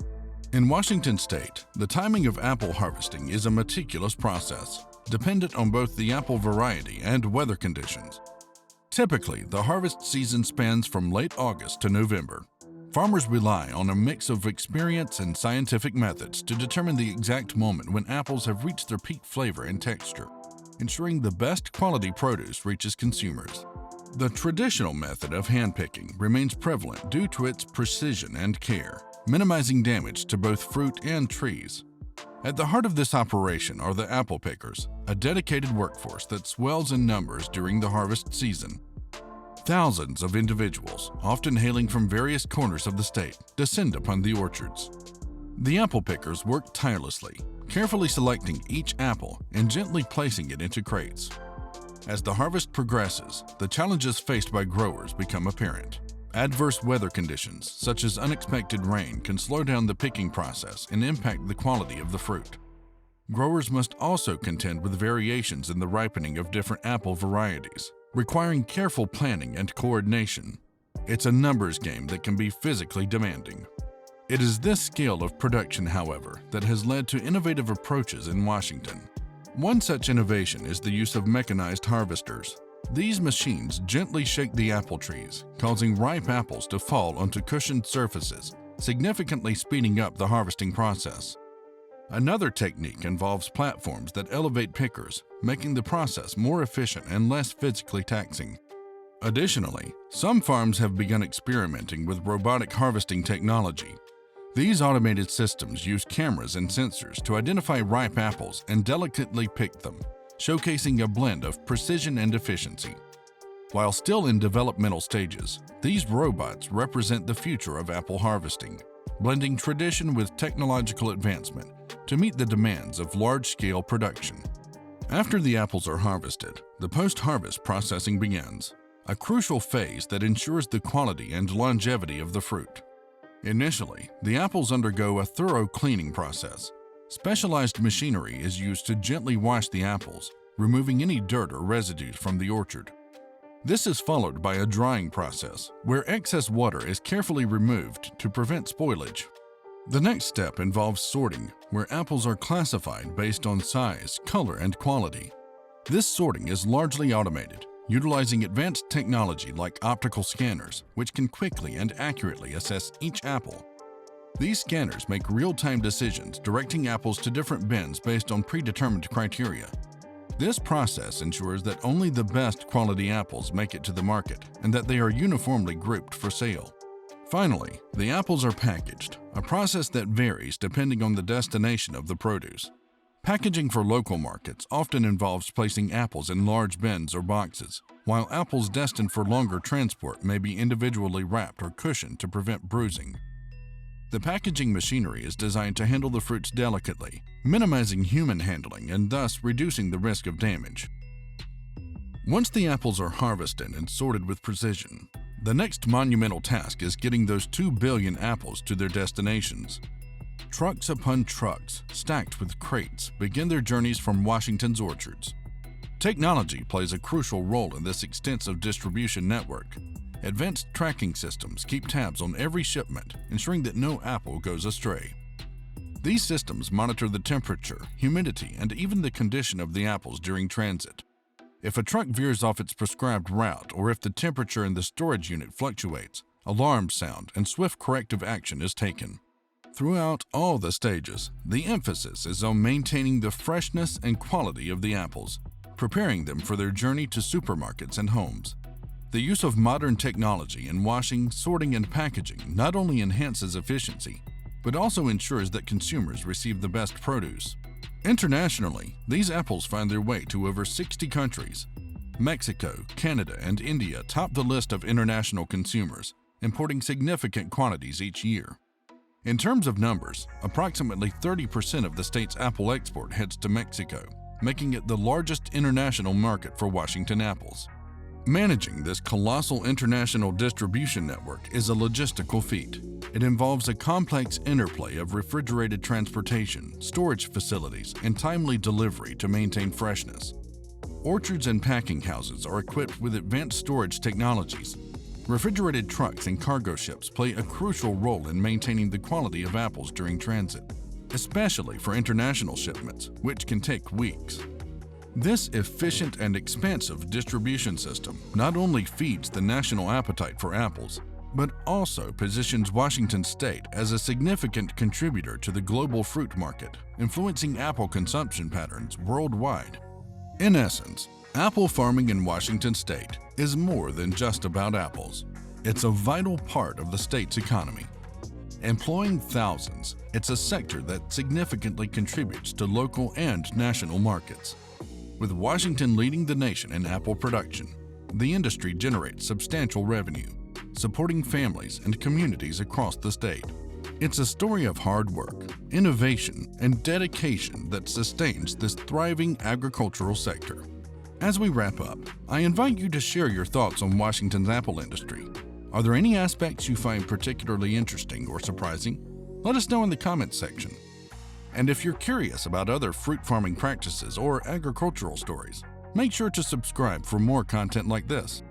In Washington State, the timing of apple harvesting is a meticulous process, dependent on both the apple variety and weather conditions. Typically, the harvest season spans from late August to November. Farmers rely on a mix of experience and scientific methods to determine the exact moment when apples have reached their peak flavor and texture, ensuring the best quality produce reaches consumers. The traditional method of hand-picking remains prevalent due to its precision and care, minimizing damage to both fruit and trees. At the heart of this operation are the apple pickers, a dedicated workforce that swells in numbers during the harvest season. Thousands of individuals, often hailing from various corners of the state, descend upon the orchards. The apple pickers work tirelessly, carefully selecting each apple and gently placing it into crates. As the harvest progresses, the challenges faced by growers become apparent. Adverse weather conditions, such as unexpected rain, can slow down the picking process and impact the quality of the fruit. Growers must also contend with variations in the ripening of different apple varieties, requiring careful planning and coordination. It's a numbers game that can be physically demanding. It is this scale of production, however, that has led to innovative approaches in Washington. One such innovation is the use of mechanized harvesters. These machines gently shake the apple trees, causing ripe apples to fall onto cushioned surfaces, significantly speeding up the harvesting process. Another technique involves platforms that elevate pickers, making the process more efficient and less physically taxing. Additionally, some farms have begun experimenting with robotic harvesting technology. These automated systems use cameras and sensors to identify ripe apples and delicately pick them, showcasing a blend of precision and efficiency. While still in developmental stages, these robots represent the future of apple harvesting, blending tradition with technological advancement to meet the demands of large-scale production. After the apples are harvested, the post-harvest processing begins, a crucial phase that ensures the quality and longevity of the fruit. Initially, the apples undergo a thorough cleaning process. Specialized machinery is used to gently wash the apples, removing any dirt or residues from the orchard. This is followed by a drying process, where excess water is carefully removed to prevent spoilage. The next step involves sorting, where apples are classified based on size, color, and quality. This sorting is largely automated, utilizing advanced technology like optical scanners, which can quickly and accurately assess each apple. These scanners make real-time decisions, directing apples to different bins based on predetermined criteria. This process ensures that only the best quality apples make it to the market and that they are uniformly grouped for sale. Finally, the apples are packaged, a process that varies depending on the destination of the produce. Packaging for local markets often involves placing apples in large bins or boxes, while apples destined for longer transport may be individually wrapped or cushioned to prevent bruising. The packaging machinery is designed to handle the fruits delicately, minimizing human handling and thus reducing the risk of damage. Once the apples are harvested and sorted with precision, the next monumental task is getting those 2 billion apples to their destinations. Trucks upon trucks, stacked with crates, begin their journeys from Washington's orchards. Technology plays a crucial role in this extensive distribution network. Advanced tracking systems keep tabs on every shipment, ensuring that no apple goes astray. These systems monitor the temperature, humidity, and even the condition of the apples during transit. If a truck veers off its prescribed route or if the temperature in the storage unit fluctuates, alarms sound and swift corrective action is taken. Throughout all the stages, the emphasis is on maintaining the freshness and quality of the apples, preparing them for their journey to supermarkets and homes. The use of modern technology in washing, sorting, and packaging not only enhances efficiency, but also ensures that consumers receive the best produce. Internationally, these apples find their way to over 60 countries. Mexico, Canada, and India top the list of international consumers, importing significant quantities each year. In terms of numbers, approximately 30% of the state's apple export heads to Mexico, making it the largest international market for Washington apples. Managing this colossal international distribution network is a logistical feat. It involves a complex interplay of refrigerated transportation, storage facilities, and timely delivery to maintain freshness. Orchards and packing houses are equipped with advanced storage technologies. Refrigerated trucks and cargo ships play a crucial role in maintaining the quality of apples during transit, especially for international shipments, which can take weeks. This efficient and expansive distribution system not only feeds the national appetite for apples, but also positions Washington state as a significant contributor to the global fruit market, influencing apple consumption patterns worldwide. In essence, apple farming in Washington state is more than just about apples. It's a vital part of the state's economy. Employing thousands, it's a sector that significantly contributes to local and national markets. With Washington leading the nation in apple production, the industry generates substantial revenue, supporting families and communities across the state. It's a story of hard work, innovation, and dedication that sustains this thriving agricultural sector. As we wrap up, I invite you to share your thoughts on Washington's apple industry. Are there any aspects you find particularly interesting or surprising? Let us know in the comments section. And if you're curious about other fruit farming practices or agricultural stories, make sure to subscribe for more content like this.